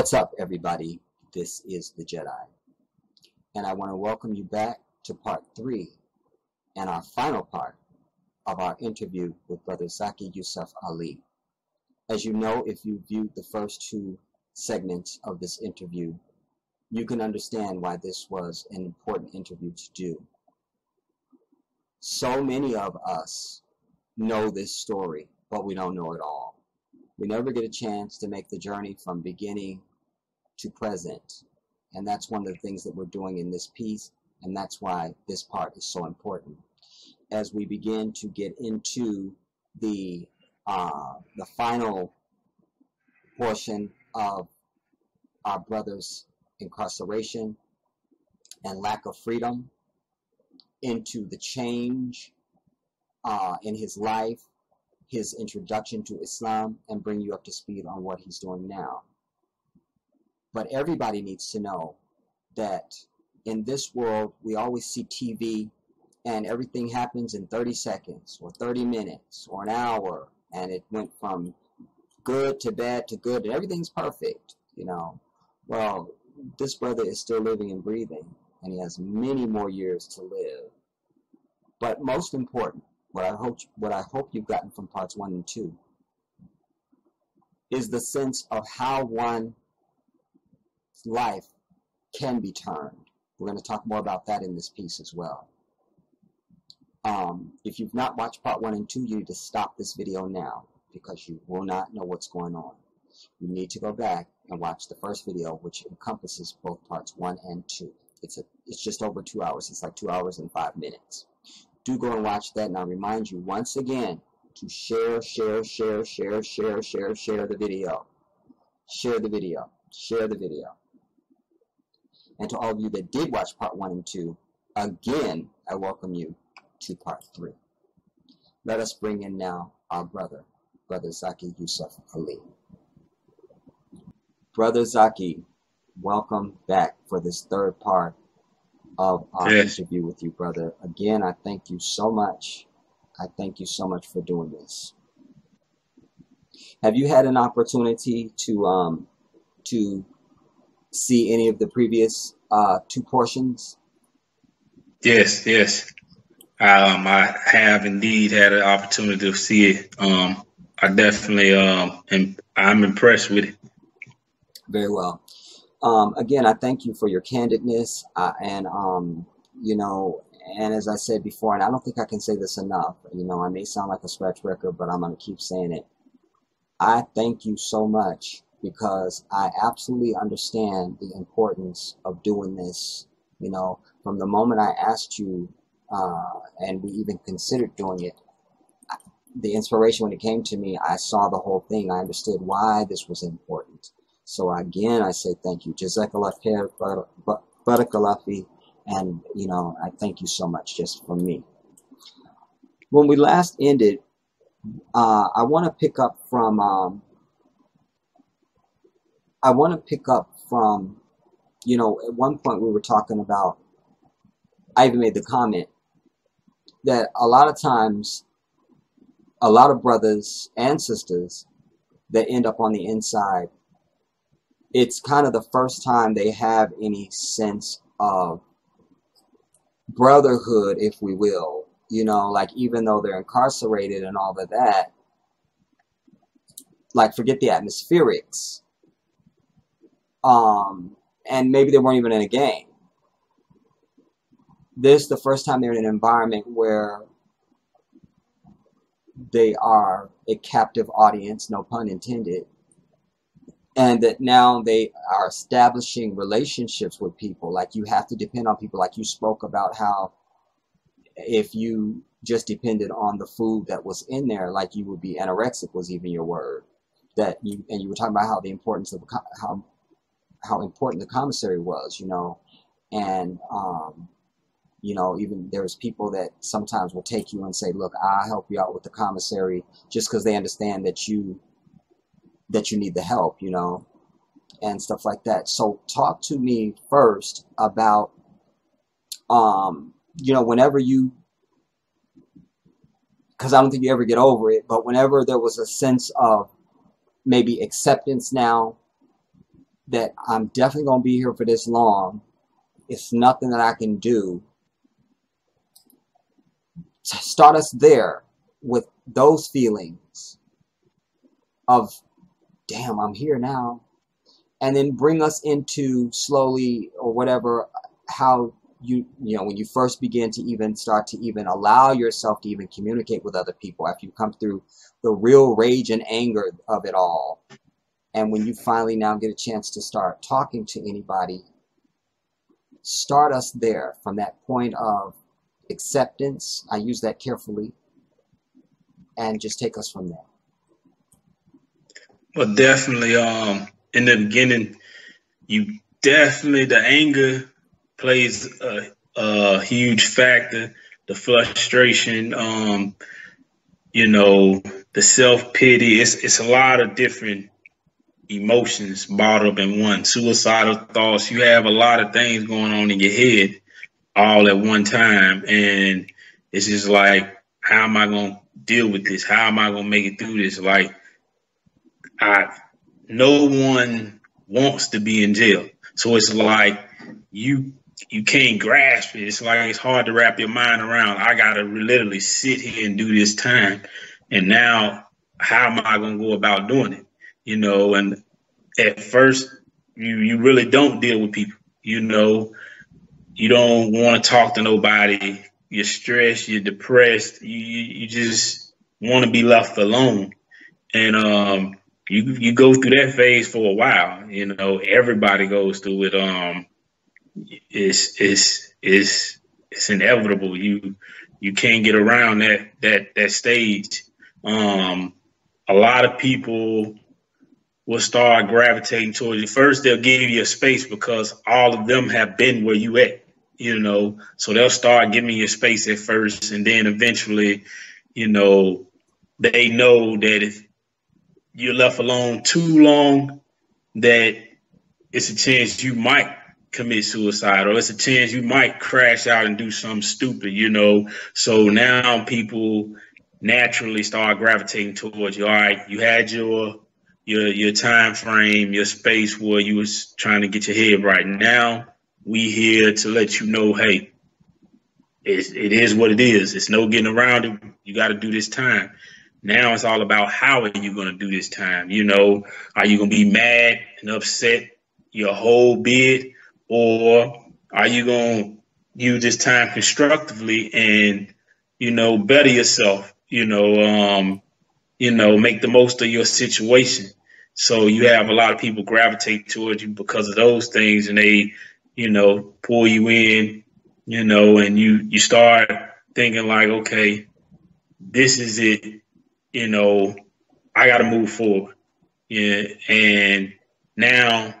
What's up, everybody? This is the Jedi, and I want to welcome you back to part 3 and our final part of our interview with Brother Zaki Yusef Ali. As you know, if you viewed the first 2 segments of this interview, you can understand why this was an important interview to do. So many of us know this story, but we don't know it all. We never get a chance to make the journey from beginning to present. And that's one of the things that we're doing in this piece, and that's why this part is so important. As we begin to get into the final portion of our brother's incarceration and lack of freedom, into the change in his life, his introduction to Islam, and bring you up to speed on what he's doing now. But everybody needs to know that in this world, we always see TV and everything happens in 30 seconds or 30 minutes or an hour, and it went from good to bad to good and everything's perfect, you know. Well, this brother is still living and breathing, and he has many more years to live. But most important, what I hope you've gotten from parts 1 and 2 is the sense of how one's life can be turned. We're going to talk more about that in this piece as well. If you've not watched part 1 and 2, you need to stop this video now, because you will not know what's going on. You need to go back and watch the first video, which encompasses both parts 1 and 2. It's just over 2 hours. It's like 2 hours and 5 minutes. Do go and watch that, and I remind you once again to share the video. Share the video. Share the video. And to all of you that did watch part 1 and 2, again, I welcome you to part 3. Let us bring in now our brother Zaki Yusef Ali. Brother Zaki, welcome back for this third part of our interview with you, brother. Again, I thank you so much. I thank you so much for doing this. Have you had an opportunity to see any of the previous 2 portions? Yes. I have indeed had an opportunity to see it. I definitely I'm impressed with it. Very well. Again, I thank you for your candidness, and you know, and as I said before, and I don't think I can say this enough, you know, I may sound like a scratch record, but I'm going to keep saying it. I thank you so much, because I absolutely understand the importance of doing this. You know, from the moment I asked you, and we even considered doing it, the inspiration when it came to me, I saw the whole thing. I understood why this was important. So again, I say thank you. Jazakallah khair, barakallah fi, and you know, I thank you so much just from me. When we last ended, I want to pick up from you know, at one point we were talking about, I even made the comment that a lot of times, a lot of brothers and sisters that end up on the inside, it's kind of the first time they have any sense of brotherhood, if we will. You know, like, even though they're incarcerated and all of that, like, forget the atmospherics. And maybe they weren't even in a gang. This is the first time they're in an environment where they are a captive audience, no pun intended, and that now they are establishing relationships with people. Like, you have to depend on people. Like, you spoke about how if you just depended on the food that was in there, like, you would be anorexic, was even your word. And you were talking about how the importance of how important the commissary was, you know, and you know, even there's people that sometimes will take you and say, look, I'll help you out with the commissary, just because they understand that you need the help, you know, and stuff like that. So talk to me first about, you know, whenever you, because I don't think you ever get over it, but whenever there was a sense of maybe acceptance now, that I'm definitely going to be here for this long. It's nothing that I can do. Start us there with those feelings of, damn, I'm here now. And then bring us into slowly or whatever, how you know, when you first begin to even start to even allow yourself to even communicate with other people after you come through the real rage and anger of it all. And when you finally now get a chance to start talking to anybody, start us there from that point of acceptance. I use that carefully, and just take us from there. Well, definitely, in the beginning, the anger plays a huge factor. The frustration, you know, the self-pity. It's a lot of different emotions bottled up in one. Suicidal thoughts. You have a lot of things going on in your head all at one time, and it's just like, how am I gonna deal with this? How am I gonna make it through this? Like, no one wants to be in jail, so it's like you can't grasp it. It's like it's hard to wrap your mind around. I gotta literally sit here and do this time, and now how am I gonna go about doing it? You know, and at first you really don't deal with people. You know, you don't want to talk to nobody. You're stressed. You're depressed. You just want to be left alone. And you go through that phase for a while. You know, everybody goes through it. It's inevitable. You can't get around that stage. A lot of people will start gravitating towards you. First, they'll give you a space because all of them have been where you at. You know, so they'll start giving you space at first, and then eventually, you know, they know that if you're left alone too long, that it's a chance you might commit suicide, or it's a chance you might crash out and do something stupid, you know. So now people naturally start gravitating towards you. All right, you had your time frame, your space where you was trying to get your head right. Now we here to let you know, hey, it is what it is. It's no getting around it. You got to do this time. Now it's all about how are you going to do this time? You know, are you going to be mad and upset your whole bid, or are you going to use this time constructively and, you know, better yourself? You know, make the most of your situation. So you have a lot of people gravitate towards you because of those things, and they, you know, pull you in, you know, and you start thinking like, okay, this is it, you know, I got to move forward. Yeah. And now,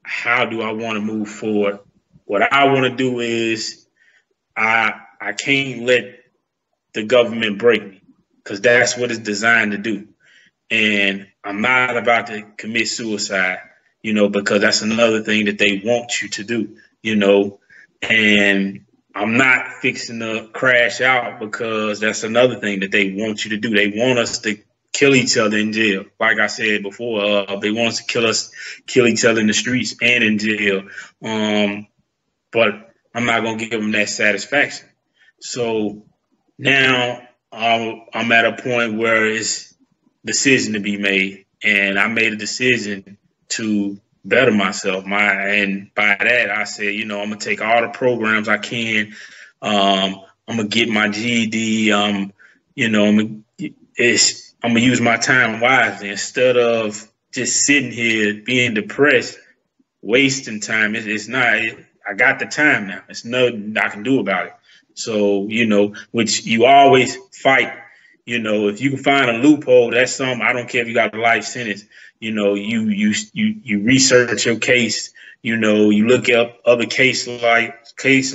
how do I want to move forward? What I want to do is I can't let the government break me, because that's what it's designed to do. And I'm not about to commit suicide, you know, because that's another thing that they want you to do, you know. And I'm not fixing to crash out, because that's another thing that they want you to do. They want us to kill each other in jail. Like I said before, they want us to kill each other in the streets and in jail. But I'm not going to give them that satisfaction. So now I'm at a point where it's decision to be made, and I made a decision to better myself. And by that I said, you know, I'm gonna take all the programs I can. I'm gonna get my GED. You know, I'm gonna use my time wisely instead of just sitting here being depressed, wasting time. It's not. I got the time now. It's nothing I can do about it. So, you know, which you always fight. You know, if you can find a loophole, that's something. I don't care if you got a life sentence. You know, you research your case. You know, you look up other case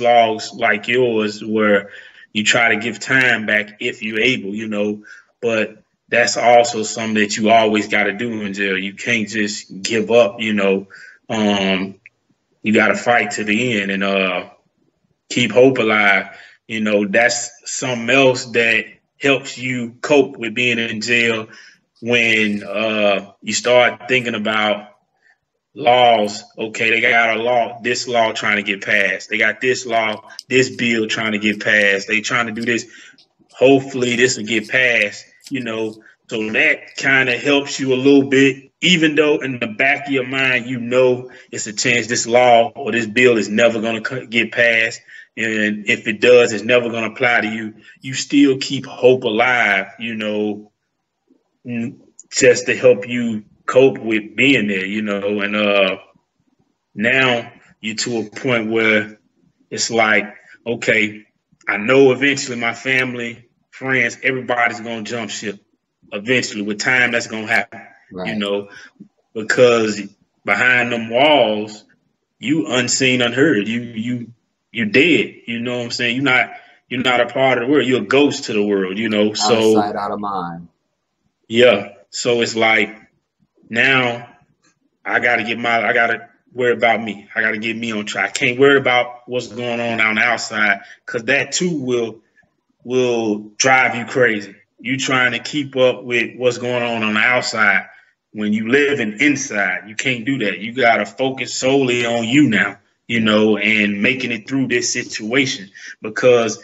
logs like yours, where you try to give time back if you're able. You know, but that's also something that you always got to do in jail. You can't just give up. You know, you got to fight to the end and keep hope alive. You know, that's something else that helps you cope with being in jail when you start thinking about laws. Okay, they got a law, this law trying to get passed. They got this law, this bill trying to get passed. They trying to do this. Hopefully this will get passed, So that kind of helps you a little bit, even though in the back of your mind, it's a chance this law or this bill is never going to get passed. And if it does, it's never going to apply to you. You still keep hope alive, just to help you cope with being there, and now you're to a point where it's like, okay, I know eventually my family, friends, everybody's going to jump ship. Eventually, with time, that's going to happen, right. Because behind them walls, you unseen, unheard. You dead. You know what I'm saying? You're not a part of the world. You're a ghost to the world, Out of sight, out of mind. Yeah. So it's like now I gotta worry about me. I gotta get me on track. I can't worry about what's going on the outside, because that too will drive you crazy. You trying to keep up with what's going on the outside when you living inside. You can't do that. You gotta focus solely on you now, and making it through this situation. Because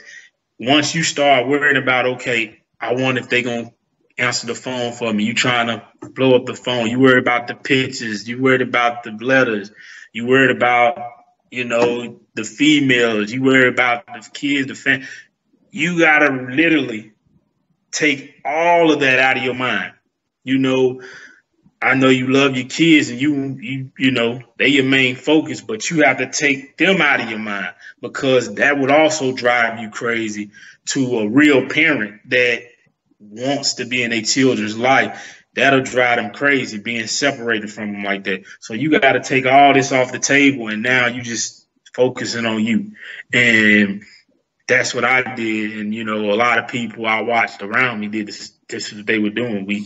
once you start worrying about, okay, I wonder if they gonna answer the phone for me. You trying to blow up the phone. You worried about the pictures. You worried about the letters. You worried about, the females. You worried about the kids, the family. You got to literally take all of that out of your mind. I know you love your kids and they're your main focus, but you have to take them out of your mind, because that would also drive you crazy to a real parent that wants to be in their children's life. That'll drive them crazy, being separated from them like that. So you got to take all this off the table, and now you just focusing on you. And that's what I did. And, a lot of people I watched around me did this. This is what they were doing. We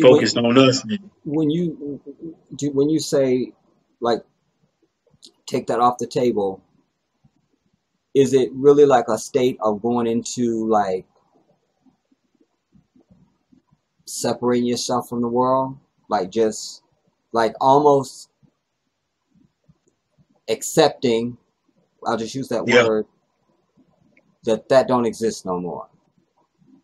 focused on us. When you say, like, take that off the table, is it really like a state of going into, like, separating yourself from the world? Like, just, like, almost accepting, I'll just use that word, that don't exist no more.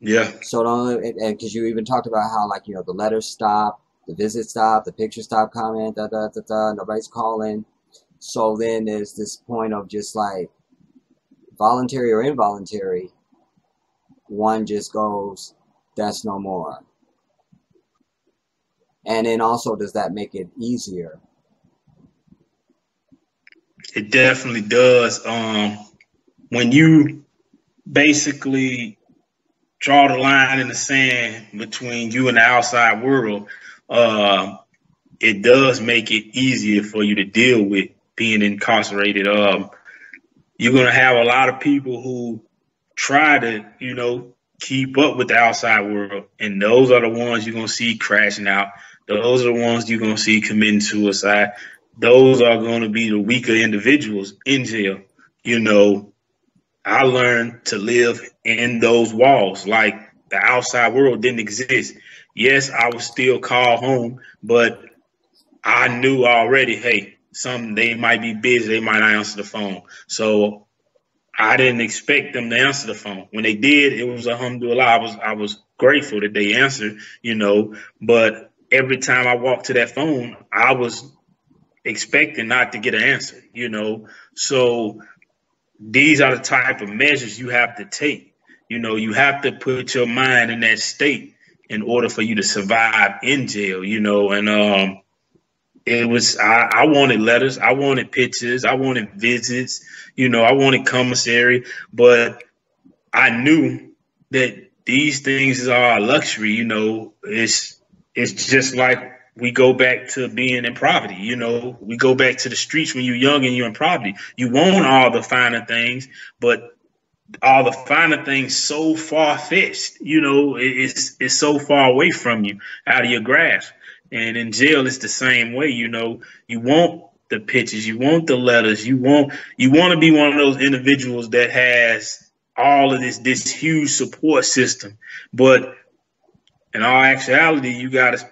Yeah. So and because you even talked about how, like, the letters stop, the visits stop, the pictures stop coming, nobody's calling. So then there's this point of just, like, voluntary or involuntary, one just goes, that's no more. And then also, does that make it easier? It definitely does. When you basically draw the line in the sand between you and the outside world, it does make it easier for you to deal with being incarcerated. You're going to have a lot of people who try to, keep up with the outside world. And those are the ones you're going to see crashing out. Those are the ones you're going to see committing suicide. Those are going to be the weaker individuals in jail. I learned to live in those walls. Like, the outside world didn't exist. Yes, I was still called home, but I knew already, hey, they might be busy. They might not answer the phone. So I didn't expect them to answer the phone. When they did, it was alhamdulillah. I was grateful that they answered, but every time I walked to that phone, I was expecting not to get an answer, So these are the type of measures you have to take. You have to put your mind in that state in order for you to survive in jail, and it was, I wanted letters, I wanted pictures, I wanted visits, I wanted commissary, but I knew that these things are a luxury. It's just like we go back to being in poverty. We go back to the streets when you're young and you're in poverty. You want all the finer things, but all the finer things so far fetched. It's so far away from you, out of your grasp. And in jail, it's the same way. You want the pictures, you want the letters, you want to be one of those individuals that has all of this huge support system. But in all actuality, you got to,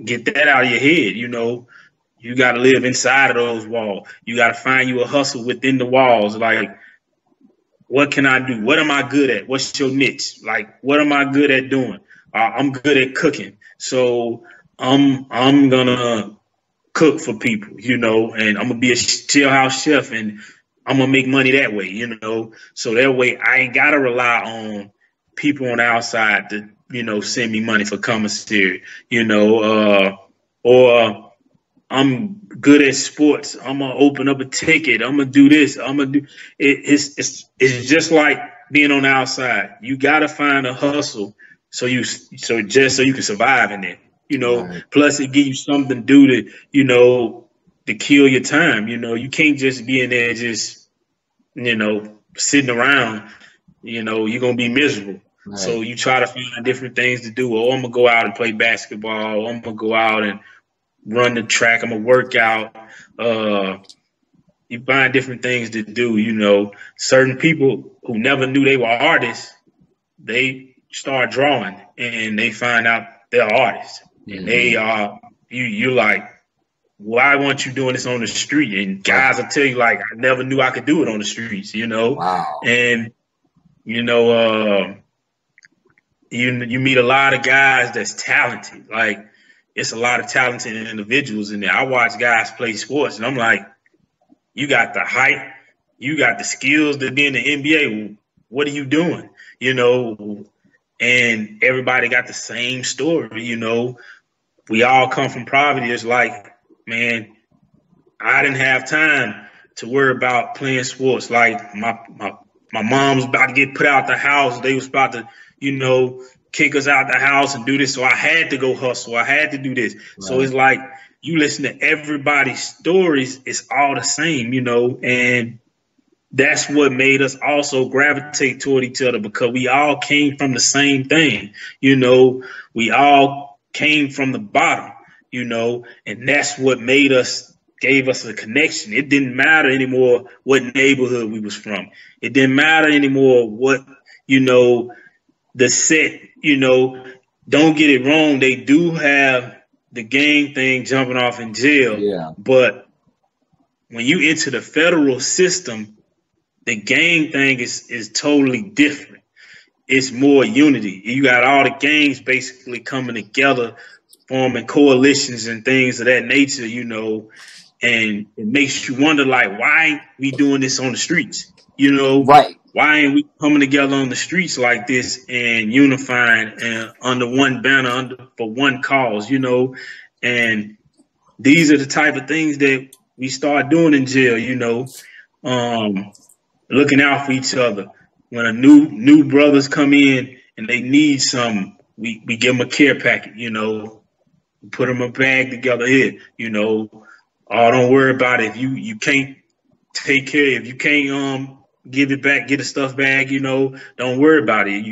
get that out of your head. you got to live inside of those walls. You got to find you a hustle within the walls. Like, what can I do? What am I good at? What's your niche? Like, what am I good at doing? I'm good at cooking, so I'm gonna cook for people, and I'm gonna be a jailhouse chef, and I'm gonna make money that way, So that way, I ain't gotta rely on people on the outside to, send me money for commissary, or I'm good at sports. I'm gonna open up a ticket. I'm gonna do this. I'm gonna do it. It's just like being on the outside. You gotta find a hustle so you can survive in there. Right. Plus it gives you something to do to kill your time. You can't just be in there just sitting around. You're gonna be miserable. Right. So you try to find different things to do. Oh, I'm gonna go out and play basketball. I'm gonna go out and run the track. I'm gonna work out. You find different things to do. Certain people who never knew they were artists, they start drawing and they find out they're artists. And they are you're like, why weren't you doing this on the street? And guys will tell you, like, I never knew I could do it on the streets, Wow. And you meet a lot of guys that's talented. Like, it's a lot of talented individuals in there. I watch guys play sports, and I'm like, you got the height, you got the skills to be in the NBA. What are you doing? And everybody got the same story. We all come from poverty. It's like, man, I didn't have time to worry about playing sports. Like, my mom was about to get put out the house. They was about to, kick us out the house and do this. So I had to go hustle. I had to do this. Right. So it's like, you listen to everybody's stories, it's all the same, and that's what made us also gravitate toward each other, because we all came from the same thing. We all came from the bottom, and that's what gave us a connection. It didn't matter anymore what neighborhood we was from. It didn't matter anymore what, the set, don't get it wrong. They do have the gang thing jumping off in jail. Yeah. But when you enter the federal system, the gang thing is totally different. It's more unity. You got all the gangs basically coming together, forming coalitions and things of that nature, and it makes you wonder, like, why ain't we doing this on the streets? Right. Why ain't we coming together on the streets like this and unifying and under one banner, for one cause, And these are the type of things that we start doing in jail, looking out for each other. When a new brothers come in and they need something, we give them a care packet, we put them a bag together here, Oh, don't worry about it. If you can't take care, if you can't give it back, get a stuff bag, don't worry about it.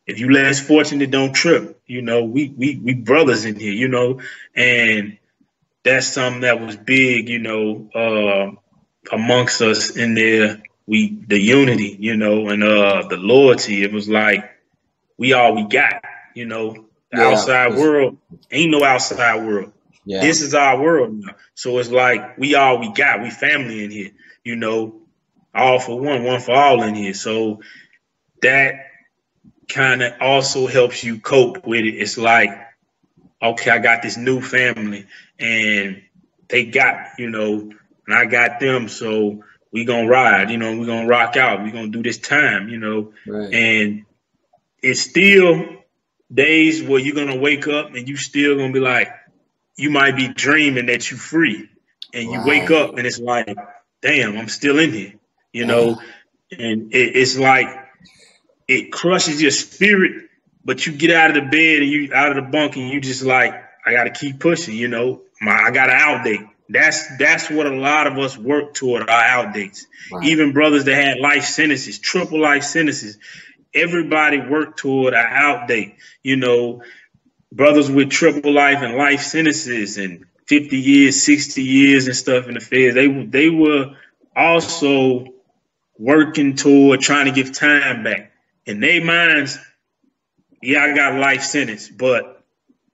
If you less fortunate, don't trip. We brothers in here, and that's something that was big, amongst us in there. The unity, and the loyalty. It was like, we all we got, The outside world ain't no outside world. Yeah. This is our world now. So it's like, we all we got. We family in here, all for one for all in here. So that kind of also helps you cope with it. It's like, okay, I got this new family and they got, and I got them. So we gonna ride, we gonna rock out. We gonna do this time, Right. And it's still days where you're gonna wake up and you still gonna be like, you might be dreaming that you free, and you wake up and it's like, damn, I'm still in here, and it's like, it crushes your spirit, but you get out of the bed and you out of the bunk and you just like, I got to keep pushing, I got to outdate. That's what a lot of us work toward, our outdates. Right. Even brothers that had life sentences, triple life sentences, everybody worked toward an outdate. Brothers with triple life and life sentences and 50 years, 60 years and stuff in the feds, they were also working toward trying to give time back. In their minds, yeah, I got life sentence, but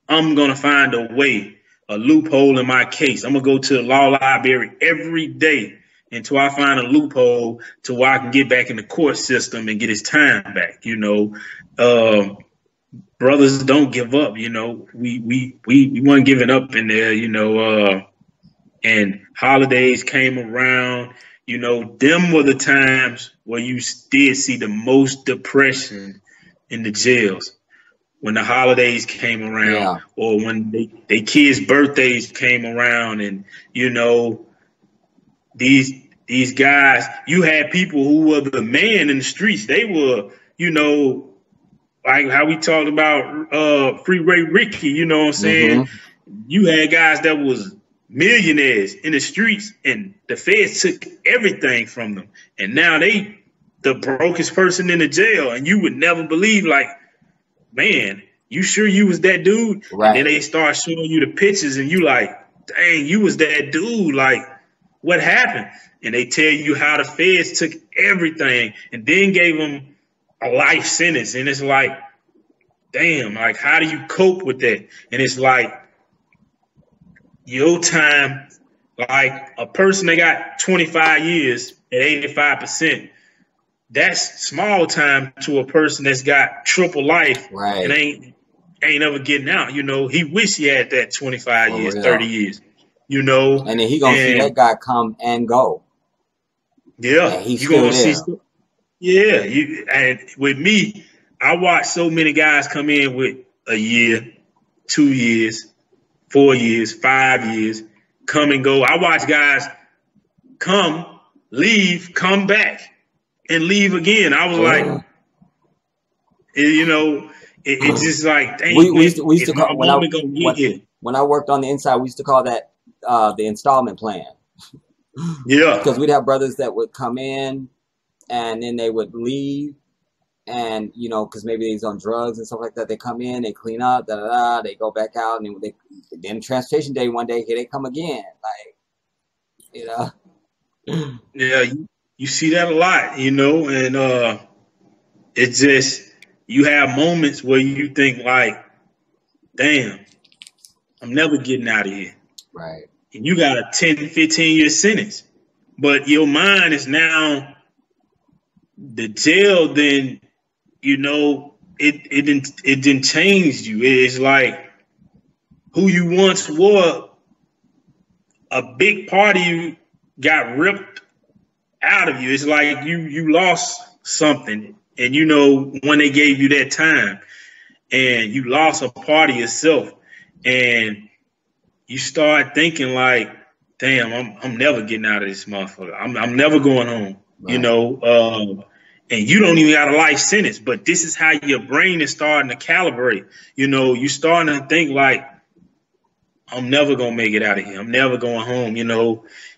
I'm going to find a way a loophole in my case. I'm gonna go to the law library every day until I find a loophole to where I can get back in the court system and get his time back. Brothers don't give up. We weren't giving up in there. And holidays came around. Them were the times where you did see the most depression in the jails when the holidays came around, or when they kids' birthdays came around, and these guys, you had people who were the man in the streets. They were, like how we talked about Freeway Ricky. You know what I'm saying? Mm-hmm. You had guys that was millionaires in the streets, and the feds took everything from them, and now they the brokest person in the jail, and you would never believe, like, man, you sure you was that dude? Right. And then they start showing you the pictures, and you like, dang, you was that dude. Like, what happened? And they tell you how the feds took everything and then gave them a life sentence. And it's like, damn, like, how do you cope with that? And it's like, your time, like a person that got 25 years at 85%, that's small time to a person that's got triple life, right, and ain't ever getting out. He wish he had that 25 years, 30 years, And then he gonna see that guy come and go. Yeah, and he's gonna see. Yeah, and with me, I watch so many guys come in with a year, 2 years, 4 years, 5 years, come and go. I watch guys come, leave, come back, and leave again. I was like, it's just like, dang, we used to call, when I worked on the inside, we used to call that the installment plan. Yeah, because we'd have brothers that would come in and then they would leave, and because maybe they's on drugs and stuff like that. They come in, they clean up, they go back out, and then transportation day one day, here they come again, like, Yeah, you see that a lot, and it's just, you have moments where you think like, damn, I'm never getting out of here. Right. And you got a 10, 15-year sentence. But your mind is now the jail, then, it didn't change you. It's like who you once were, a big part of you got ripped out of you. It's like you lost something. And when they gave you that time, and you lost a part of yourself, and you start thinking like, damn, I'm never getting out of this motherfucker. I'm never going home. Right. And you don't even got a life sentence, but this is how your brain is starting to calibrate. You starting to think like, I'm never gonna make it out of here. I'm never going home.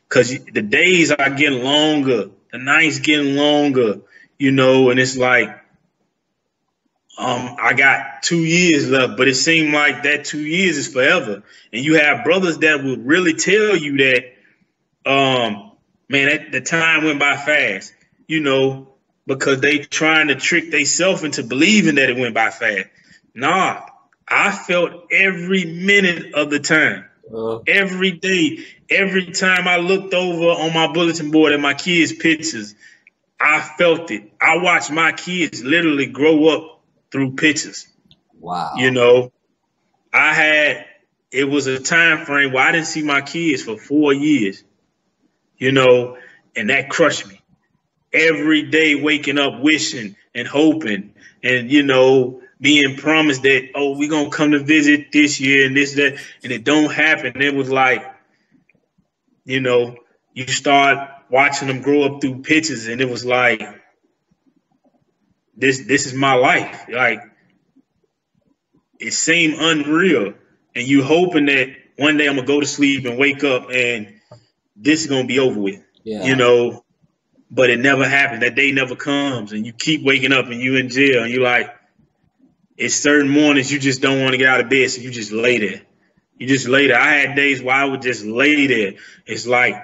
Because the days are getting longer, the nights getting longer. And it's like, I got 2 years left, but it seemed like that 2 years is forever. And you have brothers that will really tell you that, man, the time went by fast, because they trying to trick themselves into believing that it went by fast. Nah, I felt every minute of the time, every day, every time I looked over on my bulletin board at my kids' pictures, I felt it. I watched my kids literally grow up through pictures. Wow. It was a time frame where I didn't see my kids for 4 years, and that crushed me. Every day waking up, wishing and hoping, and, being promised that, oh, we're going to come to visit this year and this, that, and it don't happen. It was like, you start watching them grow up through pictures, and it was like, this is my life. Like, it seemed unreal, and you hoping that one day I'm gonna go to sleep and wake up and this is gonna be over with. Yeah. But it never happened. That day never comes, and you keep waking up and you in jail, and you like, it's certain mornings you just don't want to get out of bed, so you just lay there. You just lay there. I had days where I would just lay there. It's like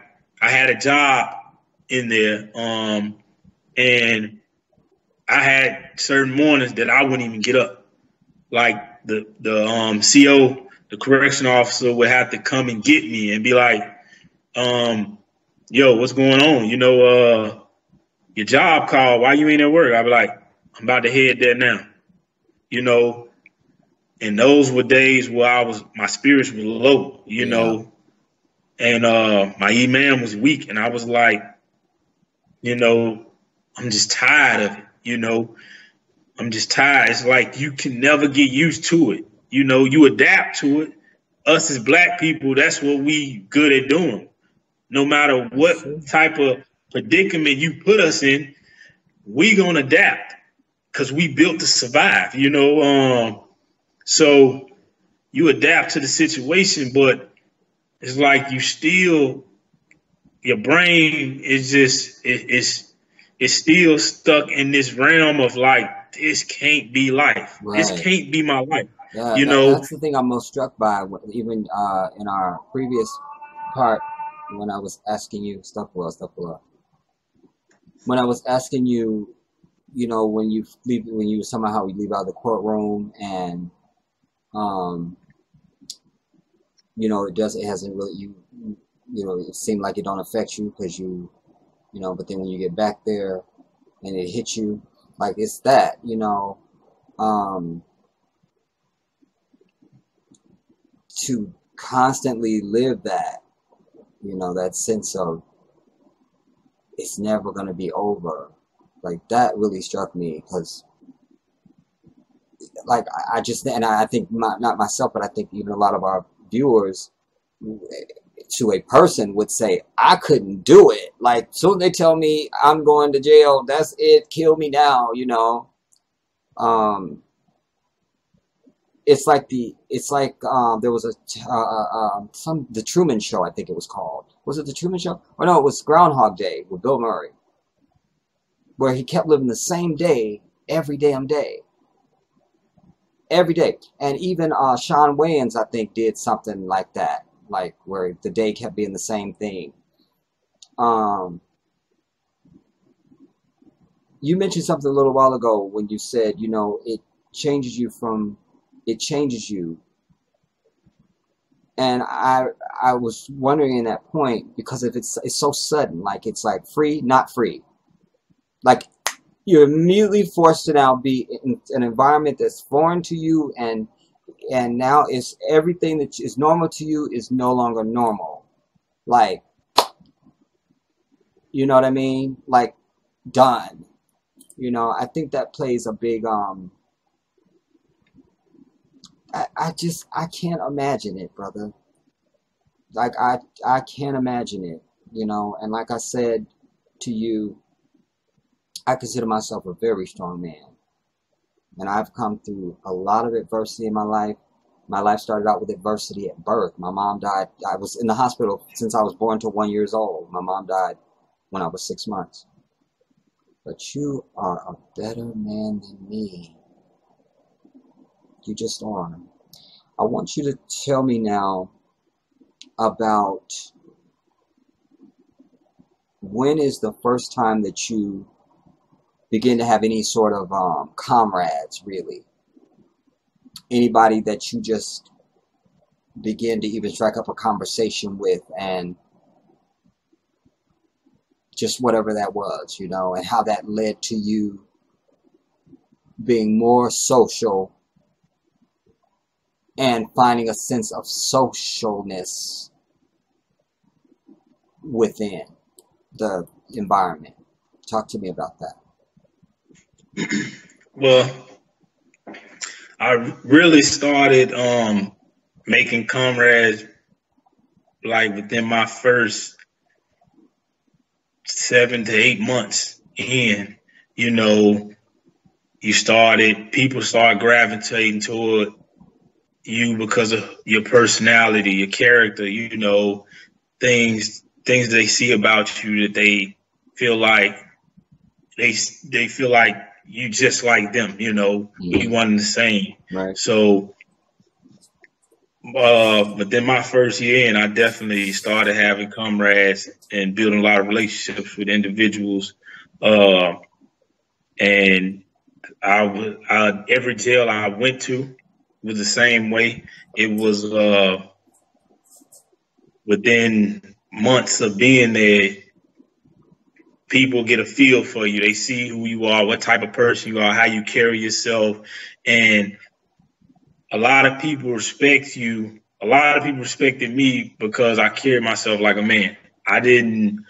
I had a job in there, and I had certain mornings that I wouldn't even get up. Like the CO the correction officer would have to come and get me and be like, yo, what's going on? Your job called. Why you ain't at work? I'd be like, I'm about to head there now. And those were days where my spirits were low, and my iman was weak, and I was like, I'm just tired of it, I'm just tired. It's like you can never get used to it. You adapt to it. Us as black people, that's what we good at doing. No matter what type of predicament you put us in, we gonna adapt because we built to survive, so you adapt to the situation, but it's like your brain is just it's still stuck in this realm of like, this can't be life. Right. This can't be my life. Yeah, that's the thing I'm most struck by. Even in our previous part, when I was asking you when I was asking you, when you somehow we leave out of the courtroom and it hasn't really it seemed like it don't affect you because but then when you get back there and it hits you, like it's that, to constantly live that, that sense of it's never going to be over. Like that really struck me because like I think not myself, but I think even a lot of our viewers to a person would say, I couldn't do it. Like, soon they tell me I'm going to jail, that's it, kill me now, It's like there was the Truman Show, I think it was called. Was it the Truman Show? Or no, it was Groundhog Day with Bill Murray, where he kept living the same day every damn day. Every day. And even Sean Wayans, I think, did something like that, like where the day kept being the same thing. You mentioned something a little while ago when you said, it changes you. And I was wondering in that point, because if it's so sudden, like it's like free, not free. Like you're immediately forced to now be in an environment that's foreign to you, and now it's everything that is normal to you is no longer normal. Like, you know what I mean? Like, done. I think that plays a big I can't imagine it, brother. Like I can't imagine it, and like I said to you, I consider myself a very strong man. And I've come through a lot of adversity in my life. My life started out with adversity at birth. My mom died. I was in the hospital since I was born to 1 year old. My mom died when I was 6 months. But you are a better man than me. You just are. I want you to tell me now about when is the first time that you begin to have any sort of comrades, really. Anybody that you just begin to even strike up a conversation with, and just whatever that was, and how that led to you being more social and finding a sense of socialness within the environment. Talk to me about that. Well, I really started making comrades like within my first 7 to 8 months in. People start gravitating toward you because of your personality, your character, things they see about you that they feel like they feel like you just like them, we one and the same. Right. So, but then my first year in, I definitely started having comrades and building a lot of relationships with individuals. And every jail I went to was the same way. It was within months of being there, people get a feel for you. They see who you are, what type of person you are, how you carry yourself, and a lot of people respect you. A lot of people respected me because I carried myself like a man. I didn't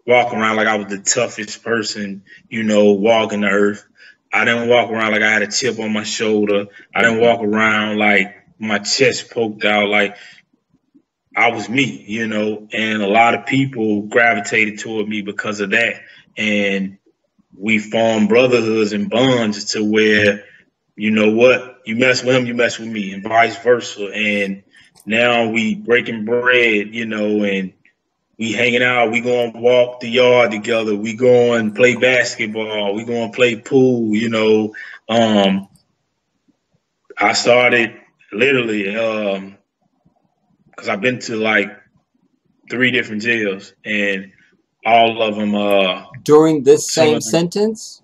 walk around like I was the toughest person, walking the earth. I didn't walk around like I had a chip on my shoulder. I didn't walk around like my chest poked out. Like, I was me, and a lot of people gravitated toward me because of that. And we formed brotherhoods and bonds to where, you know what, you mess with him, you mess with me, and vice versa. And now we breaking bread, and we hanging out. We going to walk the yard together. We going to play basketball. We going to play pool, I started literally, because I've been to like 3 different jails, and all of them. During this same sentence?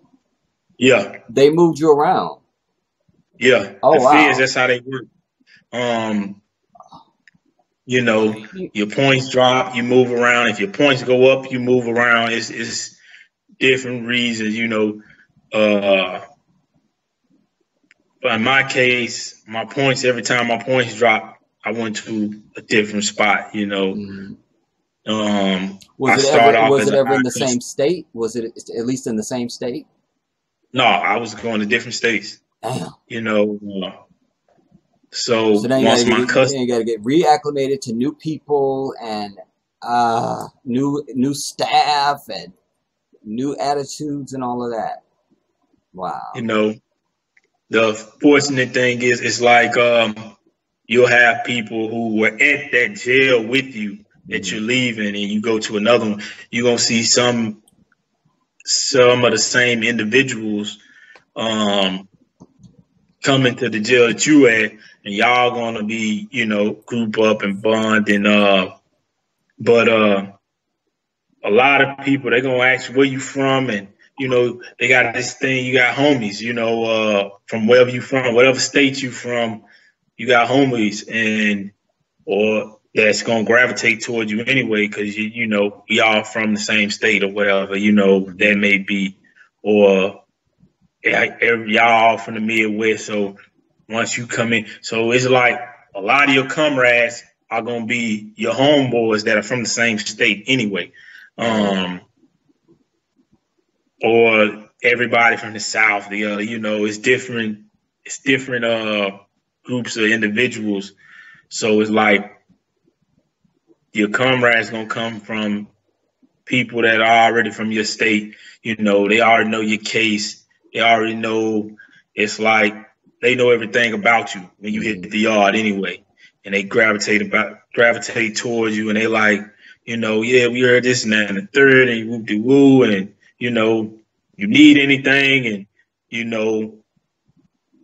Yeah. They moved you around? Yeah. Oh, the feds, that's how they work. Your points drop, you move around. If your points go up, you move around. It's different reasons, But in my case, my points, every time my points drop, I went to a different spot, Mm-hmm. Was it ever in the same state? Was it at least in the same state? No, I was going to different states. Damn. So then you got to get reacclimated to new people and new staff and new attitudes and all of that. Wow. The fortunate thing is, it's like you'll have people who were at that jail with you that you're leaving, and you go to another one. You're gonna see some of the same individuals coming to the jail that you at, and y'all gonna be, group up and bond, and but a lot of people, they're gonna ask where you from, and they got this thing, you got homies, from wherever you from, whatever state you from, you got homies, or that's gonna gravitate towards you anyway, because we all from the same state or whatever, that may be, or y'all all from the Midwest. So once you come in, so it's like a lot of your comrades are gonna be your homeboys that are from the same state anyway. Or everybody from the South, the other, it's different. It's different groups of individuals. So it's like your comrades gonna come from people that are already from your state. They already know your case. They already know. It's like they know everything about you when you hit the yard anyway, and they gravitate towards you, and they like, yeah, we heard this and that and the third, and whoop de woo, and you need anything, and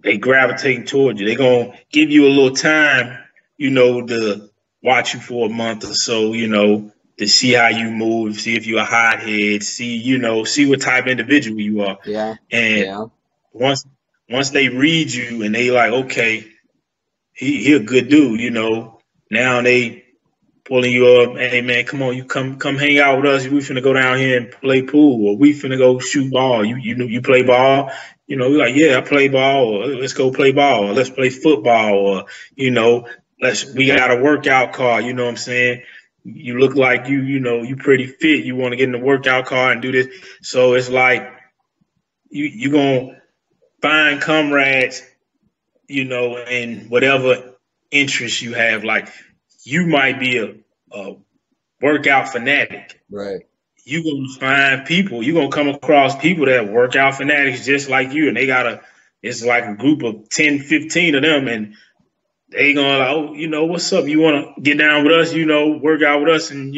they gravitate towards you. They're gonna give you a little time, to watch you for a month or so, to see how you move, see if you're a hothead, see what type of individual you are. Yeah. And once they read you and they like, okay, he a good dude, now they pulling you up, hey man, come on, you come hang out with us. We finna go down here and play pool, or we finna go shoot ball. You play ball, we're like, yeah, I play ball, or let's go play ball, or let's play football, or we got a workout car, you know what I'm saying? You look like you pretty fit, you want to get in the workout car and do this. So it's like you gonna find comrades, in whatever interests you have. Like, you might be a workout fanatic. Right. You're going to find people. You're going to come across people that workout fanatics just like you. And it's like a group of 10, 15 of them. And they going like, oh, what's up? You want to get down with us, work out with us and,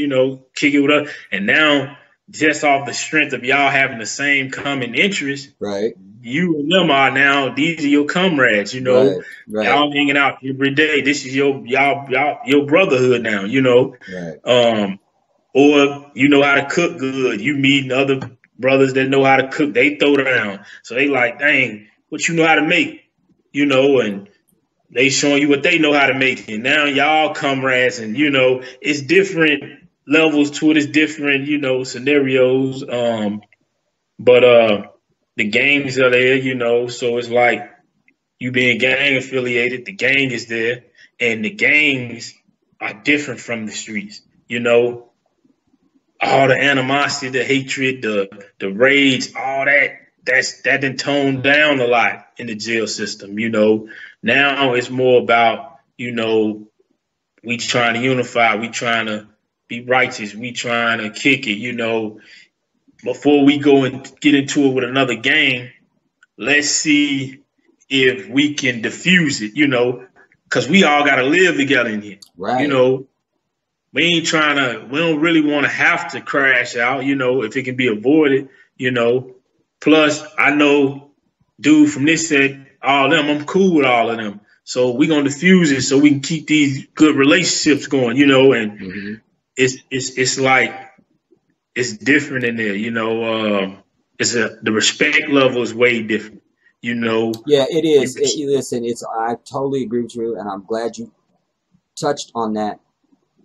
kick it with us. And now, just off the strength of y'all having the same common interest, right? You and them are now, these are your comrades, Right. Y'all hanging out every day. This is your brotherhood now, Right. Or you know how to cook good. You meeting other brothers that know how to cook. They throw down. So they like, dang, what you know how to make, and they showing you what they know how to make. And now y'all comrades, and it's different levels to it. It's different, scenarios. But the gangs are there, so it's like you being gang affiliated, the gang is there, and the gangs are different from the streets. All the animosity, the hatred, the rage, all that done toned down a lot in the jail system. Now it's more about, we trying to unify, we trying to be righteous, we trying to kick it. Before we go and get into it with another gang, let's see if we can diffuse it, because we all got to live together in here. Right. We don't really want to have to crash out, if it can be avoided, Plus, I know dude from this set, all of them, I'm cool with all of them. So we're going to diffuse it so we can keep these good relationships going, and it's like, it's different in there, the respect level is way different, Yeah, it is. Listen, I totally agree with you, and I'm glad you touched on that.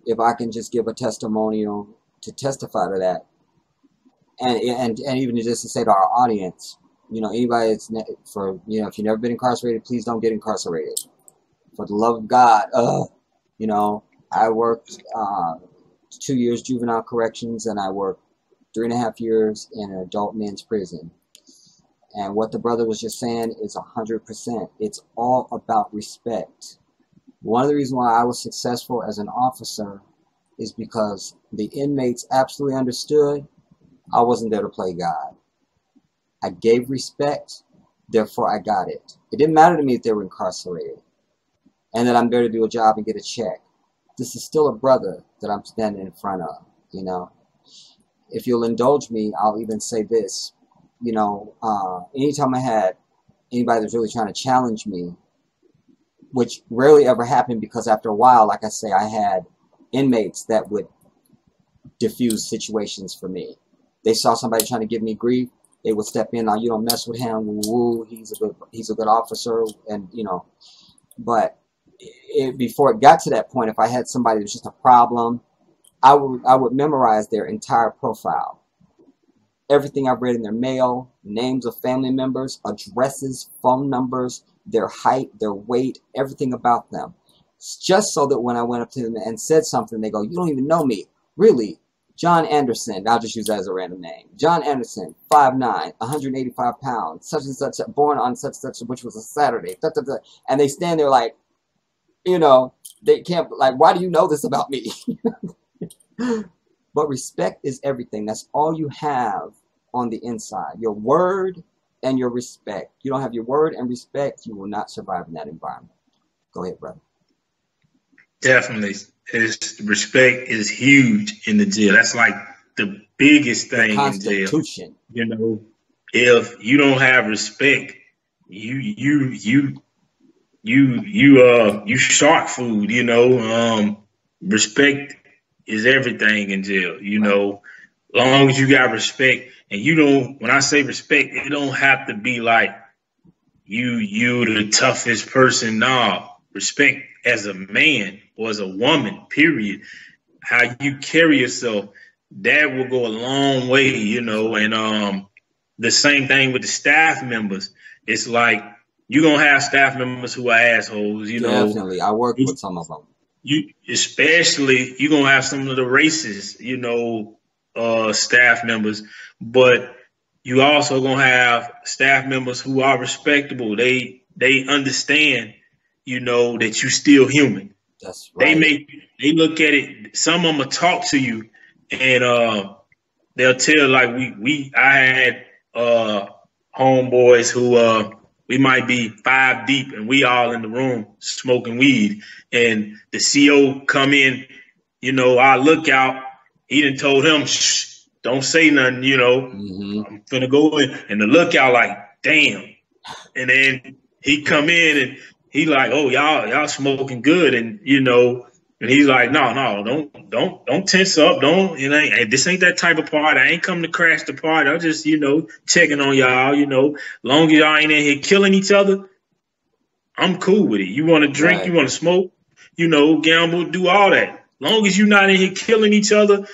If I can just give a testimonial to testify to that, and even just to say to our audience, anybody that's if you've never been incarcerated, please don't get incarcerated. For the love of God, I worked 2 years juvenile corrections, and I worked 3.5 years in an adult men's prison. And what the brother was just saying is 100%. It's all about respect. One of the reasons why I was successful as an officer is because the inmates absolutely understood I wasn't there to play God. I gave respect, therefore I got it. It didn't matter to me if they were incarcerated and that I'm there to do a job and get a check. This is still a brother that I'm standing in front of, If you'll indulge me, I'll even say this. Anytime I had anybody that's really trying to challenge me, which rarely ever happened because after a while, like I say, I had inmates that would diffuse situations for me. They saw somebody trying to give me grief, they would step in. Now, you don't mess with him. Woo, he's a good officer, and But before it got to that point, if I had somebody that was just a problem, I would memorize their entire profile. Everything I've read in their mail, names of family members, addresses, phone numbers, their height, their weight, everything about them. Just so that when I went up to them and said something, they go, "You don't even know me." Really? John Anderson, I'll just use that as a random name. John Anderson, 5'9", 185 pounds, such and such, born on such and such, which was a Saturday. Da, da, da. And they stand there like, they can't, like, why do you know this about me? But respect is everything. That's all you have on the inside. Your word and your respect. You don't have your word and respect, you will not survive in that environment. Go ahead, brother. Definitely. Respect is huge in the jail. That's like the biggest thing in jail. If you don't have respect, you shark food, respect is everything in jail, long as you got respect. And when I say respect, it don't have to be like you the toughest person. No, respect as a man or as a woman, period. How you carry yourself, that will go a long way, and the same thing with the staff members. It's like you're gonna have staff members who are assholes, Definitely. I work with some of them. You're gonna have some of the racist, staff members, but you also gonna have staff members who are respectable. They understand, that you still human. That's right. They look at it. Some of them will talk to you, and they'll tell, like, I had homeboys who we might be 5 deep and we all in the room smoking weed, and the CO come in, our lookout, he done told him, "Shh, don't say nothing, I'm finna go in," and the lookout like, "Damn," and then he come in and he like, "Oh, y'all smoking good," and and he's like, "No, don't tense up, don't, this ain't that type of party. I ain't come to crash the party. I'm just, checking on y'all, long as y'all ain't in here killing each other, I'm cool with it. You want to drink, you want to smoke, gamble, do all that. Long as you're not in here killing each other,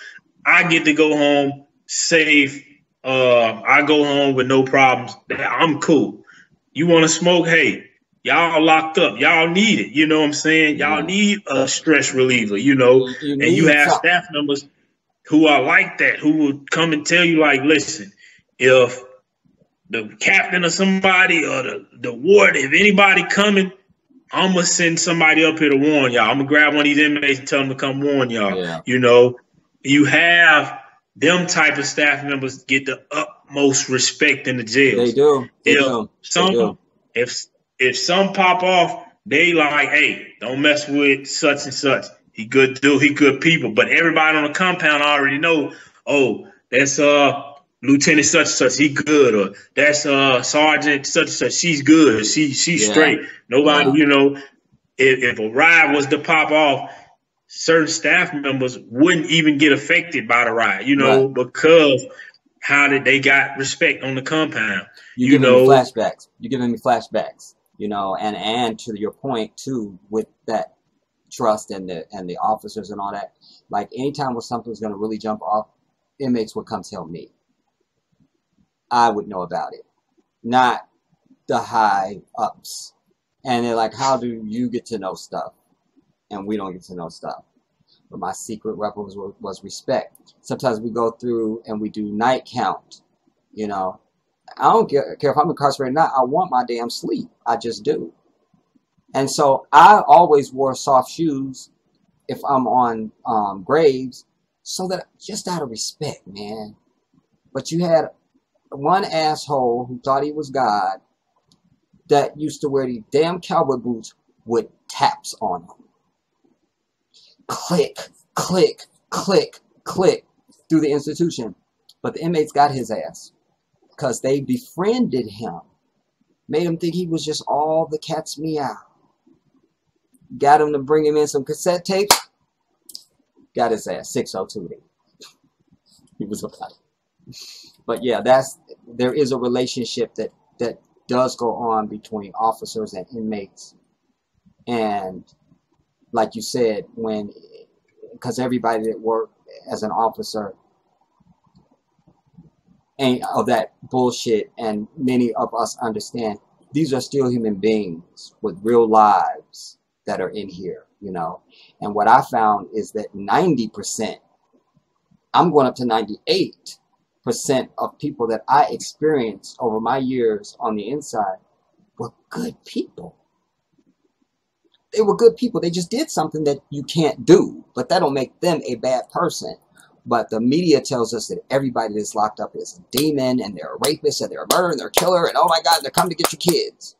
I get to go home safe. I go home with no problems. I'm cool. You want to smoke? Hey, y'all locked up. Y'all need it. You know what I'm saying? Y'all need a stress reliever, and you have staff members who are like that, who will come and tell you, like, listen, if the captain or somebody or the ward, if anybody coming, I'm going to send somebody up here to warn y'all. I'm going to grab one of these inmates and tell them to come warn y'all. Yeah. You have them type of staff members get the utmost respect in the jails. They do. If some pop off, they like, hey, don't mess with such and such. He good dude, he good people. But everybody on the compound already know, oh, that's Lieutenant such and such, he good, or that's Sergeant such and such, she's good, she's straight. Nobody, if a riot was to pop off, certain staff members wouldn't even get affected by the riot, because how did they got respect on the compound? You're giving me flashbacks. You're giving me flashbacks, and to your point too, with that trust and the officers and all that. Like anytime when something's going to really jump off, inmates would come tell me. I would know about it, not the high ups. And they're like, how do you get to know stuff? And we don't get to know stuff. But my secret weapon was respect. Sometimes we go through and we do night count. I don't care if I'm incarcerated or not. I want my damn sleep. I just do. And so I always wore soft shoes if I'm on graves, so that just out of respect, man. But you had one asshole who thought he was God that used to wear these damn cowboy boots with taps on them. Click, click, click, click through the institution. But the inmates got his ass because they befriended him. Made him think he was just all the cat's meow. Got him to bring him in some cassette tapes. Got his ass 602. He was about it. But yeah, there is a relationship that does go on between officers and inmates. And like you said, because everybody that worked as an officer ain't of that bullshit, and many of us understand these are still human beings with real lives that are in here, And what I found is that 90%, I'm going up to 98% of people that I experienced over my years on the inside were good people. They were good people. They just did something that you can't do, but that don't make them a bad person. But the media tells us that everybody that's locked up is a demon, and they're a rapist, and they're a murderer, and they're a killer, and oh my God, they're coming to get your kids,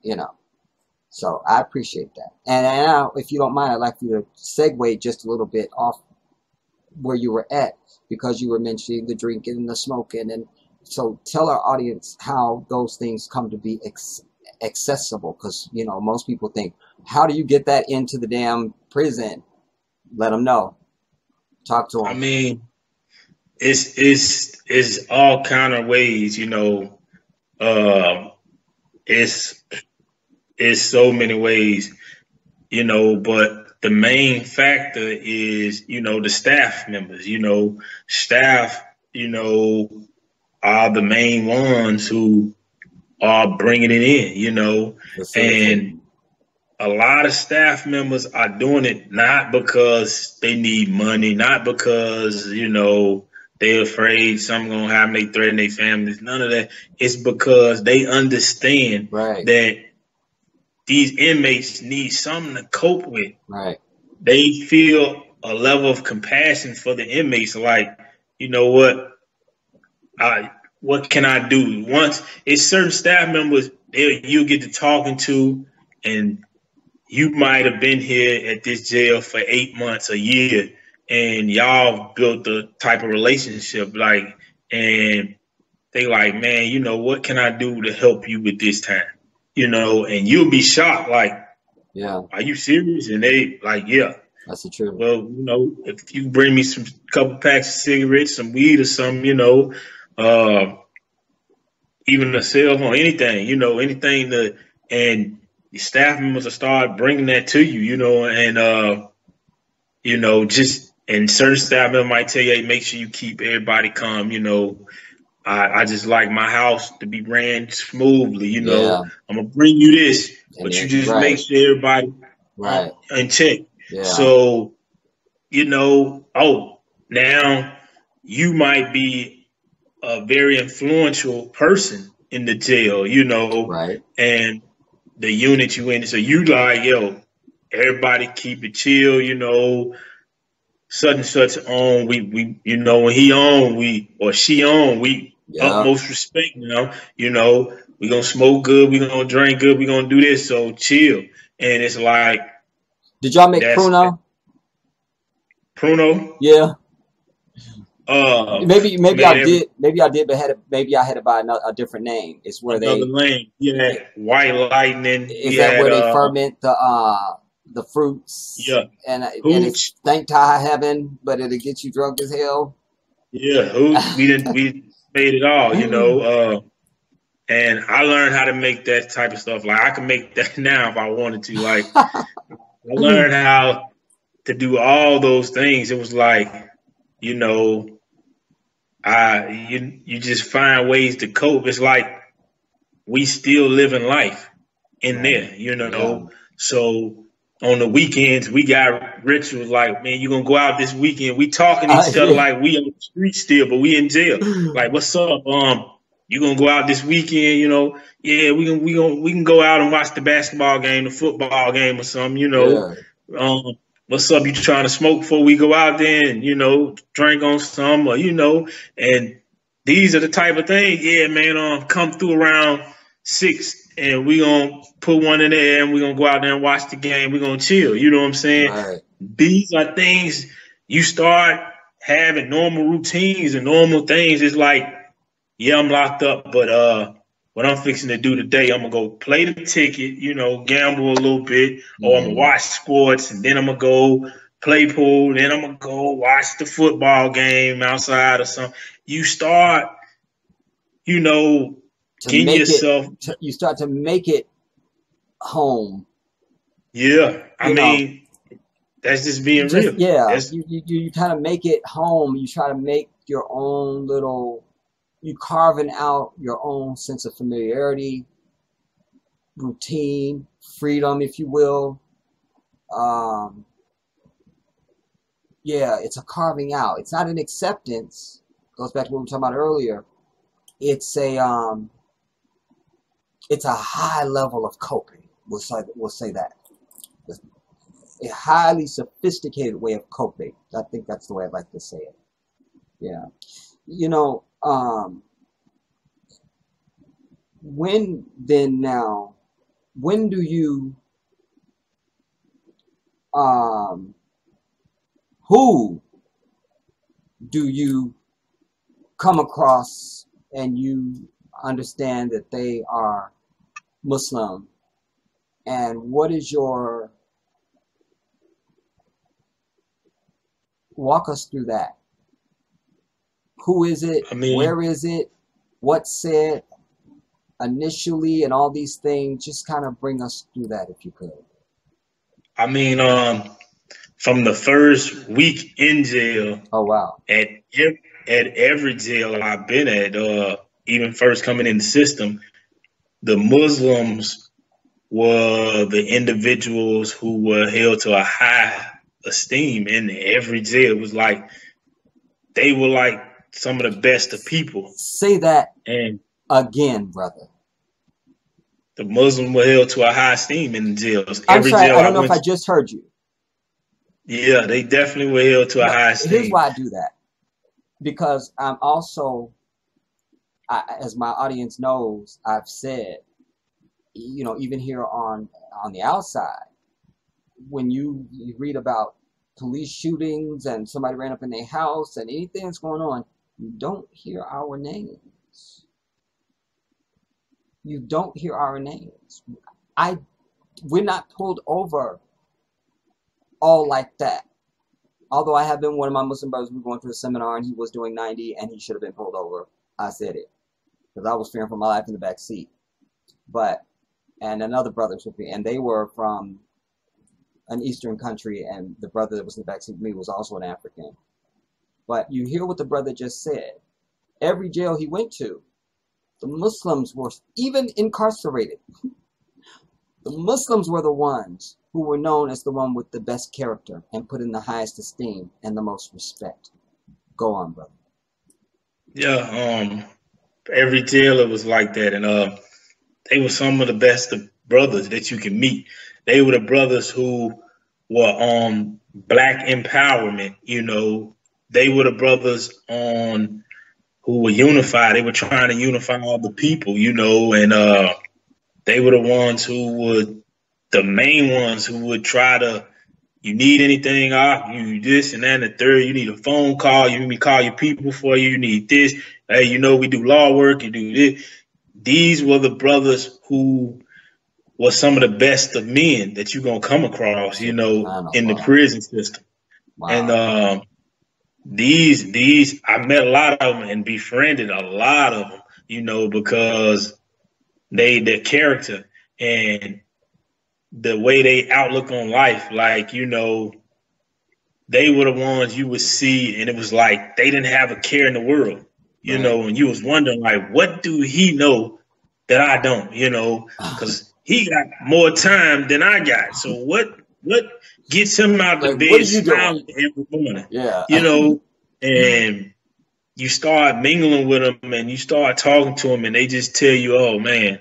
So I appreciate that. And now, if you don't mind, I'd like you to segue just a little bit off where you were at, because you were mentioning the drinking and the smoking. And so tell our audience how those things come to be accessible. Because, most people think, how do you get that into the damn prison? Let them know. Talk to them. I mean, it's all kind of ways, it's so many ways, but the main factor is, the staff members, staff, are the main ones who are bringing it in, and a lot of staff members are doing it not because they need money, not because, they're afraid something going to happen, they threaten their families, none of that. It's because they understand that these inmates need something to cope with. Right. They feel a level of compassion for the inmates. Like, what can I do? Once it's certain staff members you get to talking to, and you might have been here at this jail for 8 months, a year, and y'all built the type of relationship, and they like, man, what can I do to help you with this time? And you'll be shocked, yeah, are you serious? And they like, yeah. That's the truth. Well, if you bring me some couple packs of cigarettes, some weed or something, even a cell phone, anything, anything and your staff members will start bringing that to you, and just and certain staff members might tell you, hey, make sure you keep everybody calm. I just like my house to be ran smoothly. Yeah. I'm gonna bring you this, And but you then, just make right. sure everybody Right. in check. Yeah. So now you might be a very influential person in the jail, Right. and the unit you in. So you like, yo, everybody keep it chill, such and such on. We when he on, we or she on, we Yeah. utmost respect now. We gonna smoke good, we gonna drink good, we gonna do this. So chill. And it's like Did y'all make that's Pruno? Pruno. Yeah. Maybe I Man, did. Maybe I did, but maybe I had it by a different name. It's where another they. lane. We had White Lightning. We Is that had where they ferment the fruits yeah, and Hooch. it's thank to high heaven, but it'll get you drunk as hell. Yeah, Hooch. We made it all, and I learned how to make that type of stuff. Like I can make that now if I wanted to. Like I learned how to do all those things. It was like, you know, you just find ways to cope. It's like we still living life in Right. there, Yeah. So on the weekends we got rituals like, man, you gonna go out this weekend. We talking to each other Yeah. like we on the street still, but we in jail. Like, what's up? You gonna go out this weekend? Yeah, we can go out and watch the basketball game, the football game, or something. Yeah. What's up? You trying to smoke before we go out there and drink on some, or and these are the type of things. Yeah, man. Come through around 6, and we gonna put one in there, and we gonna go out there and watch the game. We gonna chill. You know what I'm saying? Right. These are things you start having normal routines and normal things. It's like, yeah, I'm locked up, but what I'm fixing to do today, I'm gonna go play the ticket, gamble a little bit, or I'm gonna Mm. watch sports, and then I'm gonna go play pool, then I'm gonna go watch the football game outside or something. You start, To getting make it, yourself. you start to make it home. Yeah, I You know, mean, that's just being just real. yeah. That's You kind of make it home. You try to make your own little. You carving out your own sense of familiarity, routine, freedom, if you will. Um, yeah, it's a carving out. It's not an acceptance. Goes back to what we were talking about earlier. It's a high level of coping. We'll say that. It's a highly sophisticated way of coping. I think that's the way I'd like to say it. Yeah. When then now, when do you who do you come across and you understand that they are Muslim, and what is your walk us through that? Who is it? I mean, Where is it? What's said initially, and all these things? Just kind of bring us through that, if you could. I mean, from the first week in jail, Oh wow. at at every jail I've been at, even first coming in the system, the Muslims were the individuals who were held to a high esteem in every jail. It was like they were like some of the best of people, Say that and again, brother. the Muslims were held to a high esteem in the jails. I'm Every sorry, jail I I don't know if went I to, just heard you. yeah, they definitely were held to a No, high here's esteem. why I do that. Because I'm also, as my audience knows, I've said, even here on the outside, when you read about police shootings and somebody ran up in their house and anything that's going on, you don't hear our names. You don't hear our names. We're not pulled over all like that. Although I have been one of my Muslim brothers, we were going to a seminar and he was doing 90 and he should have been pulled over. I said it because I was fearing for my life in the back seat. But and another brother was with me, and they were from an Eastern country, and the brother that was in the backseat with me was also an African. But you hear what the brother just said. Every jail he went to, the Muslims were, even incarcerated, the Muslims were the ones who were known as the one with the best character and put in the highest esteem and the most respect. Go on, brother. Yeah, every jailer was like that, and they were some of the best of brothers that you can meet. They were the brothers who were on black empowerment. You know, they were the brothers on who were unified. They were trying to unify all the people. You know, and they were the ones who would, the main ones who would try to. You need anything, you this and that and the third. You need a phone call. You need me to call your people for you. You need this. Hey, you know we do law work. You do this. These were the brothers who were some of the best of men that you're gonna come across, you know, in the prison system. Wow. And these I met a lot of them and befriended a lot of them, you know, because their character and the way they outlook on life, like, you know, they were the ones you would see, and it was like they didn't have a care in the world, you know, and you was wondering, like, what do he know that I don't, you know, because he got more time than I got. So what gets him out the bed smiling every morning? Yeah. You know, and you start mingling with them and you start talking to them and they just tell you, oh man,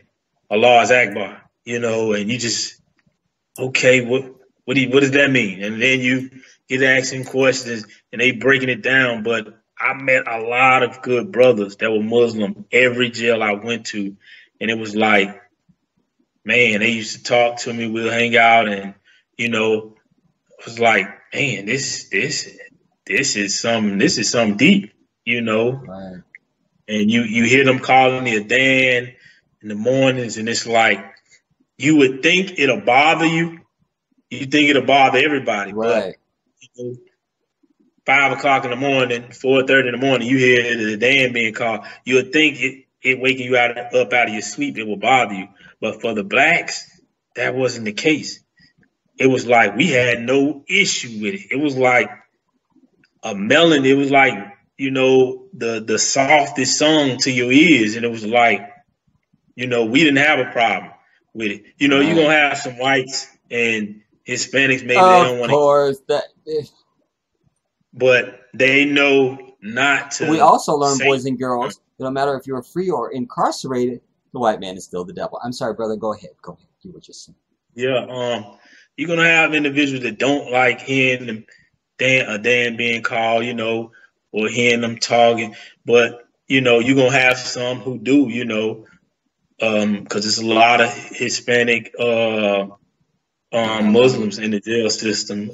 Allah is Akbar, you know, and you just, okay, what does that mean? And then you get asking questions and they breaking it down. But I met a lot of good brothers that were Muslim every jail I went to. And it was like, man, they used to talk to me. We'll hang out, and you know, it was like, man, this is something deep, you know. Right. And you hear them calling the Adhan in the mornings, and it's like you would think it'll bother you. You think it'll bother everybody, right? But you know, 5 o'clock in the morning, 4:30 in the morning, you hear the Adhan being called. You would think it waking you up out of your sleep, it will bother you. But for the blacks, that wasn't the case. It was like we had no issue with it. It was like a melon. It was like, you know, the softest song to your ears. And it was like, you know, we didn't have a problem with it. You know, you're going to have some whites and Hispanics, maybe they don't want to. Of course. But they know not to. We also learn, boys and girls, no matter if you're free or incarcerated, the white man is still the devil. I'm sorry, brother. Go ahead. You were just saying. Yeah. You're gonna have individuals that don't like hearing them Adhan being called, you know, or hearing them talking. But you know, you're gonna have some who do, you know, because there's a lot of Hispanic Muslims in the jail system.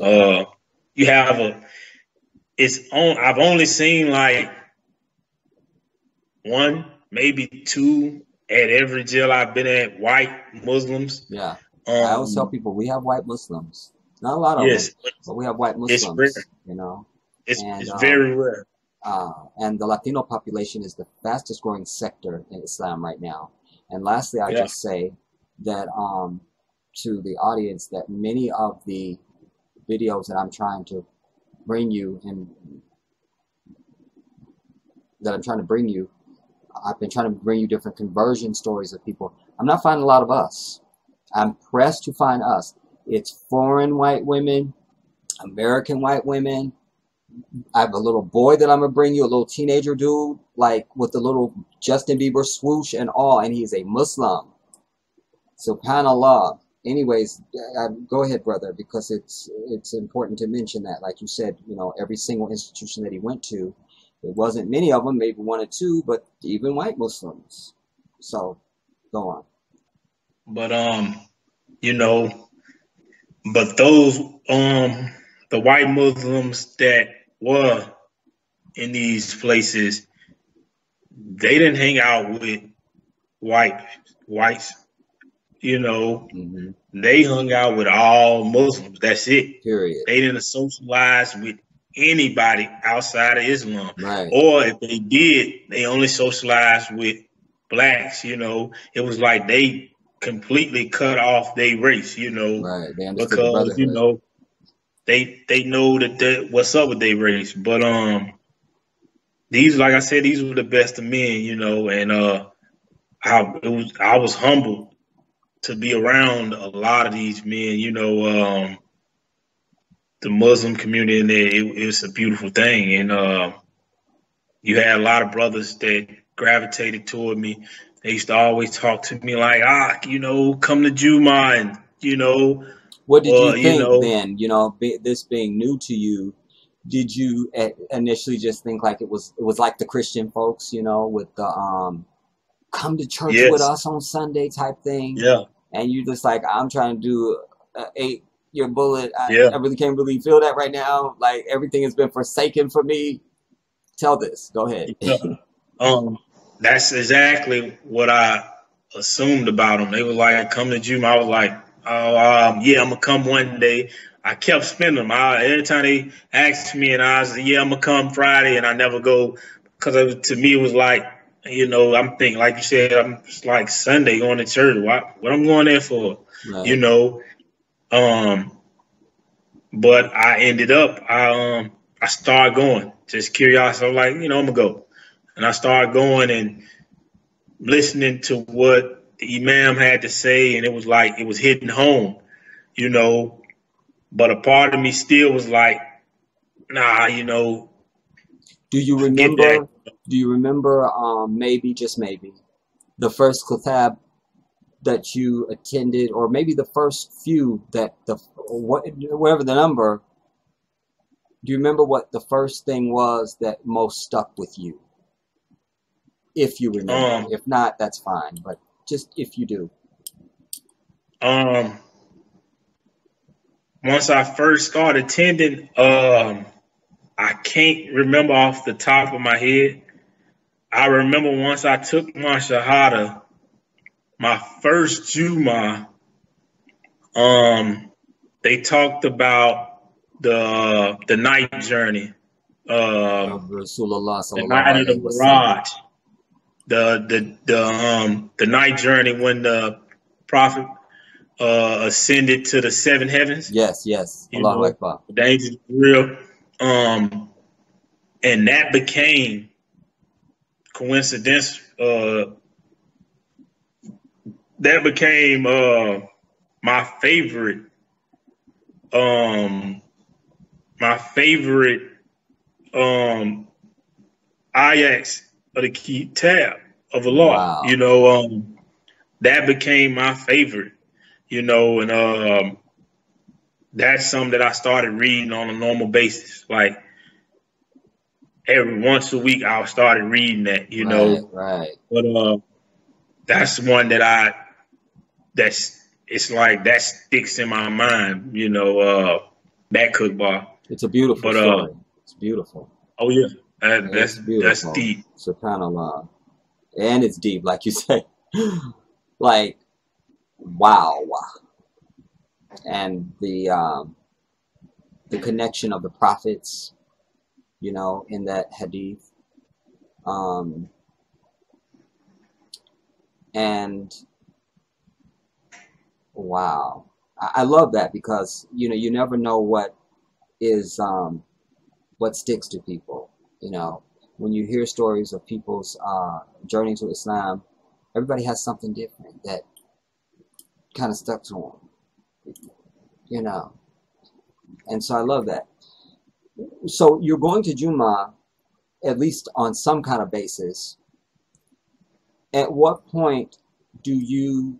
You have I've only seen like 1, maybe 2 at every jail I've been at, white Muslims. Yeah. I always tell people we have white Muslims. Not a lot of them, but we have white Muslims. It's rare. You know, it's very rare. And the Latino population is the fastest growing sector in Islam right now. And lastly, I just say that to the audience that many of the videos that I'm trying to bring you I've been trying to bring you different conversion stories of people. I'm not finding a lot of us. I'm pressed to find us. It's foreign white women, American white women. I have a little boy that I'm going to bring you, a little teenager dude, like with the little Justin Bieber swoosh and all, and he's a Muslim. SubhanAllah. Anyways, go ahead, brother, because it's important to mention that. Like you said, you know, every single institution that he went to, it wasn't many of them, maybe 1 or 2, but even white Muslims. So, go on. But you know, but those the white Muslims that were in these places, they didn't hang out with whites. You know, they hung out with all Muslims. That's it. Period. They didn't socialize with anybody outside of Islam. Right. Or if they did, they only socialized with blacks. You know, it was like they completely cut off their race, Right. They understood the because brotherhood. they know what's up with their race. But these, like I said, these were the best of men, and I was humbled to be around a lot of these men, the Muslim community in there. It was a beautiful thing, and you had a lot of brothers that gravitated toward me. They used to always talk to me like, come to Juma, and What did you or think then? This being new to you, did you initially just think like it was like the Christian folks, with the come to church with yes, us on Sunday type thing, yeah, and you just like, I'm trying to do a 8-year bullet. yeah. I really can't really feel that right now. Like everything has been forsaken for me. Tell this. Go ahead. Yeah. Um, that's exactly what I assumed about them. They were like, "Come to Juma." I was like, "Oh, yeah, I'm gonna come one day." I kept spending them. Every time they asked me, and I was, "Yeah, I'm gonna come Friday," and I never go because to me it was like, I'm thinking, like you said, it's like Sunday going to church. What I'm going there for, you Right. know? Um, but I ended up, I started going, just curiosity. I was like, I'm gonna go. And I started going and listening to what the Imam had to say, and it was like it was hitting home, you know. But a part of me still was like, nah, Do you forget that. remember? Do you remember? Maybe just maybe the first khatab that you attended, or maybe the first few that whatever the number. Do you remember what the first thing was that most stuck with you? If you remember. Um, If not, that's fine. But just if you do. um, Once I first started attending, I can't remember off the top of my head. I remember once I took my Shahada, my first Juma, they talked about the night journey, Of Rasulullah the sallallahu night of the alaihi wasallam. Mirage, the night journey when the Prophet ascended to the seven heavens. Yes, yes. Allahu Akbar. The angels real, and that became coincidence. That became my favorite. Um, my favorite ayats of the Kitab of Allah. Wow. That became my favorite. And that's something that I started reading on a normal basis. Like every once a week, I started reading that. Right, right. But that's one it's like that sticks in my mind. That cookbar. It's a beautiful But story. It's beautiful. oh yeah, It's that's beautiful. deep. SubhanAllah. And it's deep, like you say. Like, wow. And the connection of the prophets, in that hadith. And wow. I love that because, you never know what is what sticks to people. When you hear stories of people's journey to Islam, everybody has something different that kind of stuck to them. And so I love that. So you're going to Juma, at least on some kind of basis. At what point do you,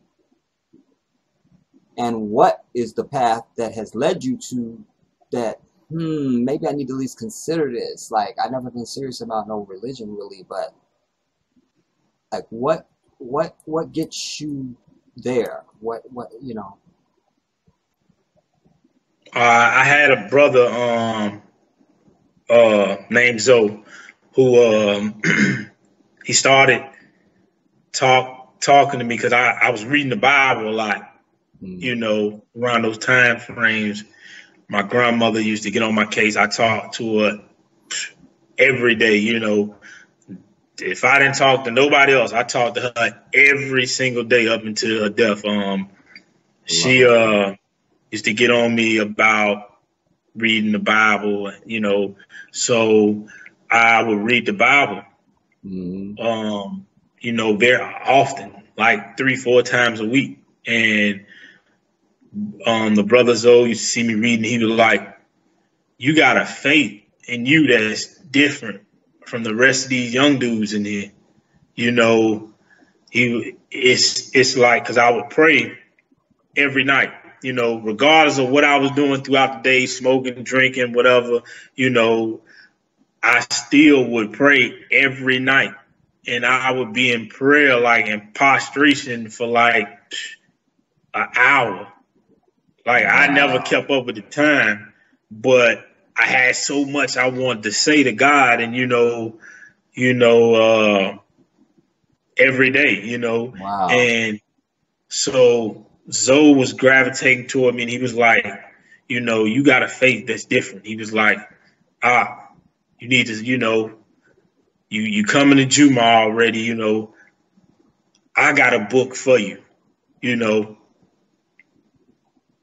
and what is the path that has led you to that, maybe I need to at least consider this. Like, I've never been serious about no religion really, but like what gets you there? What I had a brother named Zoe who he started talking to me because I was reading the Bible a lot, around those time frames. My grandmother used to get on my case. I talked to her every day, if I didn't talk to nobody else, I talked to her every single day up until her death. She used to get on me about reading the Bible, you know. So I would read the Bible, you know, very often, like 3-4 times a week. And the brother Zoe used to see me reading. He was like, "You got a faith in you that's different from the rest of these young dudes in here." You know, it's like, because I would pray every night, you know, regardless of what I was doing throughout the day, smoking, drinking, whatever, you know, I still would pray every night. And I would be in prayer, like in prostration for like an hour. Like, I never kept up with the time, but I had so much I wanted to say to God, and, every day, you know. And so Zoe was gravitating toward me, and he was like, you know, "You got a faith that's different." He was like, you need to, you know, you coming to Juma already, you know, I got a book for you, you know.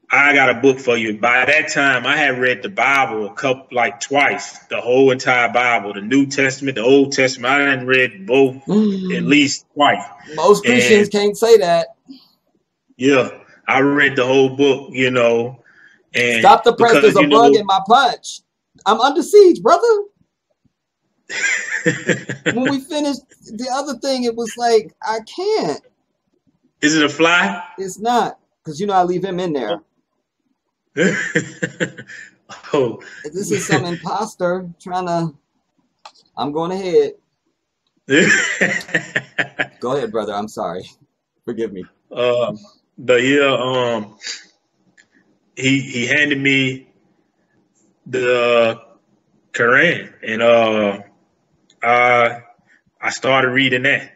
I got a book for you. By that time, I had read the Bible twice, the whole entire Bible, the New Testament, the Old Testament. I hadn't read both at least twice. Most Christians can't say that. Yeah, I read the whole book, you know. And stop the press. There's a bug in my punch. I'm under siege, brother. When we finished the other thing, it was like, I can't. Is it a fly? It's not, because, you know, I leave him in there. Oh, this is some imposter trying to. I'm going ahead. Go ahead, brother. I'm sorry. Forgive me. But yeah, he handed me the Quran, and I started reading that,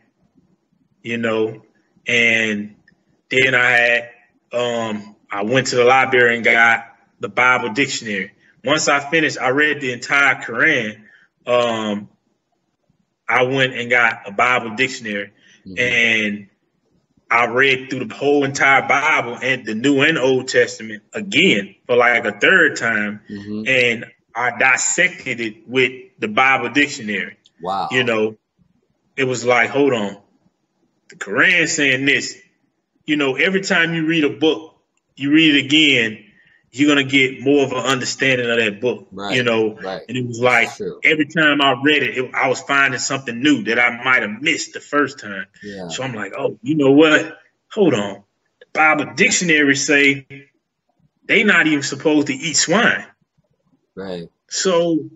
you know, and then I went to the library and got the Bible dictionary. Once I finished, I read the entire Quran. I went and got a Bible dictionary, and I read through the whole entire Bible and the New and Old Testament again for like a third time, and I dissected it with the Bible dictionary. Wow. You know, it was like, hold on, the Quran saying this. You know, every time you read a book, you read it again, you're going to get more of an understanding of that book, you know. And it was like, every time I read it, I was finding something new that I might have missed the first time. So I'm like, oh, you know what? Hold on. The Bible dictionary say they not even supposed to eat swine. So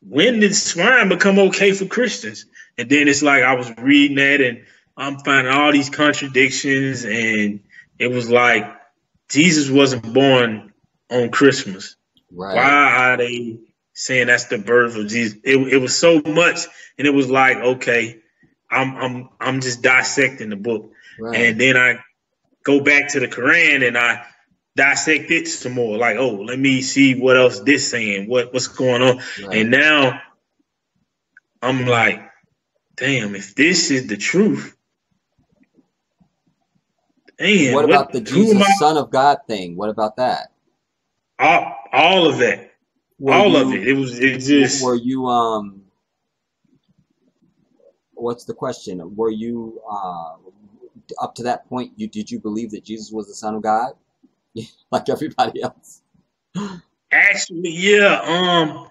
when did swine become okay for Christians? And then it's like, I was reading that and I'm finding all these contradictions, and it was like, Jesus wasn't born on Christmas. Why are they saying that's the birth of Jesus? It was so much, and it was like, okay, I'm just dissecting the book, and then I go back to the Quran and I dissect it some more. Like, oh, let me see what else this saying, what's going on, and now I'm like, damn, if this is the truth. Damn, what about the Jesus Son of God thing? What about that? All of that. All of it. It just. Were you what's the question? Were you up to that point? Did you believe that Jesus was the Son of God, like everybody else? Actually, yeah.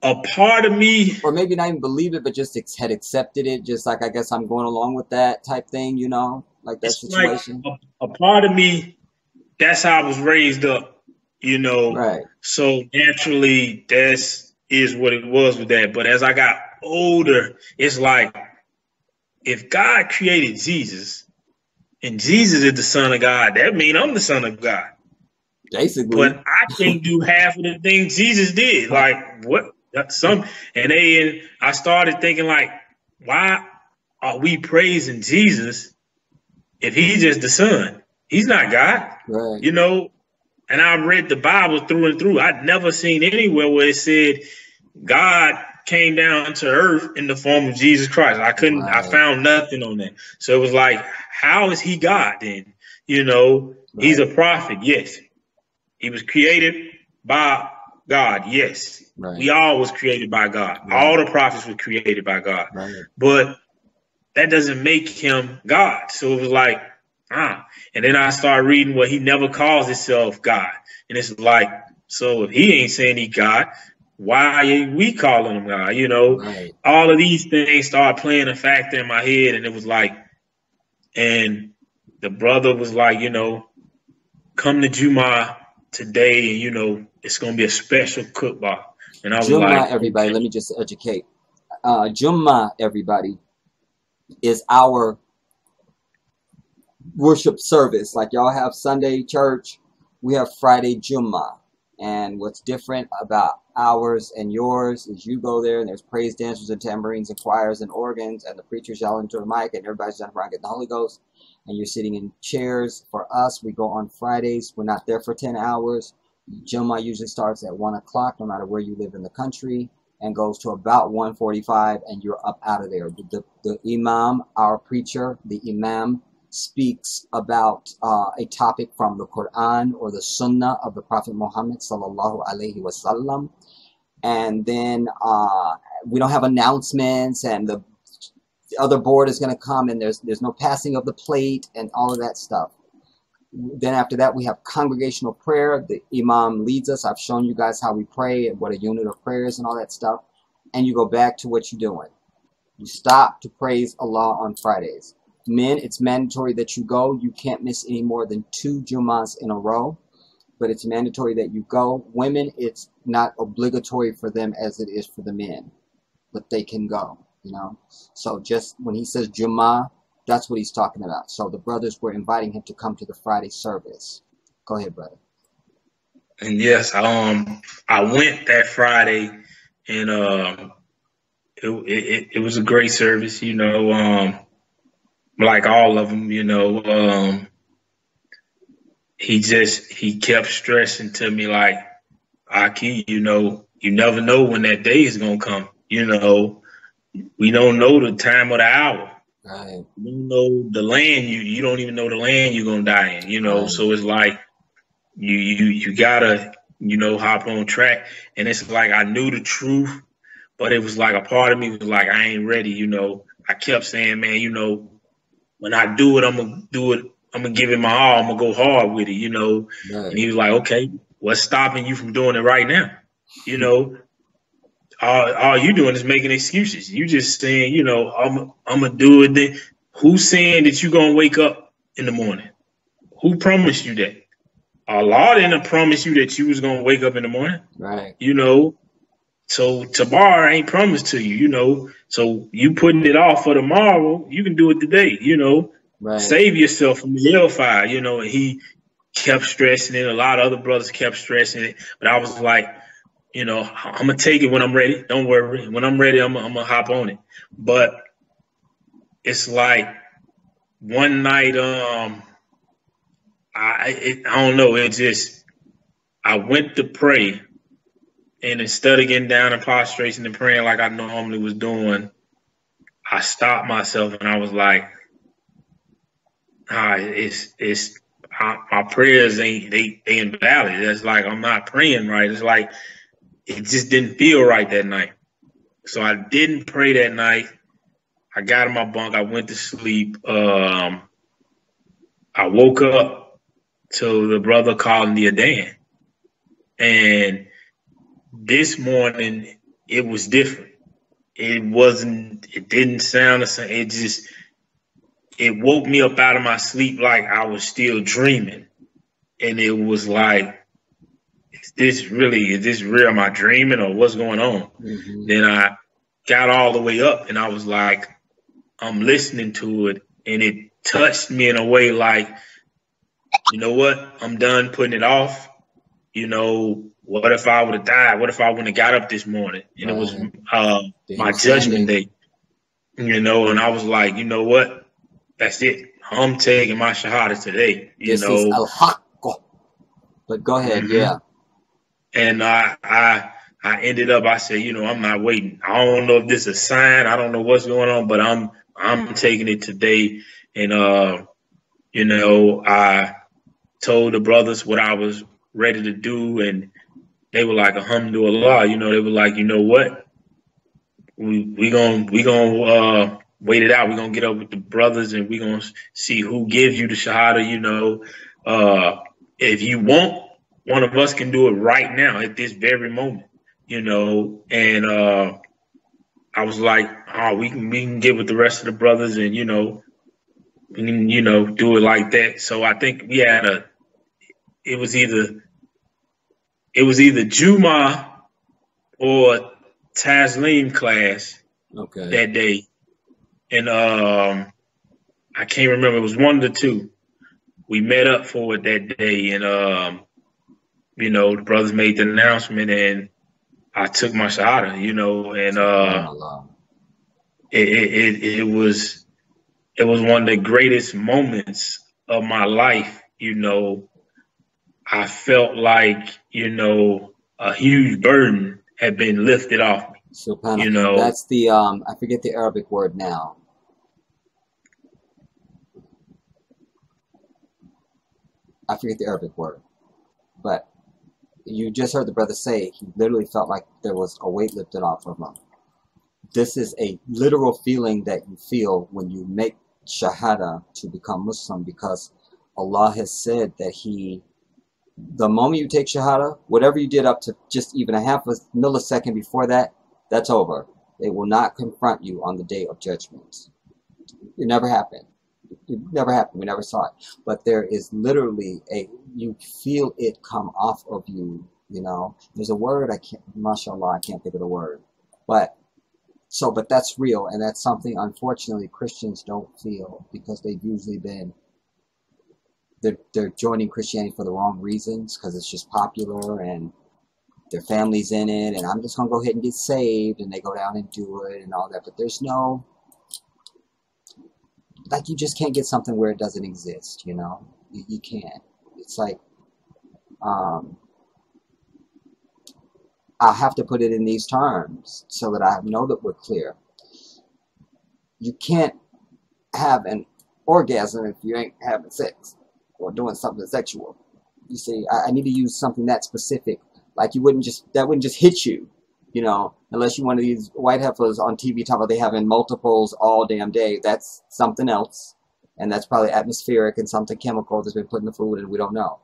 A part of me, or maybe not even believe it, but just had accepted it. Just like, I guess I'm going along with that type thing, you know. Like that situation. Like a part of me, that's how I was raised up, you know. So naturally, that's is what it was with that. But as I got older, it's like, if God created Jesus and Jesus is the Son of God, that means I'm the Son of God. Basically. But I can't do half of the things Jesus did. Like, what? And I started thinking, like, why are we praising Jesus if he's just the Son? He's not God, you know. And I read the Bible through and through. I'd never seen anywhere where it said God came down to earth in the form of Jesus Christ. I found nothing on that. So it was like, how is he God then? You know, he's a prophet. Yes. He was created by God. Yes. We all was created by God. All the prophets were created by God. But that doesn't make him God. So it was like, and then I started reading what he never calls himself God. And it's like, so if he ain't saying he God, why ain't we calling him God? You know, all of these things started playing a factor in my head. And it was like, and the brother was like, you know, come to Juma today, and you know, it's gonna be a special cookbah. And I was like, everybody, okay. Let me just educate. Juma, everybody, is our worship service. Like y'all have Sunday church, we have Friday Juma. And what's different about ours and yours is you go there and there's praise dancers and tambourines and choirs and organs and the preacher's yelling to the mic and everybody's jumping around getting the Holy Ghost and you're sitting in chairs. For us, we go on Fridays. We're not there for 10 hours. Juma usually starts at 1 o'clock, no matter where you live in the country, and goes to about 1:45, and you're up out of there. The imam, our preacher, the imam, speaks about a topic from the Quran or the Sunnah of the Prophet Muhammad sallallahu alaihi wasallam, and then we don't have announcements, and the other board is going to come, and there's no passing of the plate and all of that stuff. Then after that, we have congregational prayer. The imam leads us. I've shown you guys how we pray and what a unit of prayer is and all that stuff. And you go back to what you're doing. You stop to praise Allah on Fridays. Men, it's mandatory that you go. You can't miss any more than 2 Jumas in a row, but it's mandatory that you go. Women, it's not obligatory for them as it is for the men, but they can go, you know. So just when he says Juma, that's what he's talking about. So the brothers were inviting him to come to the Friday service. Go ahead, brother. And yes, I went that Friday, and it was a great service, you know. Like all of them, you know. He kept stressing to me like, Aki, you know, you never know when that day is gonna come. You know, we don't know the time of the hour. Right. You know the land. You don't even know the land you're gonna die in. You know, so it's like you gotta, you know, hop on track. And it's like I knew the truth, but it was like a part of me was like I ain't ready. You know, I kept saying, man, you know, when I do it, I'm gonna do it. I'm gonna give it my all. I'm gonna go hard with it. You know. Right. And he was like, okay, what's stopping you from doing it right now? You know. All you doing is making excuses. You just saying, you know, I'm gonna do it. Then who's saying that you gonna wake up in the morning? Who promised you that? Allah didn't promise you that you was gonna wake up in the morning. Right. You know, so tomorrow ain't promised to you. You know, so you putting it off for tomorrow. You can do it today. You know, right. Save yourself from the hellfire. You know, and he kept stressing it. A lot of other brothers kept stressing it, but I was like, you know, I'm gonna take it when I'm ready. Don't worry. When I'm ready, I'm gonna hop on it. But it's like one night, I don't know. It just I went to pray, and instead of getting down in prostration and praying like I normally was doing, I stopped myself and I was like, my prayers ain't they invalid. It's like I'm not praying right. It's like it just didn't feel right that night. So I didn't pray that night. I got in my bunk. I went to sleep. I woke up to the brother calling the Adan. And this morning, it was different. It didn't sound the same. It woke me up out of my sleep like I was still dreaming. And it was like, is this real? Am I dreaming or what's going on? Mm-hmm. Then I got all the way up and I was like, I'm listening to it, and it touched me in a way like, you know what? I'm done putting it off. You know, what if I would have died? What if I wouldn't have got up this morning? And it was my judgment day. You know, and I was like, you know what? That's it. I'm taking my shahada today. This is al-haqq. But go ahead, mm-hmm. Yeah. And I I ended up, I said, I'm not waiting. I don't know if this is a sign. I don't know what's going on, but I'm taking it today. And I told the brothers what I was ready to do, and they were like, alhamdulillah. They were like, you know what? We gonna wait it out. We're gonna get up with the brothers, and we're gonna see who gives you the shahada. If you want, one of us can do it right now at this very moment. And I was like, oh, we can get with the rest of the brothers, and we can do it like that. So I think we had it was either Juma or Taslim class that day. And I can't remember. It was one of the two. We met up for it that day, and the brothers made the announcement, and I took my shahada, and it was one of the greatest moments of my life. I felt like a huge burden had been lifted off me. That's the I forget the Arabic word now. I forget the Arabic word, but you just heard the brother say he literally felt like there was a weight lifted off of him. This is a literal feeling that you feel when you make shahada to become Muslim, because Allah has said that the moment you take shahada, whatever you did up to just even a half a millisecond before that, that's over. They will not confront you on the day of judgment. It never happened. It never happened. We never saw it. But there is literally you feel it come off of you, There's a word, mashallah, I can't think of the word. But that's real, and that's something, unfortunately, Christians don't feel, because they've usually they're joining Christianity for the wrong reasons, because it's just popular, and their family's in it, and I'm just going to go ahead and get saved, and they go down and do it, and all that. But there's no... you just can't get something where it doesn't exist, You can't. It's like, I have to put it in these terms so that I know that we're clear. You can't have an orgasm if you ain't having sex or doing something sexual. You see, I need to use something that specific. Like that wouldn't just hit you, unless you're one of these white heifers on TV talking about they having multiples all damn day. That's something else. And that's probably atmospheric and something chemical that's been put in the food and we don't know.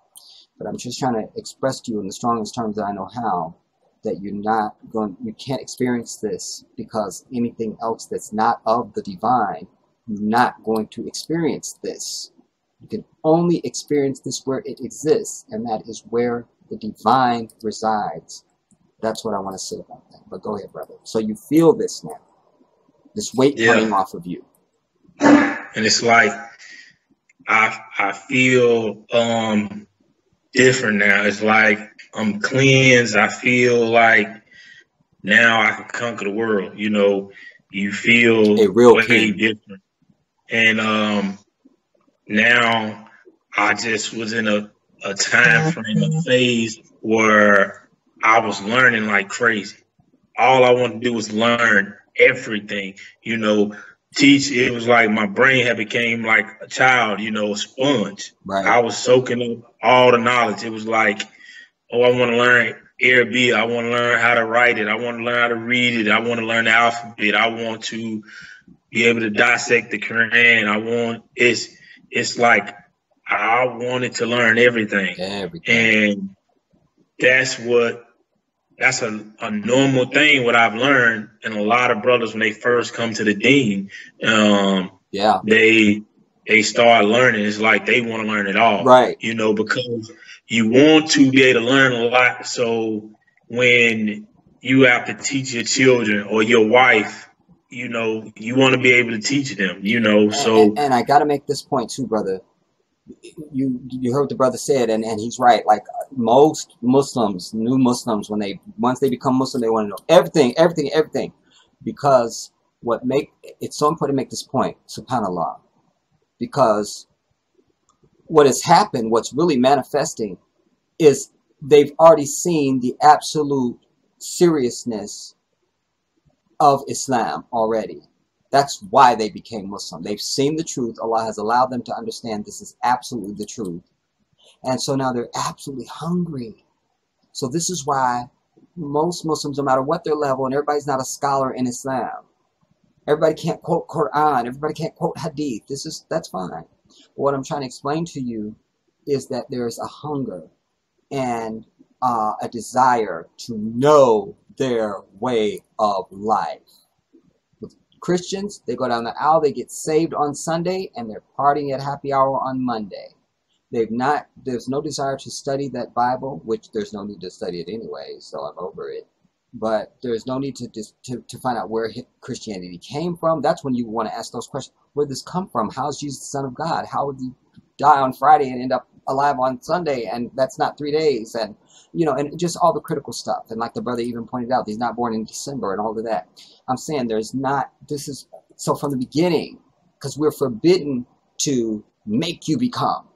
But I'm just trying to express to you in the strongest terms that I know how, that you can't experience this, because anything else that's not of the divine, you're not going to experience this. You can only experience this where it exists, and that is where the divine resides. That's what I want to say about that. But go ahead, brother. So you feel this now, this weight coming off of you. And it's like, I feel different now. It's like I'm cleansed. I feel like now I can conquer the world. You feel a real way different. And now I just was in a time frame, a phase where I was learning like crazy. All I wanted to do was learn everything, teach. It was like my brain had became like a child, a sponge. Right. I was soaking up all the knowledge. It was like, oh, I want to learn Arabic. I want to learn how to write it. I want to learn how to read it. I want to learn the alphabet. I want to be able to dissect the Quran. It's like I wanted to learn everything. And that's a normal thing, what I've learned. And a lot of brothers, when they first come to the deen, they start learning. It's like they want to learn it all, right? Because you want to be able to learn a lot. So when you have to teach your children or your wife, you want to be able to teach them, And I got to make this point too, brother. You heard what the brother said, and he's right. Like most Muslims, new Muslims, once they become Muslim, they want to know everything, because it's so important to make this point, subhanAllah, because what has happened, what's really manifesting, is they've already seen the absolute seriousness of Islam already. That's why they became Muslim. They've seen the truth. Allah has allowed them to understand this is absolutely the truth. And so now they're absolutely hungry. So this is why most Muslims, no matter what their level, and everybody's not a scholar in Islam. Everybody can't quote Quran. Everybody can't quote Hadith. That's fine. But what I'm trying to explain to you is that there's a hunger and a desire to know their way of life. With Christians, they go down the aisle, they get saved on Sunday, and they're partying at happy hour on Monday. There's no desire to study that Bible, which there's no need to study it anyway, so I'm over it. But there's no need to find out where Christianity came from. That's when you want to ask those questions. Where did this come from? How is Jesus the Son of God? How would he die on Friday and end up alive on Sunday? And that's not 3 days. And, you know, and just all the critical stuff. And like the brother even pointed out, he's not born in December and all of that. I'm saying so from the beginning, because we're forbidden to make you become.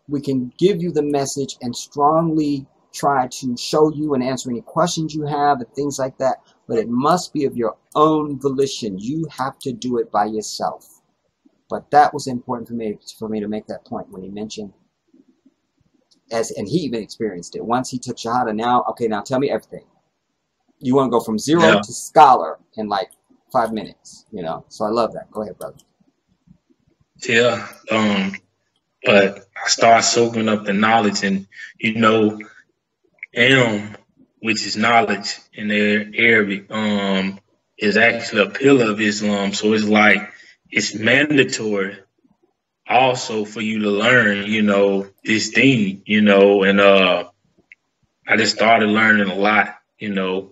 We can give you the message and strongly try to show you and answer any questions you have and things like that, but it must be of your own volition. You have to do it by yourself. But that was important for me to make that point when he mentioned, and he even experienced it. Once he took Shahada, now tell me everything. You want to go from zero to scholar in like 5 minutes, you know? So I love that. Go ahead, brother. Yeah. But I started soaking up the knowledge, and, you know, ilm, which is knowledge in Arabic, is actually a pillar of Islam. So it's like, it's mandatory also for you to learn, you know, this thing, you know, and I just started learning a lot, you know,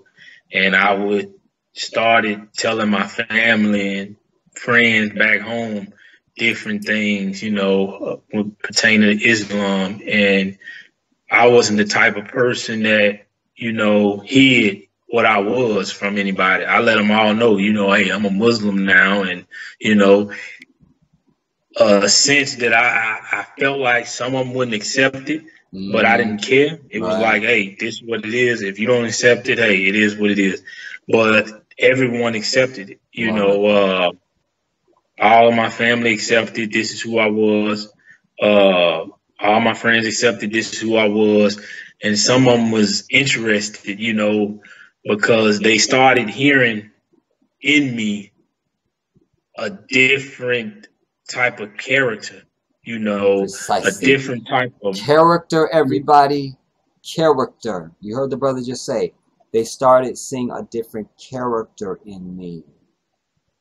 and I started telling my family and friends back home different things, you know, pertaining to Islam. And I wasn't the type of person that, you know, hid what I was from anybody. I let them all know, you know, hey, I'm a Muslim now. And, you know, a sense that I felt like someone wouldn't accept it, but I didn't care. It was like, hey, this is what it is. If you don't accept it, hey, it is what it is. But everyone accepted it, you know. All of my family accepted this is who I was. All my friends accepted this is who I was. And some of them was interested, you know, because they started hearing in me a different type of character, you know, a different type of character, everybody. Character. You heard the brother just say, they started seeing a different character in me.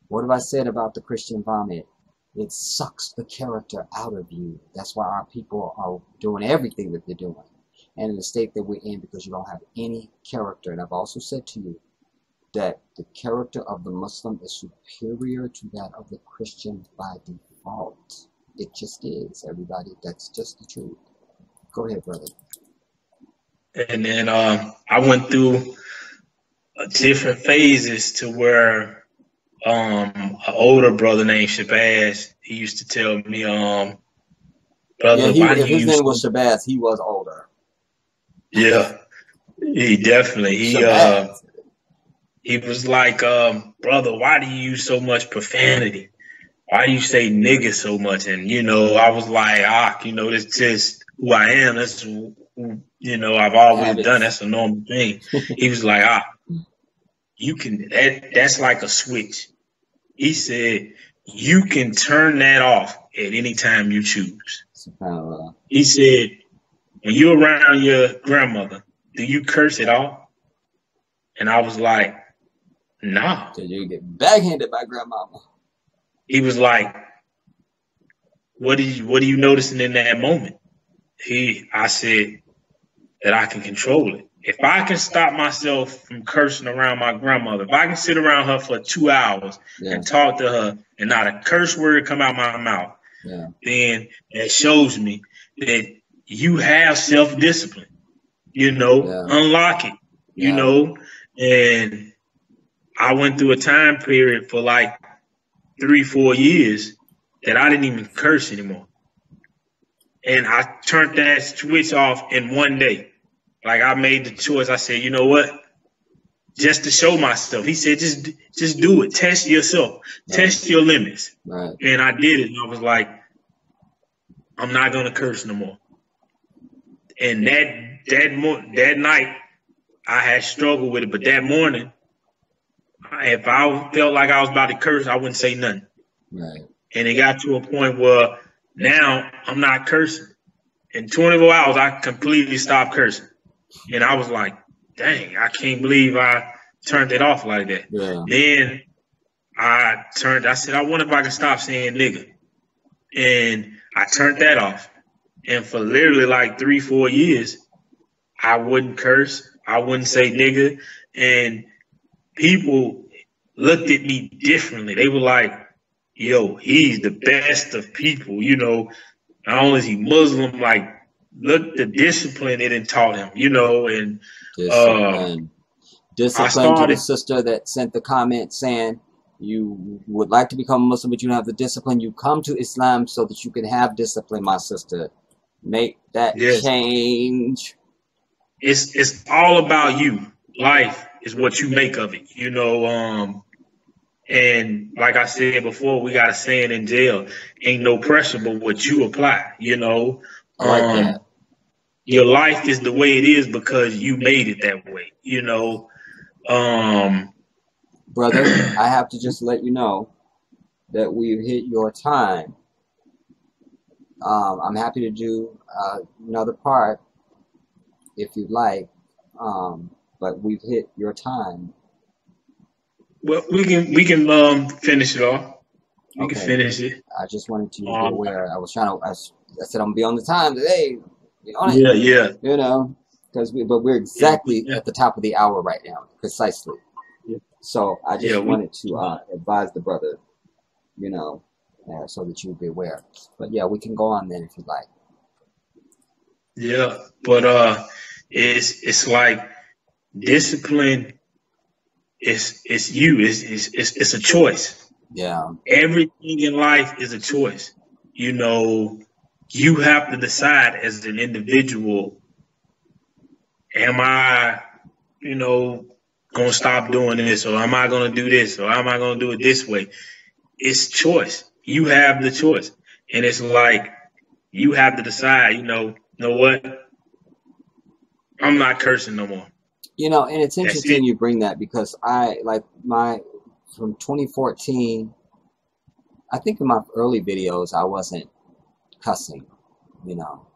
What have I said about the Christian vomit? It sucks the character out of you. That's why our people are doing everything that they're doing. And in the state that we're in, because you don't have any character. And I've also said to you that the character of the Muslim is superior to that of the Christian by default. It just is, everybody. That's just the truth. Go ahead, brother. And then I went through different phases to where an older brother named Shabazz, he used to tell me, brother, if his name was Shabazz, he was older. Yeah, he definitely, he was like, brother, why do you use so much profanity? Why do you say nigga so much? And, you know, I was like, you know, it's just who I am. That's, you know, I've always done. That's a normal thing. He was like, you can, that's like a switch. He said, you can turn that off at any time you choose. He said, when you're around your grandmother, do you curse at all? And I was like, nah. So you get backhanded by grandmama. He was like, what are you noticing in that moment? I said that I can control it. If I can stop myself from cursing around my grandmother, if I can sit around her for 2 hours and talk to her and not a curse word come out my mouth, then it shows me that you have self-discipline, you know, unlock it, you know. And I went through a time period for like 3-4 years that I didn't even curse anymore. And I turned that switch off in one day. Like, I made the choice. I said, you know what? just to show myself. He said, just do it. Test yourself. Test your limits. Right. And I did it. And I was like, I'm not gonna curse no more. And that night, I had struggled with it. But that morning, if I felt like I was about to curse, I wouldn't say nothing. Right. And it got to a point where now I'm not cursing. In 24 hours, I completely stopped cursing. And I was like, dang, I can't believe I turned it off like that. Yeah. Then I said, I wonder if I can stop saying nigga. And I turned that off. And for literally like 3-4 years, I wouldn't curse. I wouldn't say nigga. And people looked at me differently. They were like, yo, he's the best of people, you know. Not only is he Muslim, like, look the discipline it taught him, you know. And discipline to the sister that sent the comment saying you would like to become a Muslim, but you don't have the discipline. You come to Islam so that you can have discipline, my sister. Make that change. It's all about you. Life is what you make of it, you know. And like I said before, we got a saying in jail: "Ain't no pressure but what you apply." You know, I like that. Your life is the way it is because you made it that way. You know, brother, I have to just let you know that we've hit your time. I'm happy to do another part if you'd like, but we've hit your time. Well, we can finish it off. We can finish it. I just wanted to be aware. I was trying to. I said I'm gonna be on the time today. You know, yeah. You know, but we're exactly at the top of the hour right now, precisely. Yeah. So I just wanted to advise the brother, you know, so that you would be aware. But yeah, we can go on then if you'd like. Yeah, but it's like discipline. It's you. It's a choice. Yeah. Everything in life is a choice. You know, you have to decide as an individual, am I, you know, gonna stop doing this, or am I gonna do this, or am I gonna do it this way? It's choice. You have the choice. And it's like you have to decide, you know what? I'm not cursing no more. You know, and it's interesting you bring that because from 2014, I think in my early videos, I wasn't cussing, you know,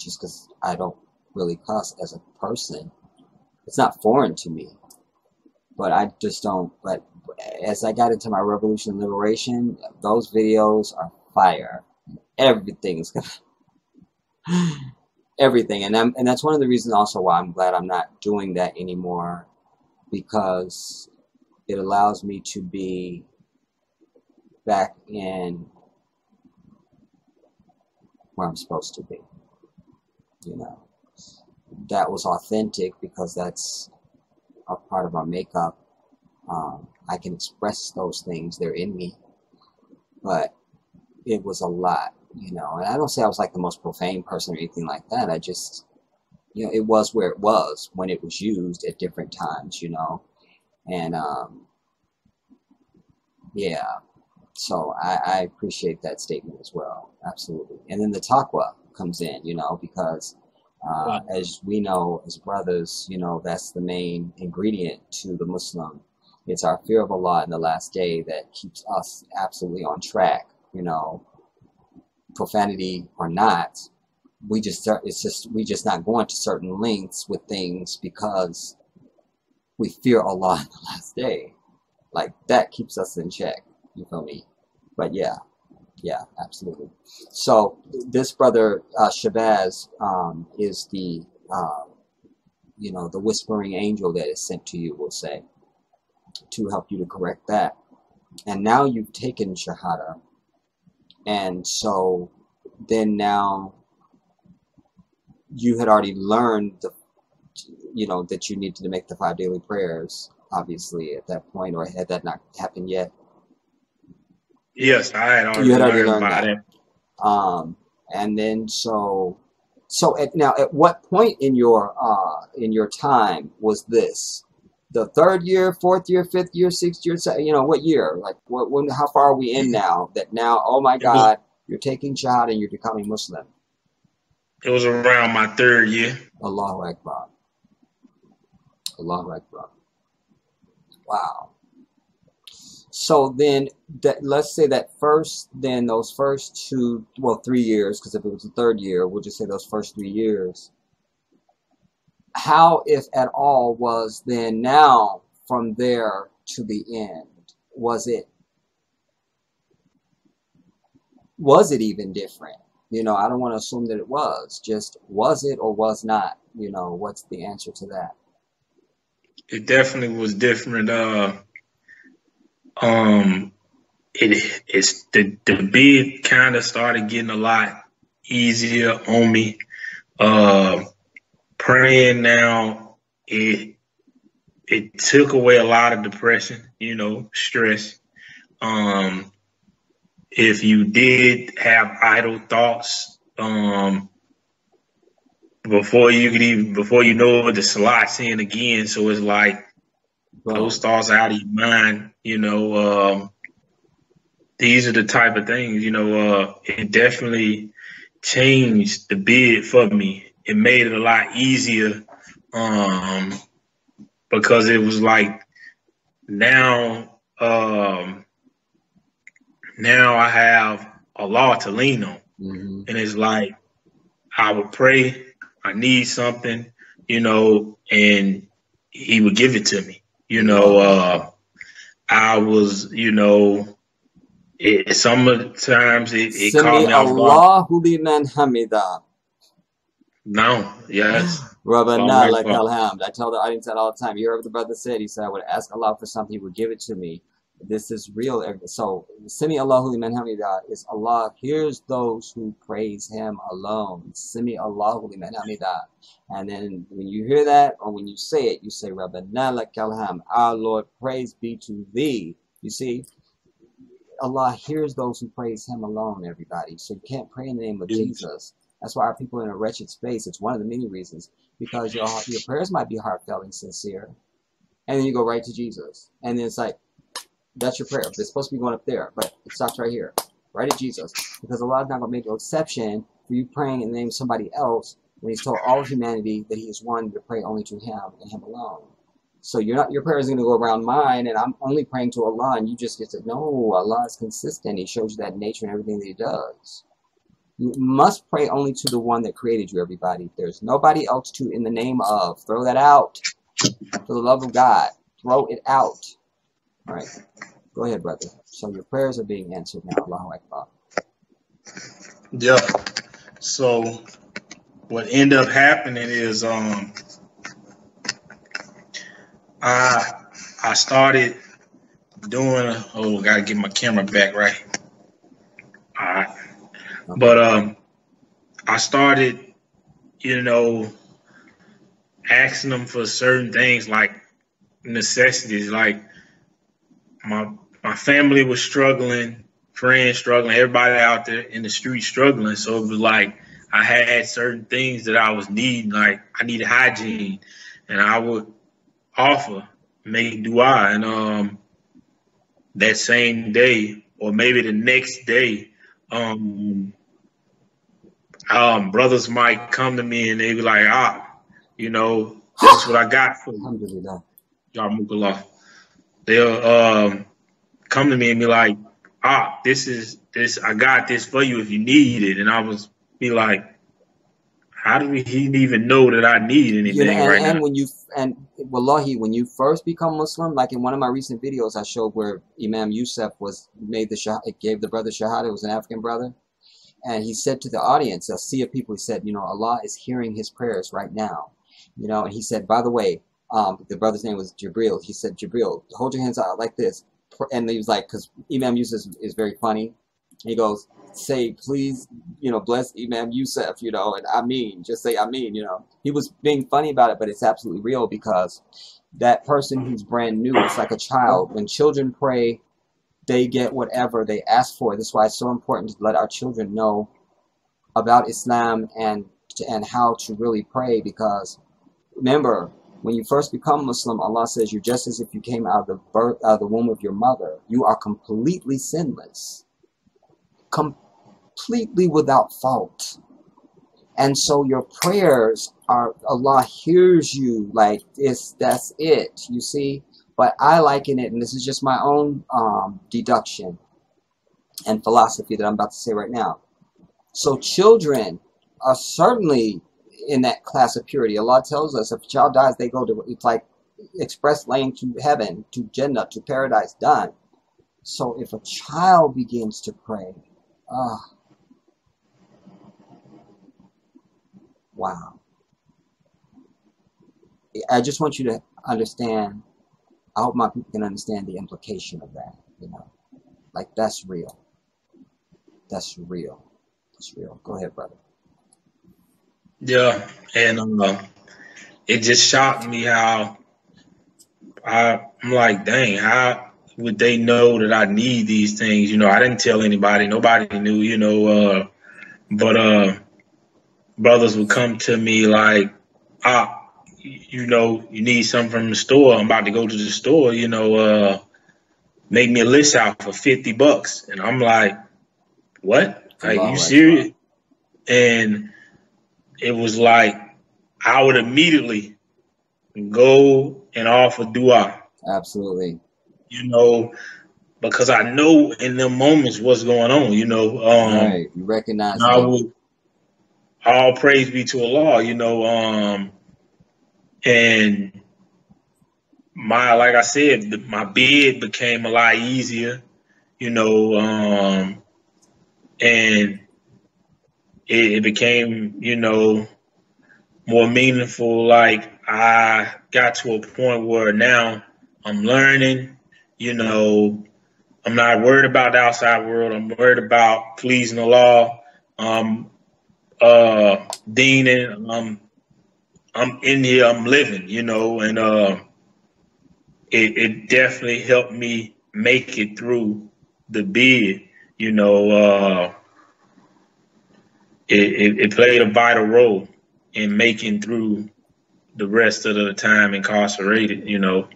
just because I don't really cuss as a person. It's not foreign to me, but I just don't. But as I got into my Revolution and Liberation, those videos are fire. Everything's everything, and that's one of the reasons also why I'm glad I'm not doing that anymore, because it allows me to be back in where I'm supposed to be. You know, that was authentic because that's a part of our makeup. I can express those things, they're in me, but it was a lot. You know, and I don't say I was like the most profane person or anything like that. I just, you know, it was where it was when it was used at different times, you know. And, yeah, so I appreciate that statement as well. Absolutely. And then the taqwa comes in, you know, because as we know, as brothers, you know, that's the main ingredient to the Muslim. It's our fear of Allah in the last day that keeps us absolutely on track, you know. Profanity or not, we just not going to certain lengths with things because we fear Allah in the last day. Like that keeps us in check. You feel me? But yeah, absolutely. So this brother Shabazz is the you know, the whispering angel that is sent to you, we'll say, to help you to correct that. And now you've taken Shahada. And so then now you had already learned you know, that you needed to make the 5 daily prayers, obviously, at that point, or had that not happened yet? Yes, I had already learned about it. And then so at what point in your time was this the third year, fourth year, fifth year, sixth year, what year? Like, how far are we in now? That now, oh my God, you're taking Shahada and you're becoming Muslim. It was around my third year. Allahu Akbar. Allahu Akbar. Wow. So then, let's say that those first 3 years, because if it was the third year, we'll just say those first 3 years. How, if at all, was then now from there to the end? Was it even different? I don't want to assume that it was. Just, was it or was not? What's the answer to that? It definitely was different. It's the bid kind of started getting a lot easier on me. Praying now, it took away a lot of depression, stress. If you did have idle thoughts, before you know it, the salat's in again. So it's like those thoughts are out of your mind. These are the type of things. It definitely changed the bid for me. It made it a lot easier, because it was like now I have Allah to lean on, and it's like I would pray, I need something, and He would give it to me. I was, sometimes it caught me off guard. Allahu liman hamida. No, yes. Rabbana lakal hamd. I tell the audience that all the time. You heard what the brother said. He said, I would ask Allah for something, He would give it to me. This is real. So, Simi Allahu liman hamida is Allah hears those who praise Him alone. Simi Allahu liman hamida. And then when you hear that, or when you say it, you say, Rabbana lakal hamd. Our Lord, praise be to Thee. You see, Allah hears those who praise Him alone, everybody. So you can't pray in the name of Jesus. That's why our people are in a wretched space. It's one of the many reasons. Because your prayers might be heartfelt and sincere. And then you go right to Jesus. And then it's like, that's your prayer. It's supposed to be going up there. But it stops right here. Right at Jesus. Because Allah is not going to make no exception for you praying in the name of somebody else when He's told all of humanity that He is one to pray only to Him and Him alone. So your prayer is going to go around mine, and I'm only praying to Allah, and you just get to, no, Allah is consistent. He shows you that nature and everything that He does. You must pray only to the one that created you, everybody. There's nobody else to in the name of. Throw that out. For the love of God. Throw it out. All right. Go ahead, brother. So your prayers are being answered now. Allahu Akbar. Yeah. So what ended up happening is I started doing gotta get my camera back right. All right. Okay. But I started, asking them for certain things like necessities, like my family was struggling, friends struggling, everybody out there in the street struggling. So it was like I had certain things that I was needing, like I needed hygiene, and I would make dua, and that same day or maybe the next day, brothers might come to me and they be like, that's what I got for you. They'll come to me and be like, this, I got this for you if you need it. And I was be like, how do he even know that I need anything right now? Wallahi, when you first become Muslim, like in one of my recent videos I showed where Imam Yusef gave the brother Shahada, it was an African brother. And he said to the audience, a sea of people, he said, Allah is hearing his prayers right now. And he said, by the way, the brother's name was Jibril. He said, Jibril, hold your hands out like this. And he was like, because Imam Yusef is very funny. He goes, say, please, bless Imam Yusef, and Ameen. Just say Ameen, He was being funny about it, but it's absolutely real because that person who's brand new, it's like a child. When children pray, they get whatever they ask for. That's why it's so important to let our children know about Islam and how to really pray, because remember, When you first become Muslim, Allah says you're just as if you came out of the womb of your mother. You are completely sinless, completely without fault. And so your prayers are, Allah hears you like this, that's it, you see? But I liken it, and this is just my own deduction and philosophy that I'm about to say right now. So children are certainly in that class of purity. Allah tells us if a child dies, they go to, it's like express lane to heaven, to Jannah, to paradise, done. So if a child begins to pray, wow. I just want you to understand, I hope my people can understand the implication of that, you know. Like, that's real. That's real. That's real. Go ahead, brother. Yeah, and it just shocked me how I'm like, dang, how would they know that I need these things? You know, I didn't tell anybody. Nobody knew, you know, but brothers would come to me like, you know, you need something from the store. I'm about to go to the store, you know, make me a list out for $50. And I'm like, what? Like, you serious? And it was like, I would immediately go and offer dua. Absolutely. You know, because I know in them moments what's going on, you know. Right. You recognize I would, all praise be to Allah, you know, and like I said, my bed became a lot easier, you know, and it became, you know, more meaningful. Like, I got to a point where now I'm learning, you know, I'm not worried about the outside world. I'm worried about pleasing Allah. Deening. I'm in here. I'm living, you know, and it definitely helped me make it through the bid. You know, it played a vital role in making through the rest of the time incarcerated. You know.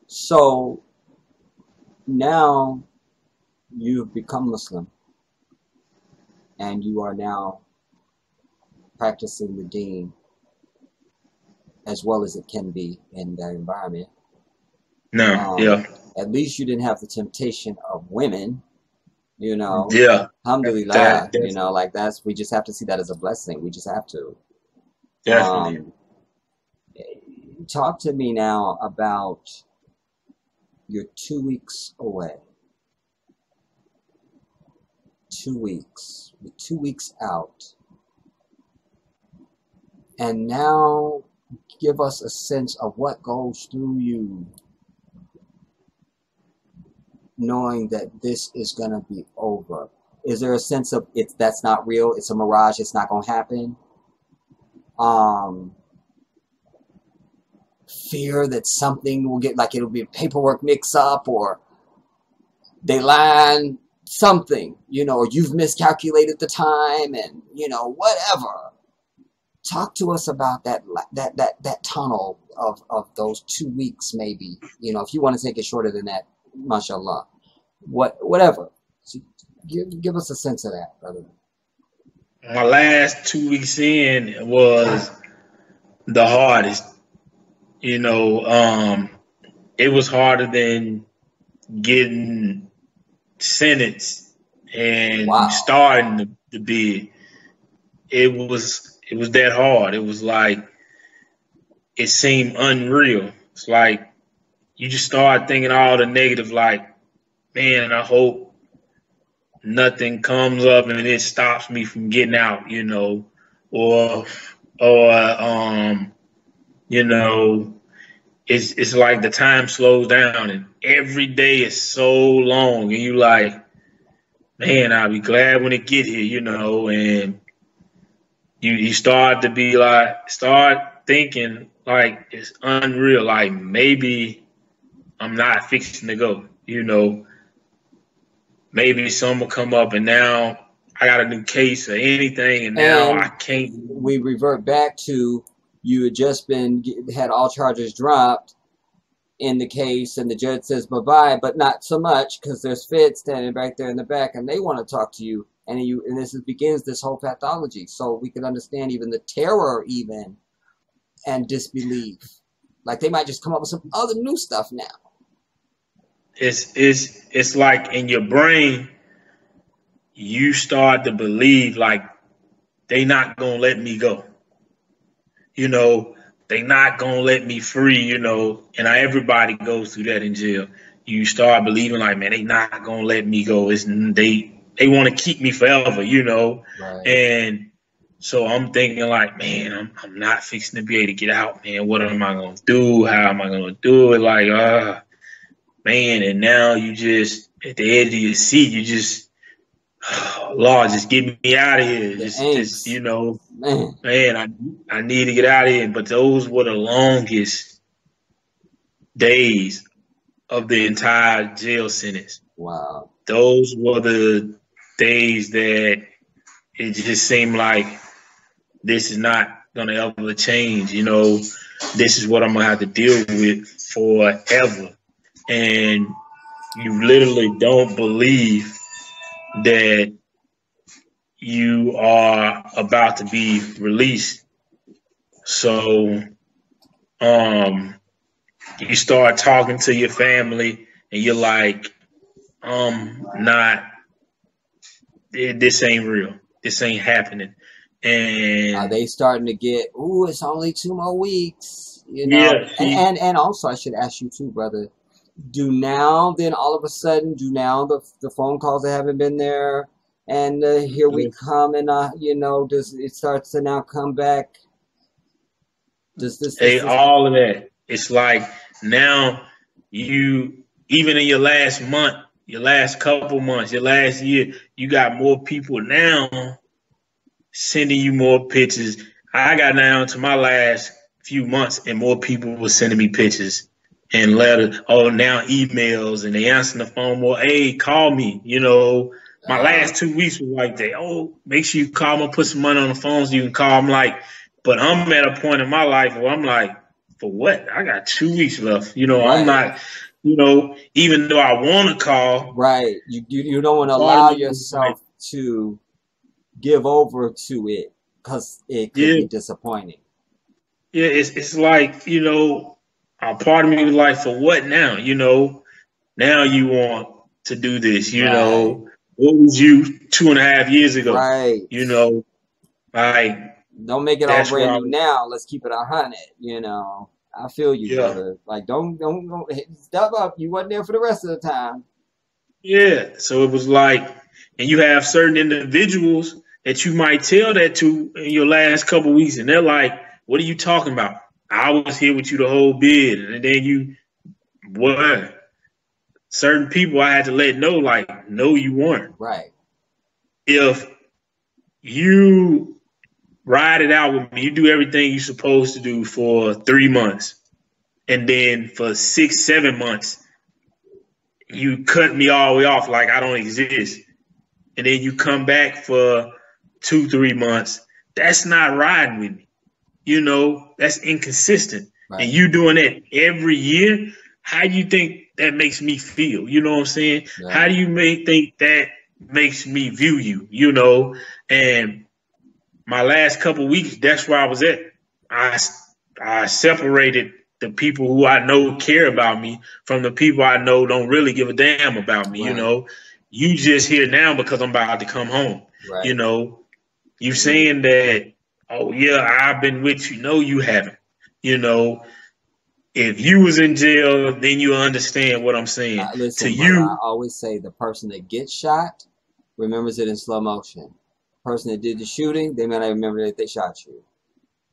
So now you've become Muslim, and you are now practicing the deen as well as it can be in that environment. No, yeah. At least you didn't have the temptation of women, you know. Yeah. Alhamdulillah, you know, like we just have to see that as a blessing. We just have to. Definitely. Talk to me now about you're 2 weeks away. 2 weeks. You're 2 weeks out. And now give us a sense of what goes through you knowing that this is going to be over. Is there a sense of that's not real, it's a mirage, it's not going to happen? Fear that something will get, like it'll be a paperwork mix-up, or they line something, you know, or you've miscalculated the time, and, you know, whatever. Talk to us about that tunnel of those 2 weeks, maybe. You know, if you want to take it shorter than that, mashallah. Whatever. So give us a sense of that, brother. My last 2 weeks in was the hardest. You know, it was harder than getting sentenced and starting the bid. It was that hard. It was like, it seemed unreal. It's like you just start thinking all the negative, like, man, I hope nothing comes up and it stops me from getting out, you know, or you know, it's like the time slows down and every day is so long, and you like, man, I'll be glad when it get here, you know, and you start to be like, start thinking like it's unreal, like maybe I'm not fixing to go, you know, maybe some will come up and now I got a new case or anything, and now I can't. We revert back to you had just had all charges dropped in the case, and the judge says bye-bye, but not so much, because there's Fed standing back there in the back, and they want to talk to you, and begins this whole pathology. So we can understand even the terror, even, and disbelief. Like they might just come up with some other new stuff now. It's like in your brain, you start to believe like they not gonna let me go. You know, they not gonna let me free, you know, and everybody goes through that in jail. You start believing like, man, they not gonna let me go. They want to keep me forever, you know. Right. And so I'm thinking like, man, I'm not fixing to be able to get out, man. What am I gonna do? How am I gonna do it? Like, man, and now you just at the edge of your seat, you just, Lord, just get me out of here. Just you know, man, I need to get out of here. But those were the longest days of the entire jail sentence. Wow. Those were the days that it just seemed like this is not going to ever change. You know, this is what I'm going to have to deal with forever. And you literally don't believe that you are about to be released. So you start talking to your family and you're like, this ain't real. This ain't happening. And are they starting to get, ooh, it's only 2 more weeks, you know? Yeah, and also I should ask you too, brother, do now then all of a sudden, the phone calls that haven't been there, and here we come, and you know, does it starts to now come back? Does this all of that? It's like now you, even in your last month, your last couple months, your last year, you got more people now sending you more pictures. I got down to my last few months and more people were sending me pictures and letters. Oh, now emails, and they answering the phone more. Hey, call me. You know, my last 2 weeks was like that. Oh, make sure you call me, put some money on the phone so you can call. I'm like, but I'm at a point in my life where I'm like, for what? I got 2 weeks left. You know, right. I'm not, you know, even though I want to call. Right. You don't want to allow yourself to give over to it because it could be disappointing. Yeah, it's like, you know, a part of me was like, for what now? You know, now you want to do this, you know. What was you 2.5 years ago? Right. You know, like, don't make it all brand new now. Let's keep it 100, you know. I feel you, brother. Like, don't step up. You wasn't there for the rest of the time. Yeah. So it was like, and you have certain individuals that you might tell that to in your last couple of weeks, and they're like, what are you talking about? I was here with you the whole bid. And then what? Certain people I had to let know, like, no, you weren't. Right. If you ride it out with me, you do everything you're supposed to do for 3 months, and then for 6, 7 months, you cut me all the way off like I don't exist. And then you come back for 2, 3 months. That's not riding with me. You know, that's inconsistent. Right. And you doing that every year, how do you think that makes me feel? You know what I'm saying? Right. How do you think that makes me view you? You know, and my last couple of weeks, that's where I was at. I separated the people who I know care about me from the people I know don't really give a damn about me. Right. You know, you just here now because I'm about to come home. Right. You know, you saying that, oh, yeah, I've been with you. No, you haven't. You know, if you was in jail, then you understand what I'm saying. Listen, to you, I always say the person that gets shot remembers it in slow motion. The person that did the shooting, they may not remember that they shot you.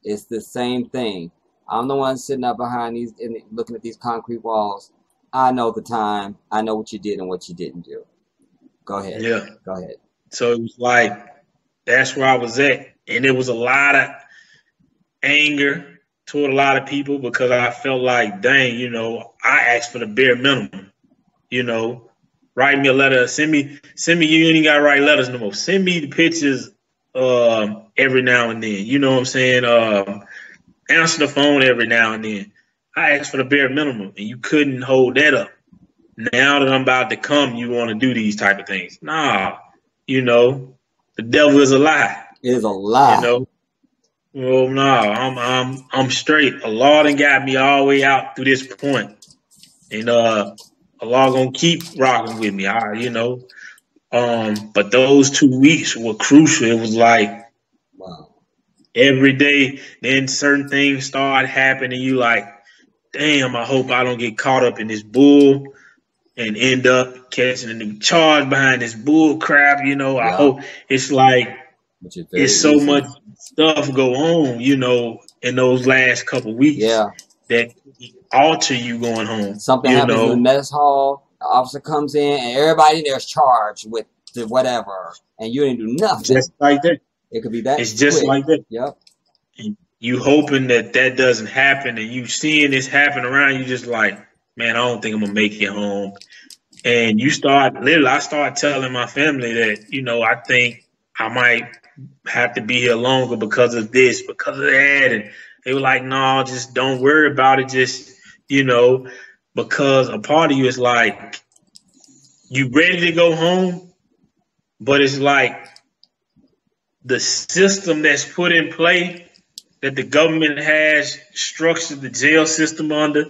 It's the same thing. I'm the one sitting up behind these and looking at these concrete walls. I know the time. I know what you did and what you didn't do. Go ahead. Yeah. Go ahead. So it was like, that's where I was at. And there was a lot of anger toward a lot of people because I felt like, dang, you know, I asked for the bare minimum. You know, write me a letter. Send me. You ain't got to write letters no more. Send me the pictures every now and then. You know what I'm saying? answer the phone every now and then. I asked for the bare minimum, and you couldn't hold that up. Now that I'm about to come, you want to do these type of things. Nah, you know, the devil is a lie. It is a lie. You know, well, no, I'm straight. Allah done got me all the way out through this point, and Allah gonna keep rocking with me. You know, but those 2 weeks were crucial. It was like, wow, every day, then certain things start happening. You like, damn, I hope I don't get caught up in this bull and end up catching a new charge behind this bull crap. You know, I hope it's like, it's so much stuff go on, you know, in those last couple weeks that alter you going home. Something happens in the mess hall, the officer comes in, and everybody in there is charged with the whatever, and you didn't do nothing. Just like that. It could be that. It's just like that. Yep. And you hoping that doesn't happen, and you seeing this happen around you, just like, man, I don't think I'm gonna make it home. And you start literally, I start telling my family that, you know, I think I might have to be here longer because of this, because of that. And they were like, no, just don't worry about it. Just, you know, because a part of you is like, you ready to go home, but it's like the system that's put in play that the government has structured the jail system under.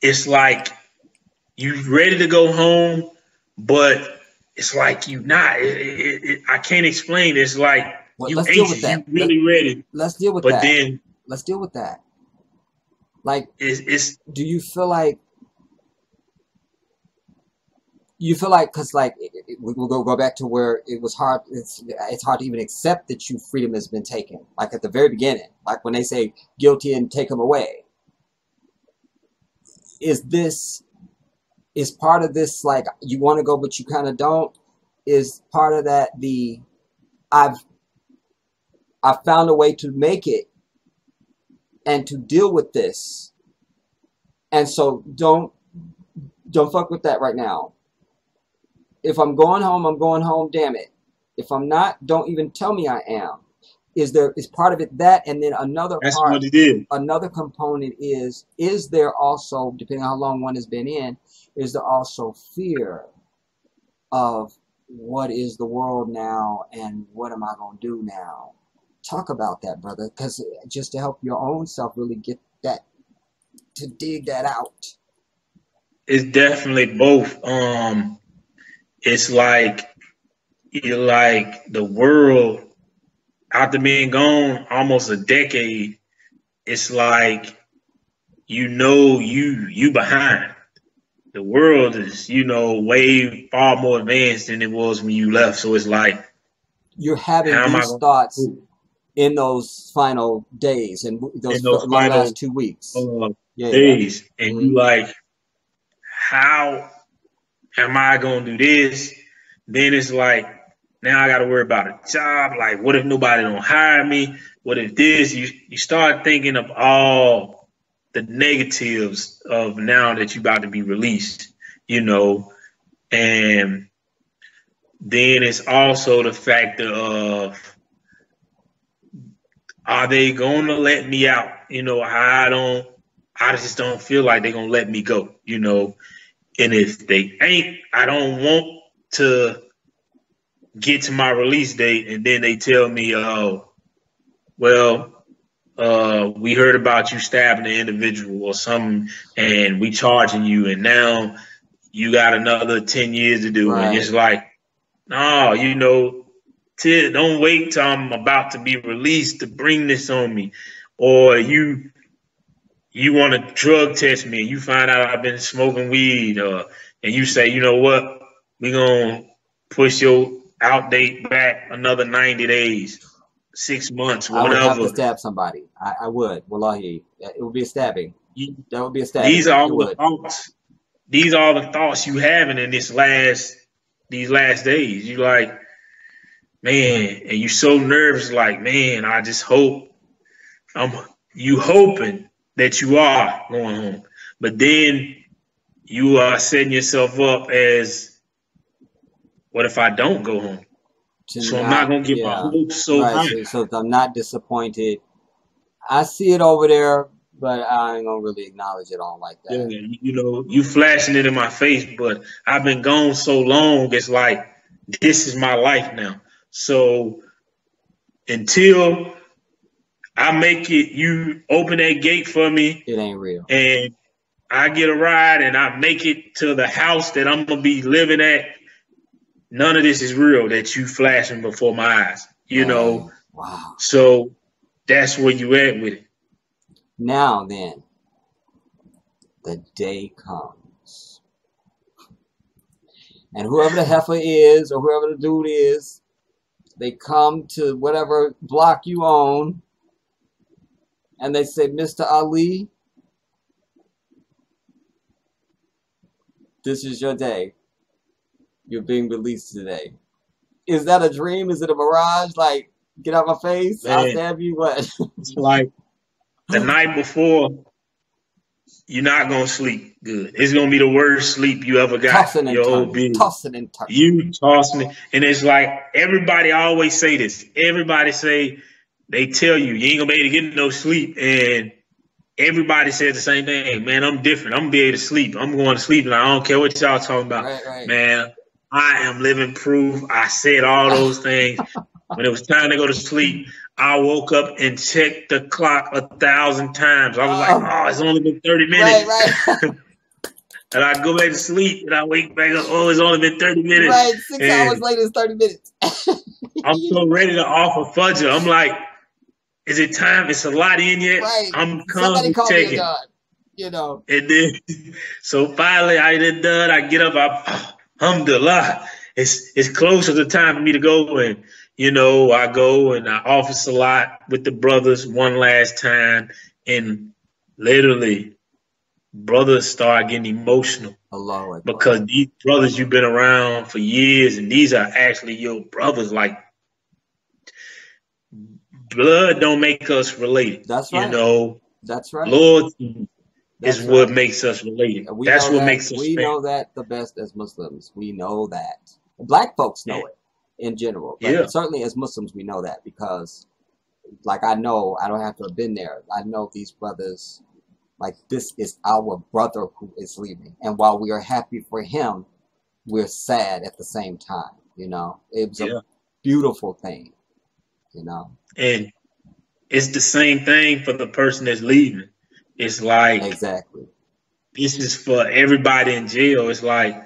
It's like you ready to go home, but it's like you not. I can't explain. It's like you anxious, you really ready. Let's deal with that. But then let's deal with that. Like, do you feel like? Because like we'll go back to where it was hard. It's hard to even accept that your freedom has been taken. Like at the very beginning, like when they say guilty and take them away. Is part of this like you want to go but you kind of don't? Is part of that I've found a way to make it and to deal with this, and so don't fuck with that right now. If I'm going home, I'm going home, damn it. If I'm not, don't even tell me I am. Is part of it that, and then another That's part, what it is. Another component is there also, depending on how long one has been in, is there also fear of what is the world now and what am I going to do now? Talk about that, brother, because just to help your own self really get that, to dig that out. It's definitely both. It's like you're like the world after being gone almost a decade. It's like, you know, you behind. The world is, you know, way far more advanced than it was when you left. So it's like you're having these thoughts in those final days and those final last 2 weeks. Days. And you like, how am I gonna do this? Then it's like, now I gotta worry about a job. Like, what if nobody don't hire me? What if this? You start thinking of all the negatives of now that you're about to be released, you know. And then it's also the factor of, are they gonna let me out? You know, I just don't feel like they're gonna let me go, you know. And if they ain't, I don't want to get to my release date and then they tell me, oh, well, we heard about you stabbing an individual or something and we charging you and now you got another 10 years to do. Right. And it's like, no, you know, don't wait till I'm about to be released to bring this on me. Or you want to drug test me and you find out I've been smoking weed, and you say, you know what, we're going to push your out date back another 90 days, 6 months, whatever. I would have to stab somebody. I would. Wallahi. It would be a stabbing. That would be a stabbing. These are all the thoughts. These are all the thoughts you having in these last days. You like, man, and you so nervous, like, man, I just hope you hoping that you are going home. But then you are setting yourself up as, what if I don't go home? So I'm not going to get my hopes so high. So I'm not disappointed. I see it over there, but I ain't gonna really acknowledge it all like Yeah, that. you know, you flashing it in my face, but I've been gone so long. It's like this is my life now. So until I make it, you open that gate for me, It ain't real. and I get a ride, and I make it to the house that I'm gonna be living at. None of this is real that you flashing before my eyes. You know, Man, wow. so that's where you at with it. Now then, the day comes. And whoever the heifer is, or whoever the dude is, they come to whatever block you own, and they say, Mr. Ali, this is your day. You're being released today. Is that a dream? Is it a mirage? Like, get out my face, I'll Man, stab you, what? it's like the night before, you're not gonna sleep good. It's gonna be the worst sleep you ever got. Tossing and Your whole turning. being. Tossing and turning. You tossing it, and it's like everybody always say this. Everybody say they tell you you ain't gonna be able to get no sleep, and everybody says the same thing. Man, I'm different. I'm gonna be able to sleep. I'm going to sleep, and I don't care what y'all talking about. Right. Man, I am living proof. I said all those things. When it was time to go to sleep, I woke up and checked the clock 1,000 times. I was like, oh, it's only been 30 minutes. Right. And I go back to sleep, and I wake back up, oh, it's only been 30 minutes. Right, 6 hours later, it's 30 minutes. I'm so ready to offer fudger. I'm like, is it time? It's a lot in yet. Right. I'm Somebody call me checking. God, you know. And then, so finally, I did done. I get up. Alhamdulillah. It's close to the time for me to go. And, you know, I go and I office a lot with the brothers one last time. And literally, brothers start getting emotional. Allah, because these brothers you've been around for years, and these are actually your brothers. Like, blood don't make us related. That's right. You know, that's right. Loyalty is what makes us related. That's what makes us. We know that the best as Muslims. We know that. Black folks know it in general. But certainly as Muslims, we know that because, like, I know, I don't have to have been there. I know these brothers, like, this is our brother who is leaving. And while we are happy for him, we're sad at the same time, you know. It was a beautiful thing, you know. And it's the same thing for the person that's leaving. It's like, exactly. This is for everybody in jail. It's like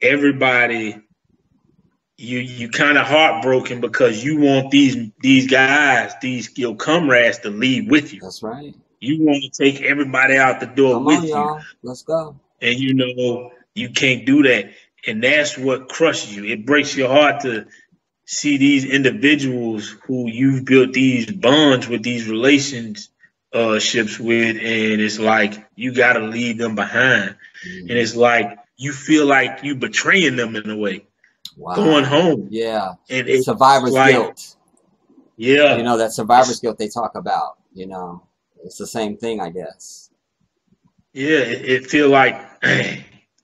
everybody, you kind of heartbroken because you want these guys, your comrades to leave with you. That's right. You want to take everybody out the door with you. Let's go. And you know, you can't do that. And that's what crushes you. It breaks your heart to see these individuals who you've built these bonds with, these relationships with, and it's like you got to leave them behind. And it's like you feel like you betraying them in a way. Wow. Going home. Yeah. And it's survivor's guilt. Yeah. You know, that survivor's guilt they talk about, you know. It's the same thing, I guess. Yeah, it feel like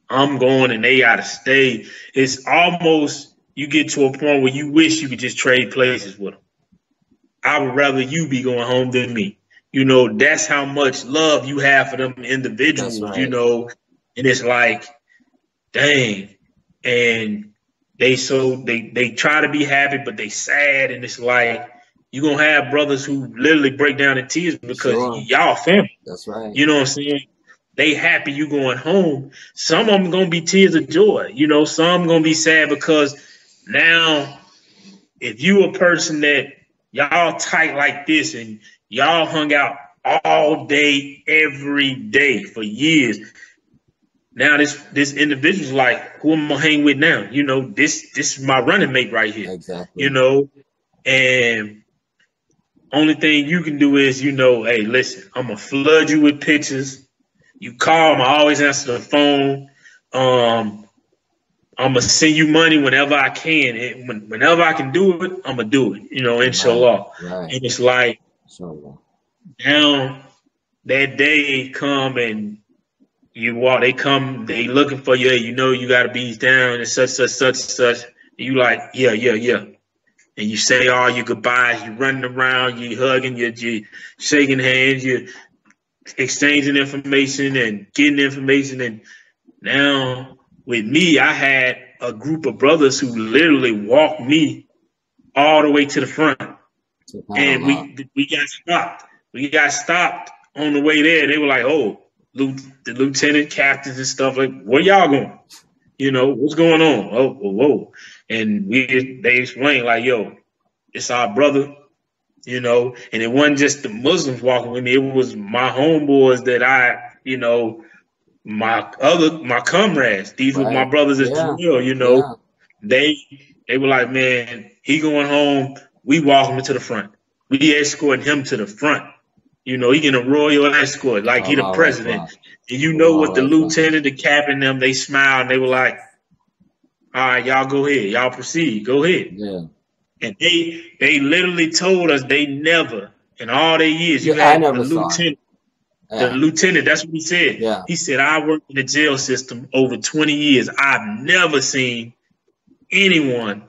I'm going and they gotta stay. It's almost you get to a point where you wish you could just trade places with them. I would rather you be going home than me. You know, that's how much love you have for them individuals, you know. And it's like, dang. And they try to be happy, but they sad. And it's like, you're going to have brothers who literally break down in tears because y'all family. That's right. You know what I'm saying? They happy you going home. Some of them going to be tears of joy. You know, some going to be sad because now if you a person that y'all tight like this and y'all hung out all day, every day for years, now this individual's like, who am I gonna hang with now? You know, this is my running mate right here. Exactly. You know, and only thing you can do is, you know, hey, listen, I'm gonna flood you with pictures. You call, I always answer the phone. I'm gonna send you money whenever I can. And whenever I can do it, I'm gonna do it. You know, inshallah. Right. And it's like, inshallah. Now that day come and you walk. They come. They looking for you. You know, you got to be down and such. And you like, yeah. and you say all your goodbyes. You running around, you hugging, you shaking hands, you exchanging information and getting information. And now with me, I had a group of brothers who literally walked me all the way to the front, and we got stopped. We got stopped on the way there. They were like, "Oh, the lieutenant, captains, and stuff like, where y'all going? You know, what's going on?" Oh, whoa. And they explained like, "Yo, it's our brother." You know, and it wasn't just the Muslims walking with me. It was my homeboys that my comrades. These were my brothers as well. You know, they were like, "Man, he going home. We walk him to the front. We escorting him to the front. You know, he getting a royal escort like he the president." And you know what the lieutenant, the captain, them, they smiled. And they were like, "All right, y'all go ahead. Y'all proceed. Go ahead." Yeah. And they literally told us they never in all their years. You had the lieutenant. The lieutenant, that's what he said. Yeah. He said, "I worked in the jail system over 20 years. I've never seen anyone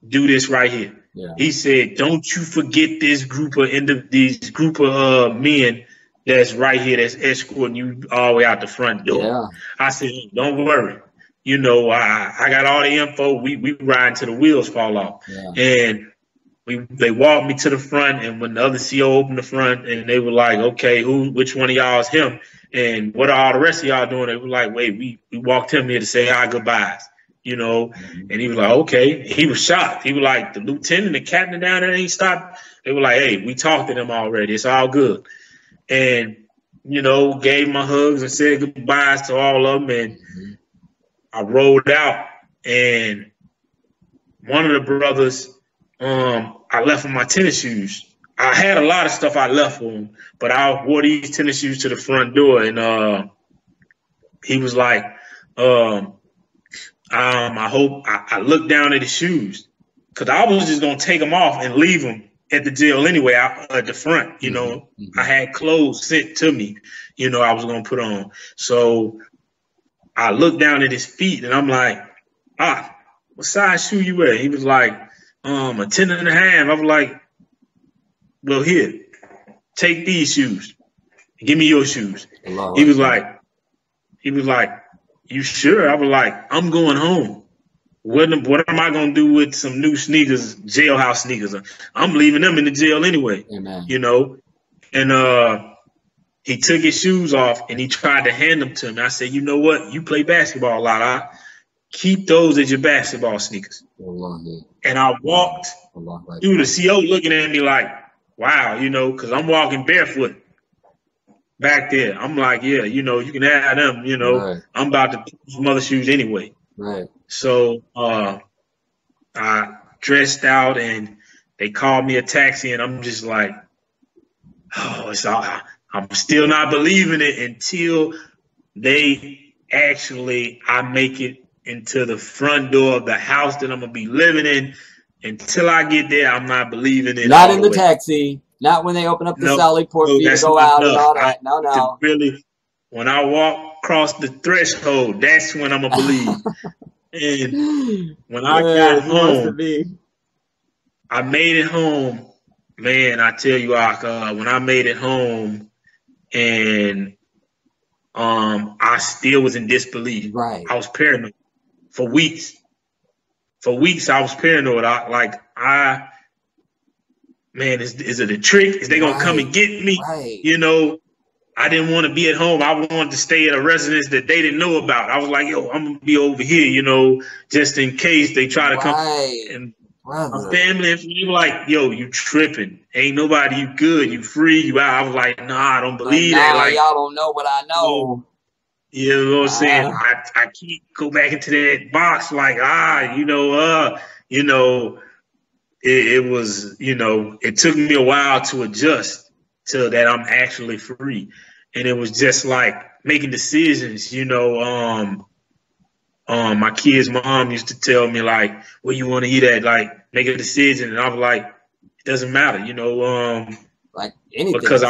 do this right here." Yeah. He said, "Don't you forget this group of men that's right here that's escorting you all the way out the front door." Yeah. I said, "Don't worry. You know, I got all the info. We ride till the wheels fall off." Yeah. And they walked me to the front, and when the other CO opened the front, and they were like, "Okay, which one of y'all is him? And what are all the rest of y'all doing?" They were like, "Wait, we walked him here to say our goodbyes." You know, and he was like, "Okay." He was shocked. He was like, "The lieutenant, the captain down there ain't stopped." They were like, "Hey, we talked to them already. It's all good." And, you know, gave my hugs and said goodbyes to all of them. And I rolled out, and one of the brothers, I left with my tennis shoes. I had a lot of stuff I left for him, but I wore these tennis shoes to the front door, and he was like, I looked down at his shoes because I was just gonna take them off and leave them at the jail anyway, out at the front. You know, I had clothes sent to me, you know, I was gonna put on. So I looked down at his feet, and I'm like, what size shoe you wear? He was like, a 10 and a half. I was like, "Well, here, take these shoes. Give me your shoes." He was like, "You sure?" I was like, "I'm going home. What am I going to do with some new sneakers, jailhouse sneakers? I'm leaving them in the jail anyway." Amen. You know? And he took his shoes off, and he tried to hand them to me. I said, "You know what? You play basketball a lot. Keep those as your basketball sneakers." And I walked through, the CO looking at me like, wow, you know, because I'm walking barefoot back there. I'm like, "Yeah, you know, you can have them, you know." Right. I'm about to put some other shoes anyway. Right. So I dressed out, and they called me a taxi, and I'm just like, oh, I'm still not believing it until I make it into the front door of the house that I'm going to be living in. Until I get there, I'm not believing it. Not in the taxi. Not when they open up the sally port for you to go out and all that. No. Really, when I walk across the threshold, that's when I'm going to believe. And when I got home, I made it home. Man, I tell you, when I made it home, and I still was in disbelief. Right. I was paranoid for weeks. For weeks, I was paranoid. Man, is it a trick? Is they gonna come and get me? Right. You know, I didn't want to be at home. I wanted to stay at a residence that they didn't know about. I was like, "Yo, I'm gonna be over here, you know, just in case they try to come." And my family and people were like, "Yo, you tripping? Ain't nobody. You good? You free? You out?" I was like, "Nah, I don't believe that. Like, y'all don't know what I know." You know what I'm saying? I can't go back into that box like, it was, you know, it took me a while to adjust to that I'm actually free. And it was just like making decisions, you know. My kid's mom used to tell me like, "Where you want to eat at?" Like, make a decision. And I was like, it doesn't matter, you know, like anything. Because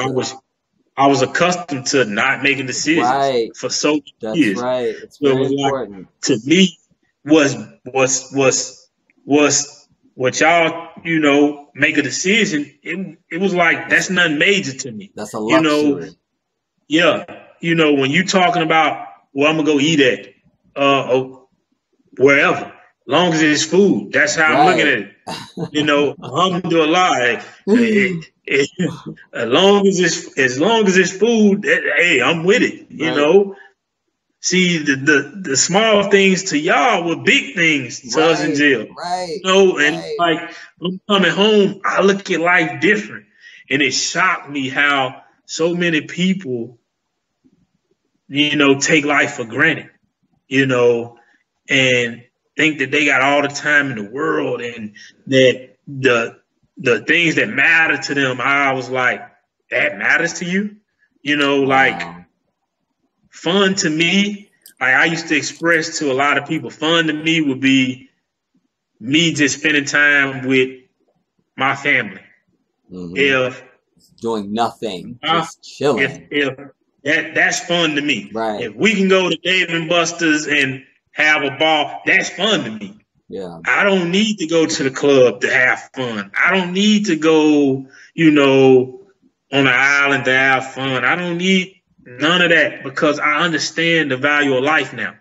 I was accustomed to not making decisions for so many years. That's right. It's very important. To me, was what y'all, make a decision, it was like that's nothing major to me. That's a You know, luxury. yeah. When you talking about, well, I'm gonna go eat at wherever, long as it's food. That's how I'm looking at it. Alhamdulillah. As long as it's food, hey, I'm with it. Right. See, the small things to y'all were big things to us in jail. Right. And like I'm coming home, I look at life different. And it shocked me how so many people, take life for granted, and think that they got all the time in the world and that the things that matter to them, I was like, that matters to you? Like fun to me, like I used to express to a lot of people, fun to me would be me just spending time with my family. If doing nothing, just chilling. If that's fun to me. Right. If we can go to Dave and Buster's and have a ball, that's fun to me. Yeah. I don't need to go to the club to have fun. I don't need to go, on an island to have fun. I don't need none of that because I understand the value of life now.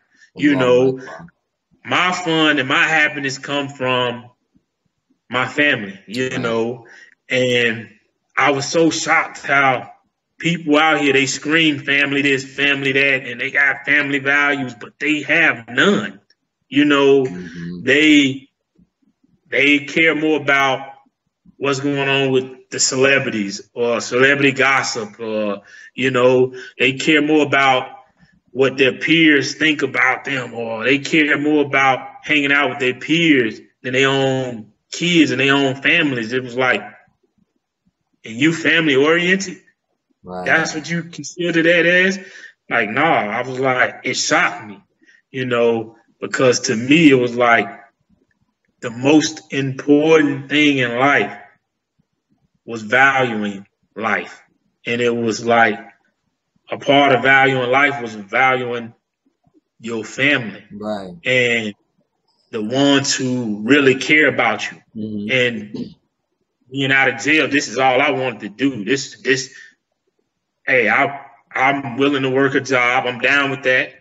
My fun and my happiness come from my family, and I was so shocked how people out here, they scream family this, family that, and they got family values, but they have none. They care more about what's going on with the celebrities or celebrity gossip, or, they care more about what their peers think about them, or they care more about hanging out with their peers than their own kids and their own families. It was like, and you family oriented? Right. That's what you consider that as? Like, no, I was like, it shocked me, because to me, it was like the most important thing in life was valuing life. And it was like a part of valuing life was valuing your family. Right. And the ones who really care about you. And being out of jail, this is all I wanted to do. Hey, I'm willing to work a job. I'm down with that.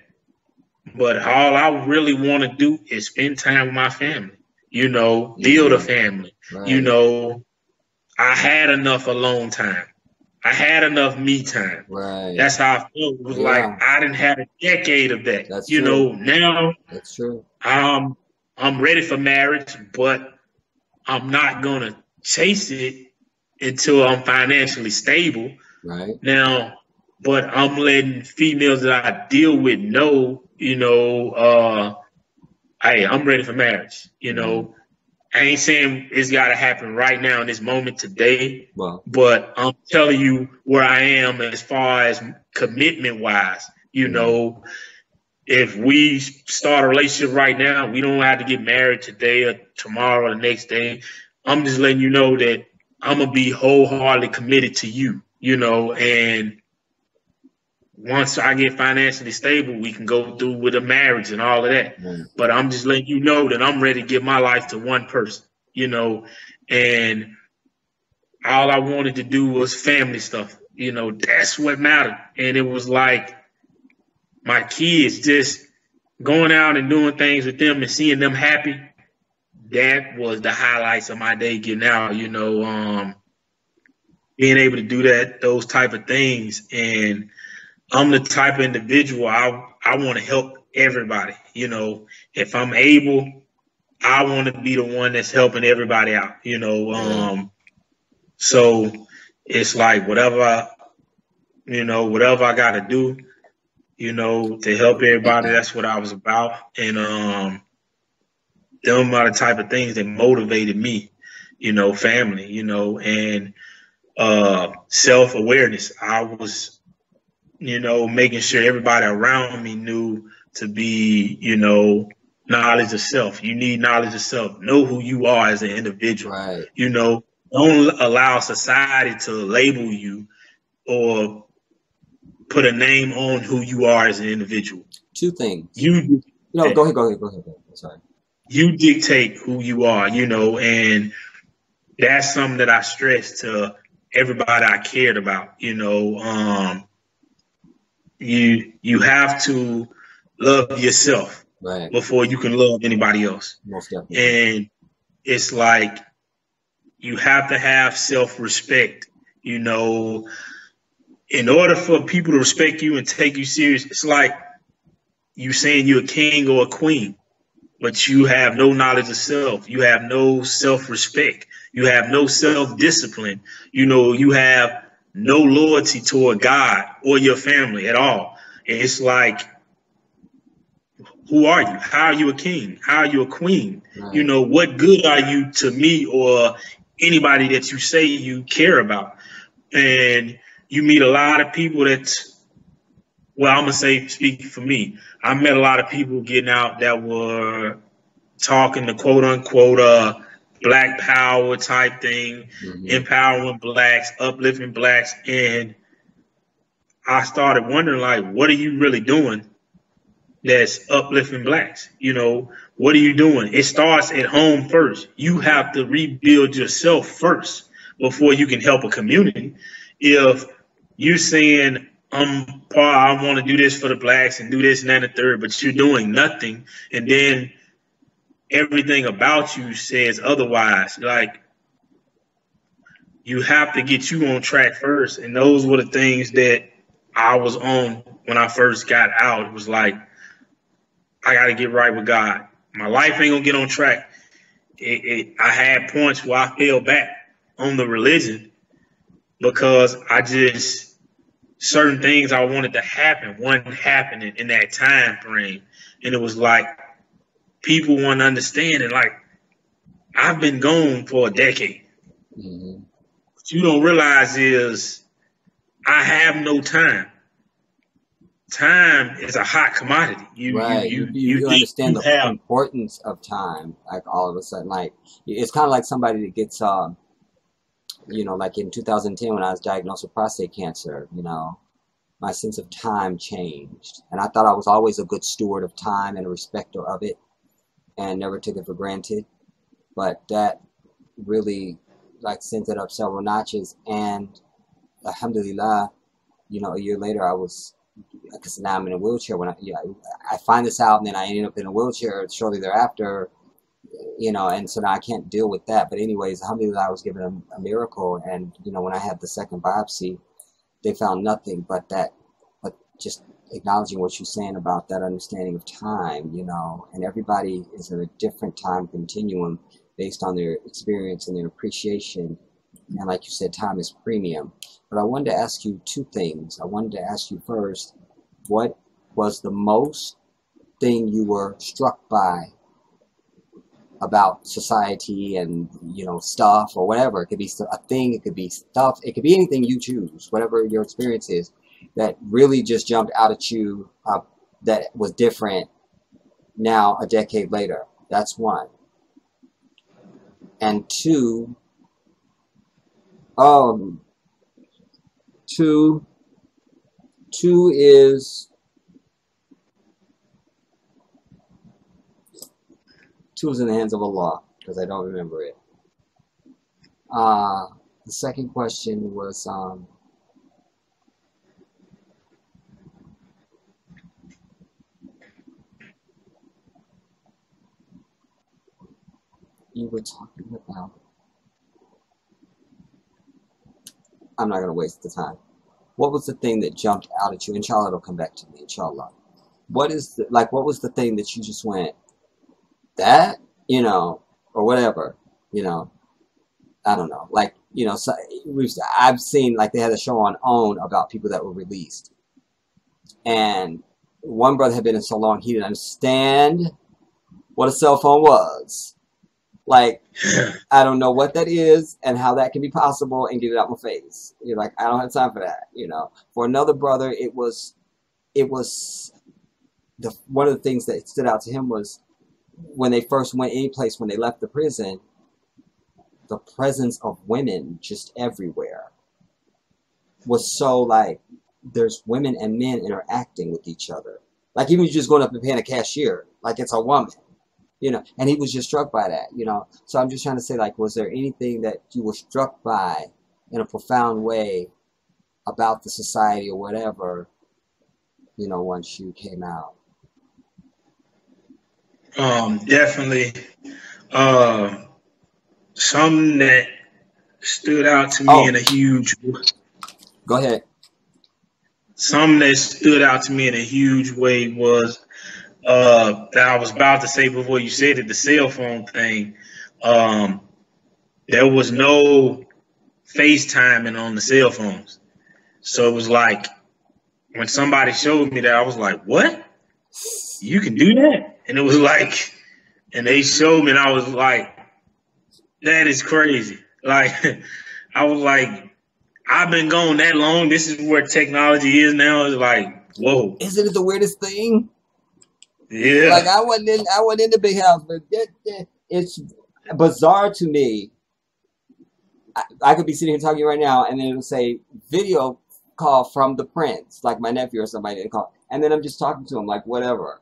But all I really want to do is spend time with my family, build a family. Right. I had enough alone time. I had enough me time. Right. That's how I felt. It was like I didn't have a decade of that. That's true. Now that's true. I'm ready for marriage, but I'm not gonna chase it until I'm financially stable. Right. Now, but I'm letting females that I deal with know, hey, I'm ready for marriage. I ain't saying it's got to happen right now in this moment today, but I'm telling you where I am as far as commitment wise. If we start a relationship right now, we don't have to get married today or tomorrow or the next day. I'm just letting you know that I'm going to be wholeheartedly committed to you, and once I get financially stable, we can go through with a marriage and all of that. But I'm just letting you know that I'm ready to give my life to one person, and all I wanted to do was family stuff. That's what mattered. And it was like my kids, just going out and doing things with them and seeing them happy. That was the highlights of my day getting out, being able to do those type of things. And I'm the type of individual, I want to help everybody. If I'm able, I want to be the one that's helping everybody out, so it's like whatever I got to do, to help everybody, that's what I was about. And them are the type of things that motivated me, family, and self-awareness. I was, making sure everybody around me knew to be, knowledge of self. You need knowledge of self. Know who you are as an individual. Right. Don't allow society to label you or put a name on who you are as an individual. Two things. Go ahead. Sorry. you dictate who you are, you know, and that's something that I stress to everybody I cared about, you know. You have to love yourself Right. before you can love anybody else. Most definitely. And it's like you have to have self respect, you know, in order for people to respect you and take you serious. It's like you saying you're a king or a queen, but you have no knowledge of self. You have no self respect. You have no self discipline. You know, you have no loyalty toward God or your family at all. And it's like, who are you? How are you a king? How are you a queen? You Right. know, what good are you to me or anybody that you say you care about? And you meet a lot of people well, I'm going to say, speak for me. I met a lot of people getting out that were talking the quote unquote black power type thing, Hmm. empowering blacks, uplifting blacks. And I started wondering, like, what are you really doing that's uplifting blacks? You know, what are you doing? It starts at home first. You have to rebuild yourself first before you can help a community. If you're saying, Paul, I want to do this for the blacks and do this and that and the third, but you're doing nothing, and then everything about you says otherwise. Like, you have to get you on track first. And those were the things that I was on when I first got out. It was like, I got to get right with God. My life ain't gonna get on track. I had points where I fell back on the religion because I just certain things I wanted to happen wasn't happening in that time frame, and it was like people want to understand it. Like, I've been gone for a decade. Hmm. What you don't realize is I have no time. Time is a hot commodity. Right. You Think understand you the have. importance of time, like all of a sudden. Like it's kind of like somebody that gets like in 2010 when I was diagnosed with prostate cancer, my sense of time changed. And I thought I was always a good steward of time and a respecter of it and never took it for granted. But that really like sent it up several notches. And alhamdulillah, a year later I was, because now I'm in a wheelchair. I find this out and then I ended up in a wheelchair shortly thereafter, and so now I can't deal with that. But anyways, alhamdulillah, I was given a miracle. And, when I had the second biopsy, they found nothing but just acknowledging what you're saying about that understanding of time, and everybody is in a different time continuum based on their experience and their appreciation. And like you said, time is premium. But I wanted to ask you two things. I wanted to ask you first, what was the most thing you were struck by about society and, stuff or whatever? It could be a thing, it could be stuff, it could be anything you choose, whatever your experience is, that really just jumped out at you that was different now a decade later. That's one. And two, um, two, two is in the hands of Allah, because I don't remember it. The second question was, you were talking about, I'm not going to waste the time. What was the thing that jumped out at you? Inshallah, it'll come back to me, inshallah. What was the thing that you just went, that, or whatever, I don't know. Like, so I've seen, like, they had a show on OWN about people that were released. And one brother had been in so long, he didn't understand what a cell phone was. Like, I don't know what that is and how that can be possible, and get it out my face. You're like, I don't have time for that, For another brother, it was one of the things that stood out to him was when they first went any place, when they left the prison, the presence of women just everywhere was so, like, there's women and men interacting with each other. Like, even just going up and paying a cashier, like it's a woman. and he was just struck by that. So I'm just trying to say, like, was there anything that you were struck by in a profound way about the society or whatever, once you came out? Definitely. Something that stood out to me Oh, in a huge go ahead. something that stood out to me in a huge way was that I was about to say before you said it, the cell phone thing. Um, there was no FaceTiming on the cell phones. So it was like when somebody showed me that, I was like, what? You can do that? And it was like, and they showed me, and I was like, that is crazy. Like, I was like, I've been gone that long. This is where technology is now. It's like, whoa. Isn't it the weirdest thing? Yeah. Like, I wasn't in the big house, but it's bizarre to me. I could be sitting here talking to you right now, and then it'll say video call from the prince, like my nephew or somebody to call, and then I'm just talking to him, like, whatever.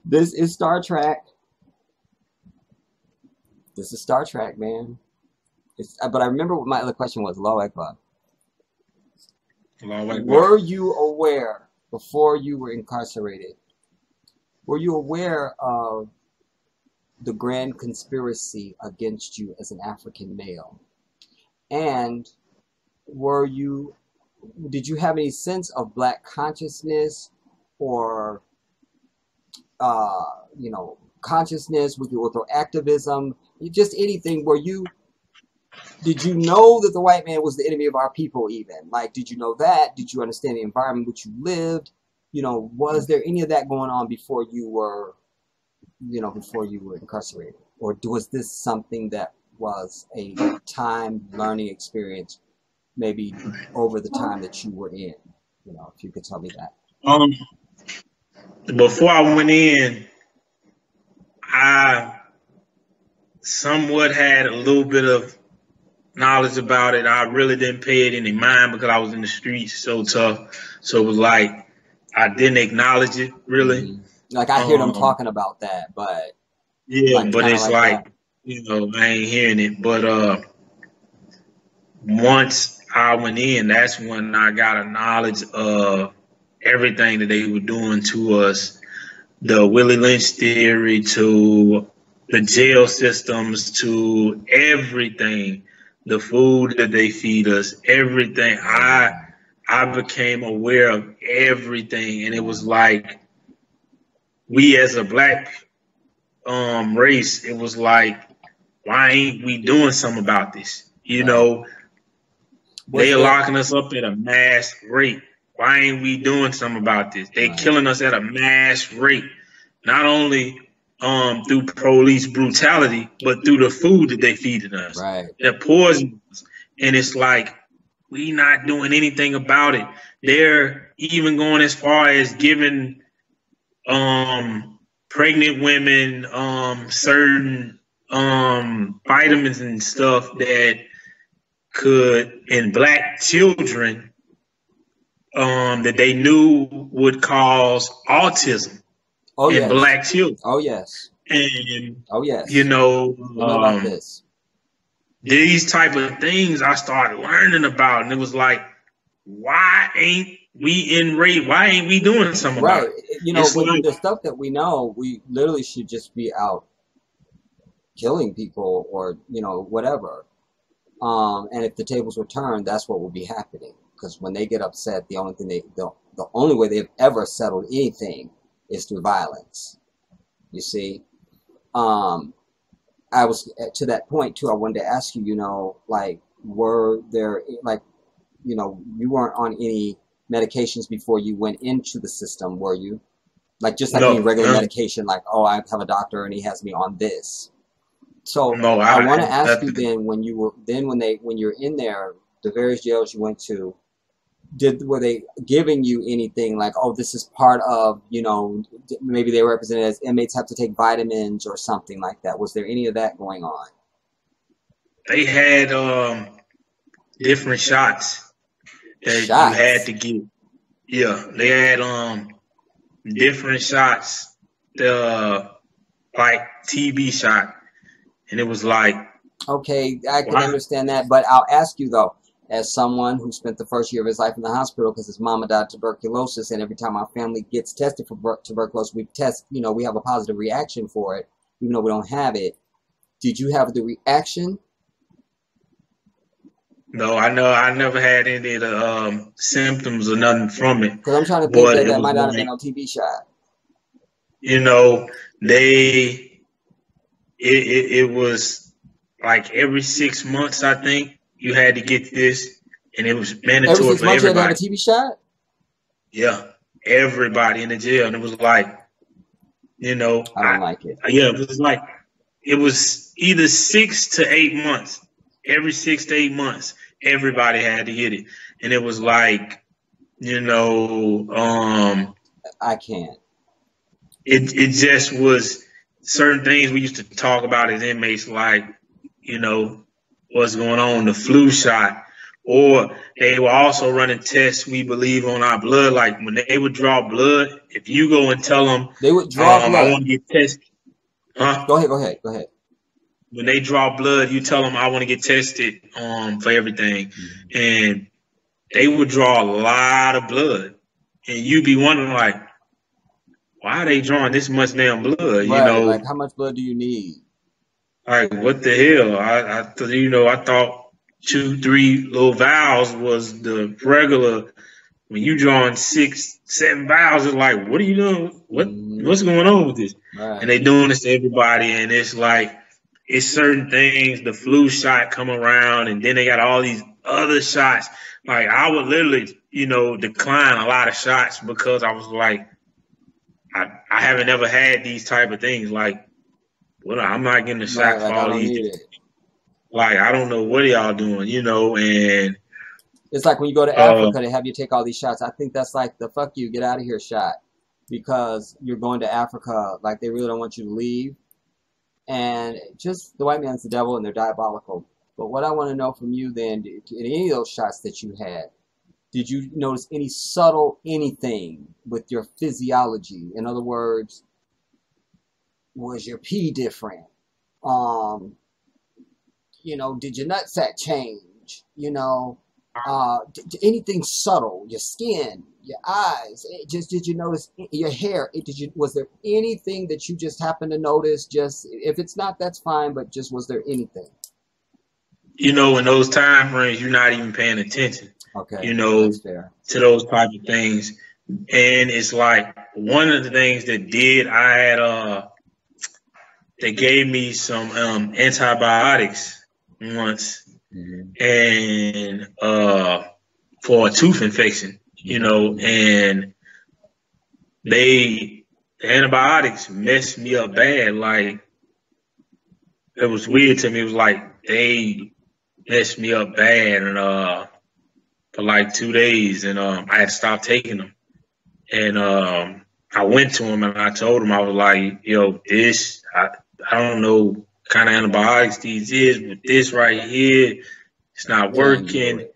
This is Star Trek. This is Star Trek, man. But I remember what my other question was. Allahu Akbar. Were you aware before you were incarcerated? Were you aware of the grand conspiracy against you as an African male? And did you have any sense of black consciousness or, consciousness with activism, just anything? Did you know that the white man was the enemy of our people even? Like, did you know that? Did you understand the environment in which you lived? Was there any of that going on before you were incarcerated? Or was this something that was a time learning experience, maybe over the time that you were in? If you could tell me that. Before I went in, I somewhat had a little bit of knowledge about it. I really didn't pay it any mind because I was in the streets so tough. So it was like I didn't acknowledge it really. Mm-hmm. Like, I hear them talking about that, but yeah, like, but it's like I ain't hearing it. But once I went in, that's when I got a knowledge of everything that they were doing to us, the Willie Lynch theory, to the jail systems, to everything, the food that they feed us, everything. I became aware of everything, and it was like we as a black race, it was like, why ain't we doing something about this? They are locking us up at a mass rate. Why ain't we doing something about this? They killing us at a mass rate, not only through police brutality, but through the food that they feeding us. Right. They're poisoning us. And it's like, we not doing anything about it. They're even going as far as giving pregnant women certain vitamins and stuff that could, in black children, that they knew would cause autism in black children. Oh yes. And yes. About this. These type of things I started learning about, and it was like, why ain't we doing something about it? The stuff that we know, we literally should just be out killing people or whatever. And if the tables were turned, that's what will be happening. Because when they get upset, the only way they've ever settled anything is through violence. You see, I was to that point too. I wanted to ask you, were there you weren't on any medications before you went into the system, were you? Like, just like any regular medication, like, oh, I have a doctor and he has me on this. So I want to ask you then, when you're in there, the various jails you went to, were they giving you anything like, oh, this is part of, maybe they represented as inmates have to take vitamins or something like that? Was there any of that going on? They had different shots that you had to get. Yeah, they had different shots the like TB shot, and it was like, Okay, I can why? understand that, but I'll ask you though, as someone who spent the first year of his life in the hospital because his mama died of tuberculosis, and every time our family gets tested for tuberculosis, we test, we have a positive reaction for it, even though we don't have it. Did you have the reaction? No, I know I never had any of the symptoms or nothing from it, Because I'm trying to think but that it that was might not have been like, no TB shot. you know, they it was like every 6 months, I think you had to get this, and it was Every mandatory six for months you had to have a everybody. TB shot? Yeah, everybody in the jail, and it was like, I don't like it. yeah, it was like it was either 6 to 8 months. Every 6 to 8 months, everybody had to get it, and it was like, you know, I can't. it just was certain things we used to talk about as inmates, like, you know, what's going on, the flu shot, or they were also running tests, we believe, on our blood. Like when they would draw blood, if you go and tell them, They would draw I blood. want to get tested, huh? Go ahead, go ahead, go ahead. When they draw blood, you tell them I want to get tested for everything, Mhm. and they would draw a lot of blood, and you'd be wondering like, why are they drawing this much damn blood? Right, like how much blood do you need? Like what the hell? I thought 2, 3 little vials was the regular. When you drawing 6, 7 vials, it's like, what are you doing? Hmm. What's going on with this? And Right. they doing this to everybody, and it's like it's certain things. The flu shot come around, and then they got all these other shots. Like I would literally, decline a lot of shots because I was like, I haven't ever had these type of things. Like, well, I'm not getting a Right, shot for like I all don't these. need it. Like I don't know what y'all doing, and It's like when you go to uh, Africa, they have you take all these shots. I think that's like the fuck you, get out of here shot. Because you're going to Africa, like they really don't want you to leave. And just the white man's the devil and they're diabolical. But what I want to know from you then, in any of those shots that you had, did you notice any subtle anything with your physiology? In other words, was your pee different? Um, did your nutsack change? Anything subtle, your skin, your eyes, did you notice your hair? Was there anything that you just happened to notice? Just if it's not, that's fine, but just was there anything? in those time frames, you're not even paying attention, Okay, you well, know, that's fair. to those type of things. And it's like one of the things that I had they gave me some antibiotics once, Hmm. and for a tooth infection, Hmm. and the antibiotics messed me up bad. Like it was weird to me. It was like they messed me up bad, and for like 2 days, and I had to stop taking them. And I went to him and I told him, I was like, yo, I don't know what kind of antibiotics these is, but this right here, it's not Can't do working. it.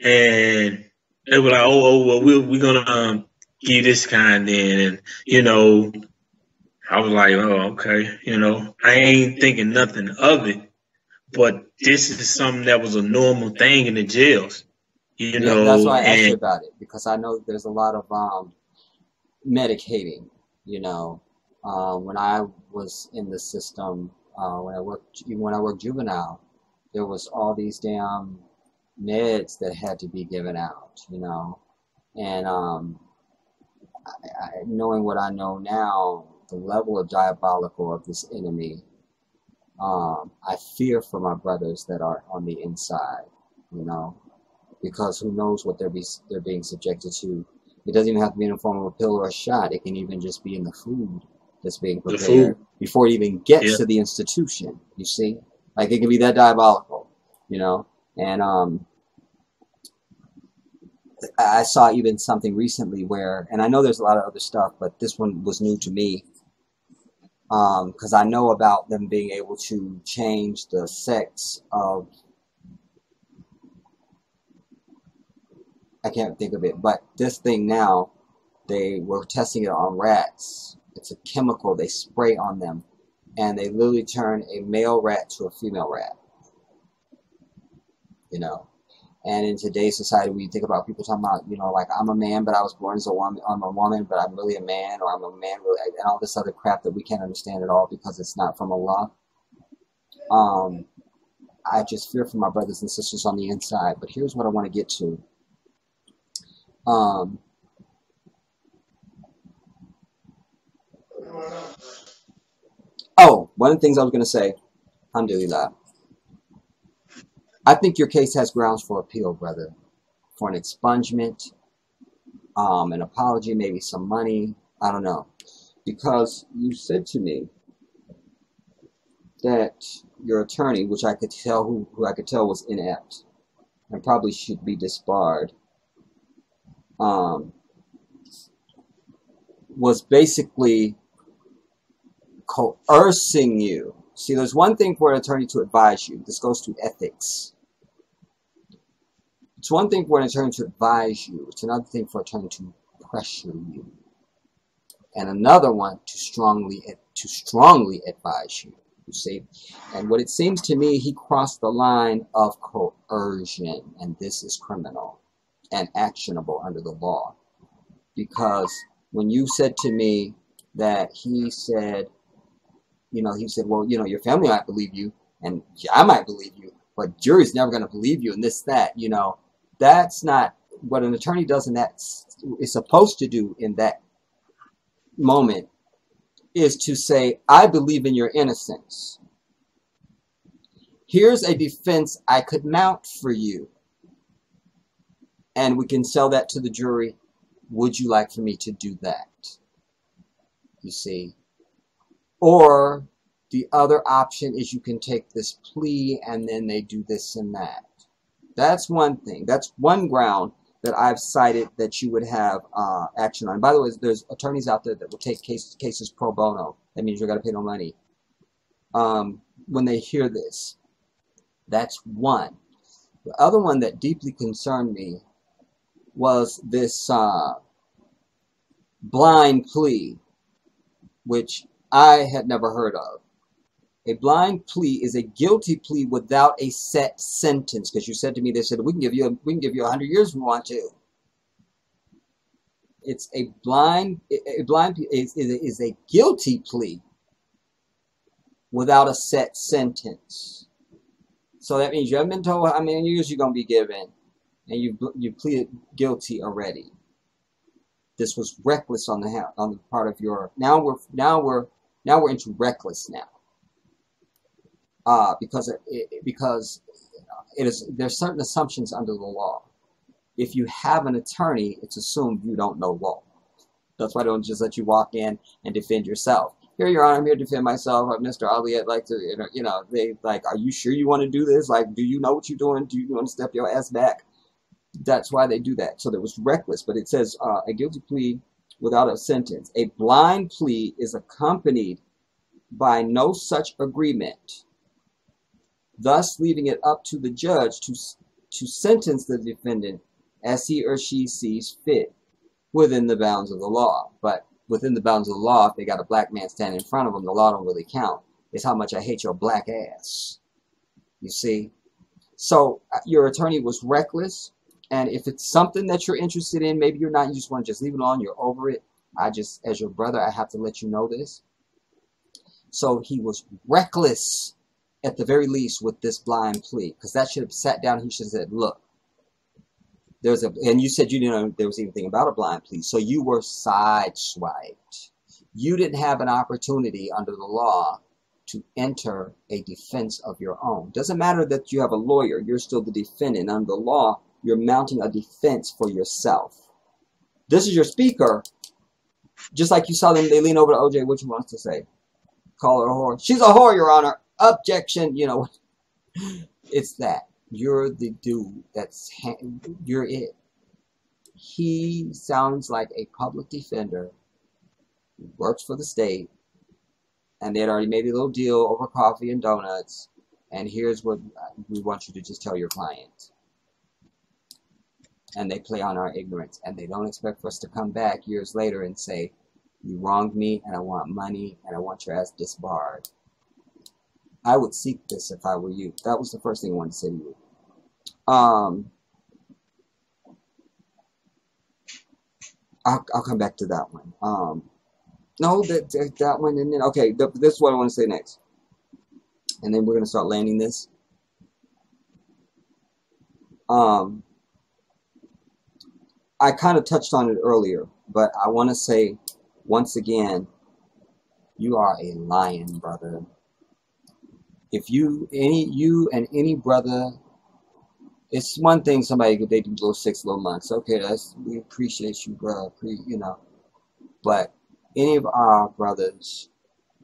And they were like, oh well, we're gonna give you this kind then, and I was like, oh okay, I ain't thinking nothing of it, but this is something that was a normal thing in the jails, Yeah, that's why I asked you and about it because I know there's a lot of medicating. You know, when I was in the system, even when I worked juvenile, there was all these damn meds that had to be given out. And knowing what I know now, the level of diabolical of this enemy, I fear for my brothers that are on the inside. You know, because who knows what they're being subjected to. It doesn't even have to be in the form of a pill or a shot. It can even just be in the food that's being the prepared food, before it even yeah. gets to the institution. You see, like it can be that diabolical. And I saw even something recently where, and I know there's a lot of other stuff, but this one was new to me because I know about them being able to change the sex of, I can't think of it, but this thing now, they were testing it on rats, It's a chemical they spray on them, and they literally turn a male rat to a female rat. You know, and in today's society, when you think about people talking about, you know, like, I'm a man, but I was born as a woman. I'm a woman, but I'm really a man, or I'm a man, really, and all this other crap that we can't understand at all because it's not from Allah. I just fear for my brothers and sisters on the inside. But here's what I want to get to. Oh, one of the things I was going to say, alhamdulillah, I think your case has grounds for appeal, brother, for an expungement, an apology, maybe some money, I don't know, because you said to me that your attorney, which I could tell who I could tell was inept and probably should be disbarred, was basically coercing you. See, there's one thing for an attorney to advise you. This goes to ethics. It's one thing for an attorney to advise you. It's another thing for an attorney to pressure you. And another one to strongly advise you. You see? And what it seems to me, he crossed the line of coercion. And this is criminal and actionable under the law. Because when you said to me that he said, well, you know, your family might believe you, and I might believe you, but jury's never going to believe you, and this, that, you know, that's not what an attorney does, and that is supposed to do in that moment, is to say, I believe in your innocence. Here's a defense I could mount for you, and we can sell that to the jury. Would you like for me to do that? You see? Or the other option is you can take this plea and then they do this and that. That's one thing. That's one ground that I've cited that you would have action on. By the way, there's attorneys out there that will take cases pro bono. That means you're going to pay no money. When they hear this, that's one. The other one that deeply concerned me was this blind plea, which I had never heard of. A blind plea is a guilty plea without a set sentence. Because you said to me, they said, we can give you 100 years if we want to. It's a blind plea is a guilty plea without a set sentence. So that means you haven't been told how many years you're going to be given, and you pleaded guilty already. This was reckless on the part of your. Now we're into reckless now. Because there's certain assumptions under the law. If you have an attorney, it's assumed you don't know law. That's why they don't just let you walk in and defend yourself. Here, Your Honor, I'm here to defend myself. Mr. Ali, I'd like to, they like, are you sure you want to do this? Like, do you know what you're doing? Do you want to step your ass back? That's why they do that. So that was reckless. But it says a guilty plea without a sentence. A blind plea is accompanied by no such agreement, thus leaving it up to the judge to sentence the defendant as he or she sees fit within the bounds of the law. But within the bounds of the law, if they got a black man standing in front of them, the law don't really count. It's how much I hate your black ass. You see? So your attorney was reckless, and if it's something that you're interested in, maybe you're not, you just want to just leave it on, you're over it. As your brother, I have to let you know this. So he was reckless at the very least with this blind plea, because that should have sat down. He should have said, look, and you said you didn't know there was anything about a blind plea, so you were sideswiped. You didn't have an opportunity under the law to enter a defense of your own. Doesn't matter that you have a lawyer, you're still the defendant. Under the law, you're mounting a defense for yourself. This is your speaker. Just like you saw them, they lean over to OJ, what you want to say? Call her a whore. She's a whore, Your Honor. Objection, you know. It's that. You're the dude you're it. He sounds like a public defender who works for the state, and they'd already made a little deal over coffee and donuts, and here's what we want you to just tell your client. And they play on our ignorance, and they don't expect for us to come back years later and say, You wronged me, and I want money, and I want your ass disbarred. I would seek this if I were you. That was the first thing I wanted to say to you. I'll come back to that one. No, that one, and then okay, this is what I want to say next, and then we're gonna start landing this. I kind of touched on it earlier, but I want to say once again, you are a lion, brother. If you and any brother, it's one thing somebody they do little 6 little months. Okay, we appreciate you, bro. You know, but any of our brothers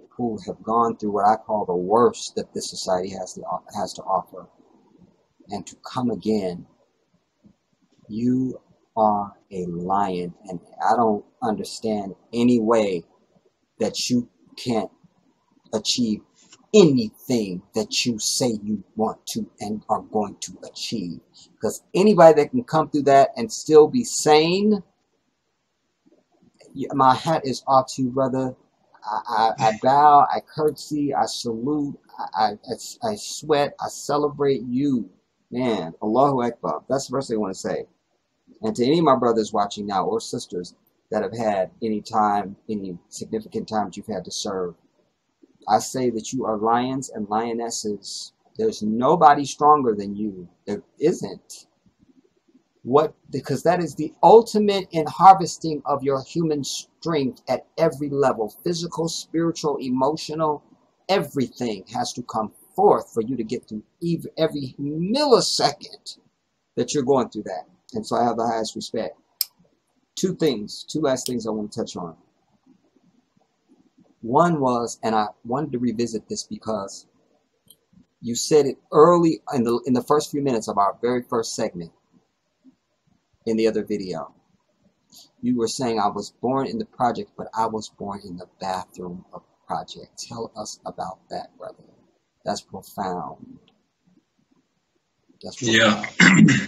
who have gone through what I call the worst that this society has to offer, and to come again, you are a lion, and I don't understand any way that you can't achieve anything that you say you want to and are going to achieve. Because anybody that can come through that and still be sane, my hat is off to you, brother. I bow, I curtsy, I salute, I sweat, I celebrate you. Man, Allahu Akbar. That's the first thing I want to say. And to any of my brothers watching now, or sisters that have had any significant times you've had to serve, I say that you are lions and lionesses. There's nobody stronger than you. There isn't. Because that is the ultimate in harvesting of your human strength at every level. Physical, spiritual, emotional, everything has to come forth for you to get through every millisecond that you're going through that. And so I have the highest respect. Two last things I want to touch on. One was, and I wanted to revisit this because you said it early in the first few minutes of our very first segment in the other video. You were saying I was born in the project, but I was born in the bathroom of the project. Tell us about that, brother. That's profound. That's profound. Yeah.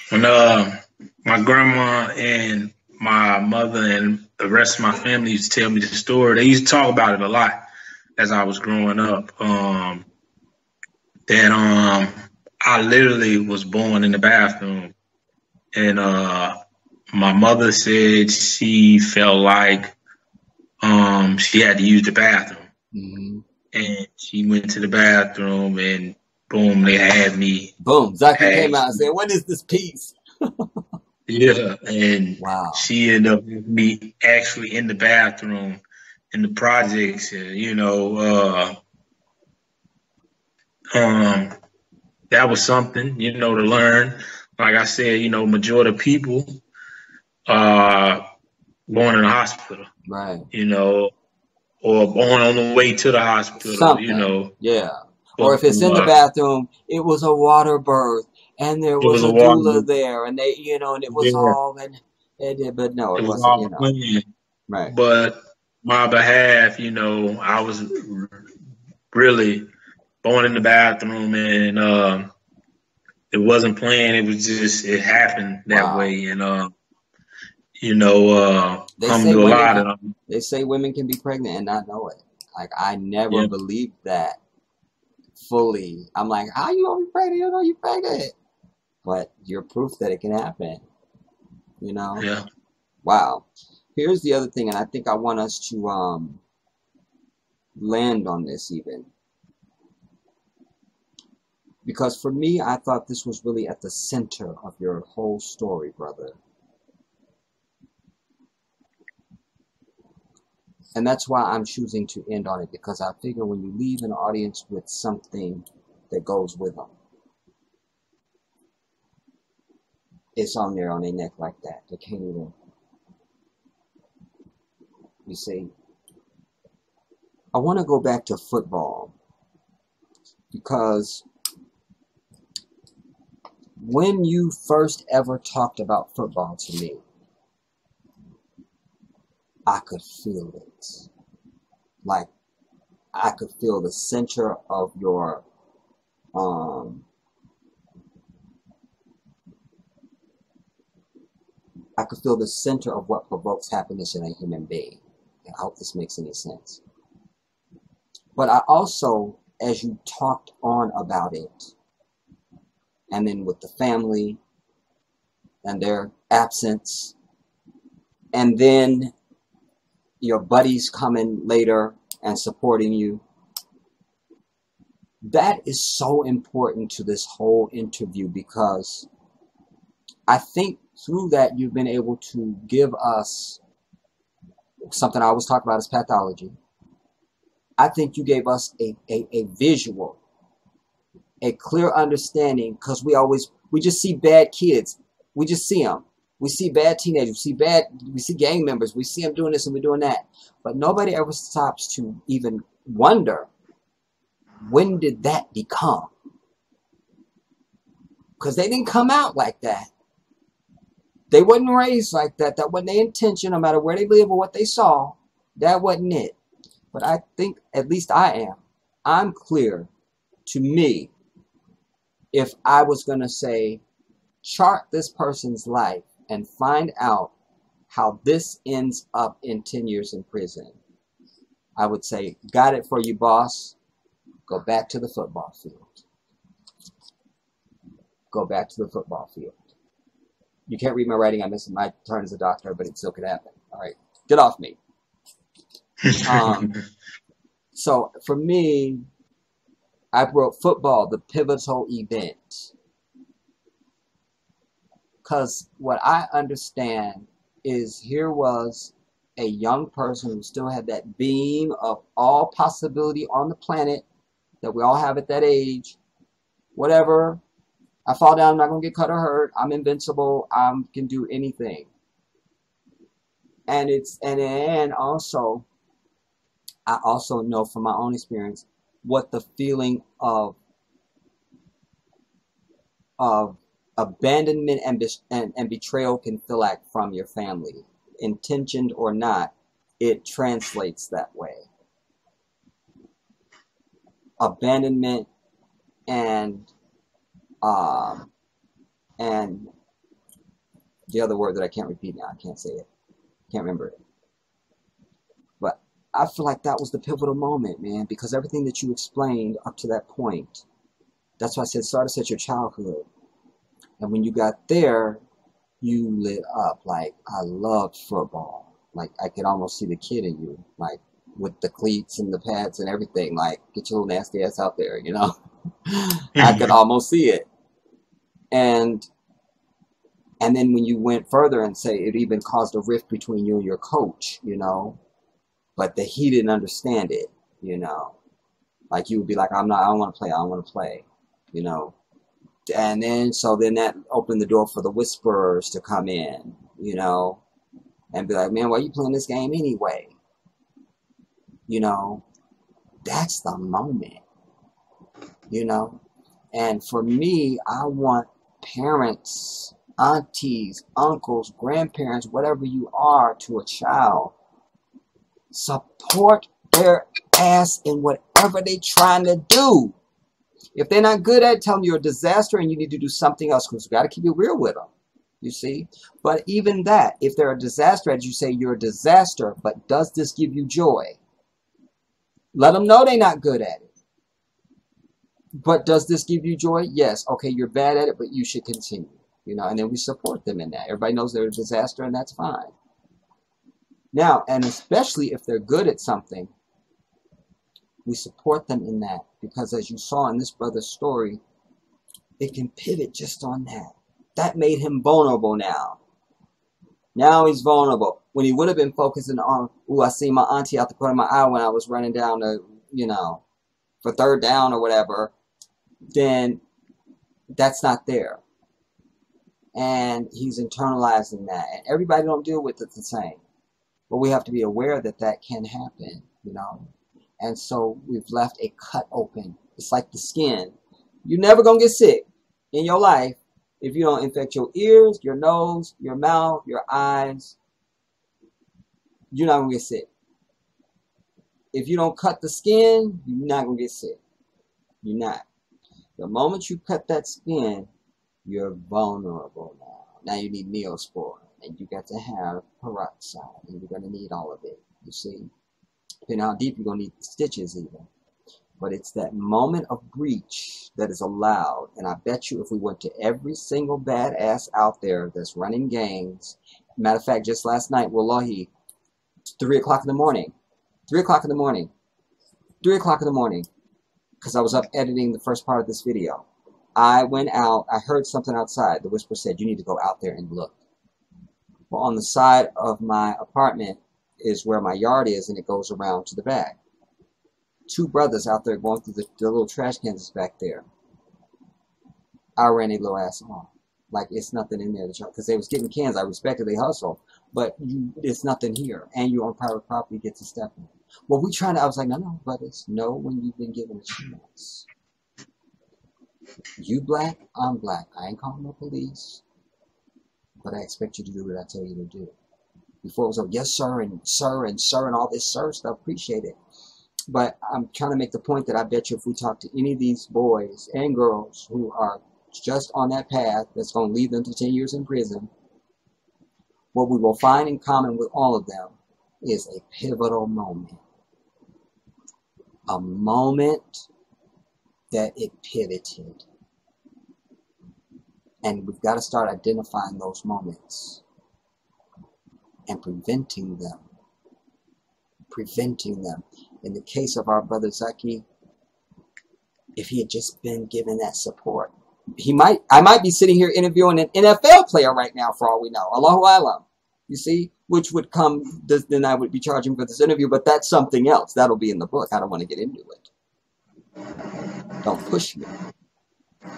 When my grandma and my mother and the rest of my family used to tell me the story, they used to talk about it a lot as I was growing up. That I literally was born in the bathroom, and my mother said she felt like she had to use the bathroom, and she went to the bathroom, and boom, they had me. Boom, Zaki came out and said, "What is this piece?" Yeah, and wow. She ended up with me actually in the bathroom in the projects, and that was something, to learn. Like I said, majority of people are born in the hospital, right? Or born on the way to the hospital, something. Yeah. Or if it's in the bathroom, it was a water birth, and there was a doula there, and they, and it was all, but no, it wasn't, right. But my behalf, I was really born in the bathroom, and it wasn't planned. It was just, it happened that way, and they say women can be pregnant and not know it. Like, I never believed that fully. I'm like, how you gonna be pregnant? You know you're pregnant. But you're proof that it can happen. Yeah. Wow. Here's the other thing, and I think I want us to land on this even. Because for me, I thought this was really at the center of your whole story, brother. And that's why I'm choosing to end on it, because I figure when you leave an audience with something that goes with them, it's on their neck like that. They can't even, you see. I want to go back to football, because when you first ever talked about football to me, I could feel it. Like, I could feel the center of your, I could feel the center of what provokes happiness in a human being. I hope this makes any sense. But I also, as you talked on about it, and then with the family and their absence, and then your buddies coming later and supporting you, that is so important to this whole interview, because I think through that you've been able to give us something I always talk about as pathology. I think you gave us a visual, a clear understanding, because we just see bad kids. We just see them. We see bad teenagers. We see gang members. We see them doing this and we're doing that. But nobody ever stops to even wonder, when did that become? Because they didn't come out like that. They wasn't raised like that. That wasn't their intention, no matter where they live or what they saw. That wasn't it. But I think, at least I am, I'm clear to me, if I was going to say, chart this person's life and find out how this ends up in 10 years in prison, I would say, got it for you, boss. Go back to the football field. Go back to the football field. You can't read my writing. I'm missing my turn as a doctor, but it still could happen. All right. Get off me. So for me, I wrote football, the pivotal event. Because what I understand is, here was a young person who still had that beam of all possibility on the planet that we all have at that age. Whatever, I fall down, I'm not going to get cut or hurt. I'm invincible. I can do anything. And also, I also know from my own experience what the feeling of abandonment and betrayal can feel like from your family. Intentioned or not, it translates that way. Abandonment and the other word that I can't repeat now, I can't say it, can't remember it. But I feel like that was the pivotal moment, man, because everything that you explained up to that point, that's why I said start us at your childhood. And when you got there, you lit up. Like, I loved football. Like, I could almost see the kid in you, like, with the cleats and the pads and everything. Like, get your little nasty ass out there, you know? I could almost see it. And then when you went further and say it even caused a rift between you and your coach, you know, but that he didn't understand it, you know, like you would be like, I don't want to play, you know. And then, so then that opened the door for the whisperers to come in, you know, and be like, man, why are you playing this game anyway? You know, that's the moment, you know. And for me, I want parents, aunties, uncles, grandparents, whatever you are to a child, support their ass in whatever they're trying to do. If they're not good at it, tell them you're a disaster and you need to do something else, because we got to keep it real with them, you see. But even that, if they're a disaster, as you say, you're a disaster, but does this give you joy? Let them know they're not good at it. But does this give you joy? Yes. Okay, you're bad at it, but you should continue. You know, and then we support them in that. Everybody knows they're a disaster, and that's fine. Now, and especially if they're good at something, we support them in that. Because as you saw in this brother's story, it can pivot just on that. That made him vulnerable now. Now he's vulnerable. When he would have been focusing on, ooh, I see my auntie out the corner of my eye when I was running down the, you know, for third down or whatever, then that's not there. And he's internalizing that. And everybody don't deal with it the same. But we have to be aware that that can happen, you know. And so we've left a cut open. It's like the skin. You're never going to get sick in your life if you don't infect your ears, your nose, your mouth, your eyes. You're not going to get sick. If you don't cut the skin, you're not going to get sick. You're not. The moment you cut that skin, you're vulnerable now. Now you need Neosporin, and you got to have peroxide, and you're going to need all of it. You see, depending on how deep you're going to need stitches even. But it's that moment of breach that is allowed. And I bet you if we went to every single badass out there that's running gangs, matter of fact, just last night, wallahi, 3 o'clock in the morning, 3 o'clock in the morning, 3 o'clock in the morning, because I was up editing the first part of this video. I went out, I heard something outside. The whisper said, you need to go out there and look. Well, on the side of my apartment is where my yard is, and it goes around to the back. 2 brothers out there going through the little trash cans back there. I ran a little ass off. Like, it's nothing in there. Because they was getting cans. I respected they hustle. But it's nothing here. And you're on private property, get to step in. Well, I was like, no, brothers. Know when you've been given a chance. You black, I'm black. I ain't calling the police. But I expect you to do what I tell you to do. Before it was like, yes, sir, and sir, and sir, and all this sir stuff. Appreciate it. But I'm trying to make the point that I bet you if we talk to any of these boys and girls who are just on that path that's going to lead them to 10 years in prison, what we will find in common with all of them is a pivotal moment. A moment that it pivoted. And we've got to start identifying those moments and preventing them. Preventing them. In the case of our brother Zaki, if he had just been given that support, I might be sitting here interviewing an NFL player right now for all we know. Allahu Isalm. You see? Which would come, then I would be charging for this interview, but that's something else. That'll be in the book. I don't want to get into it. Don't push me.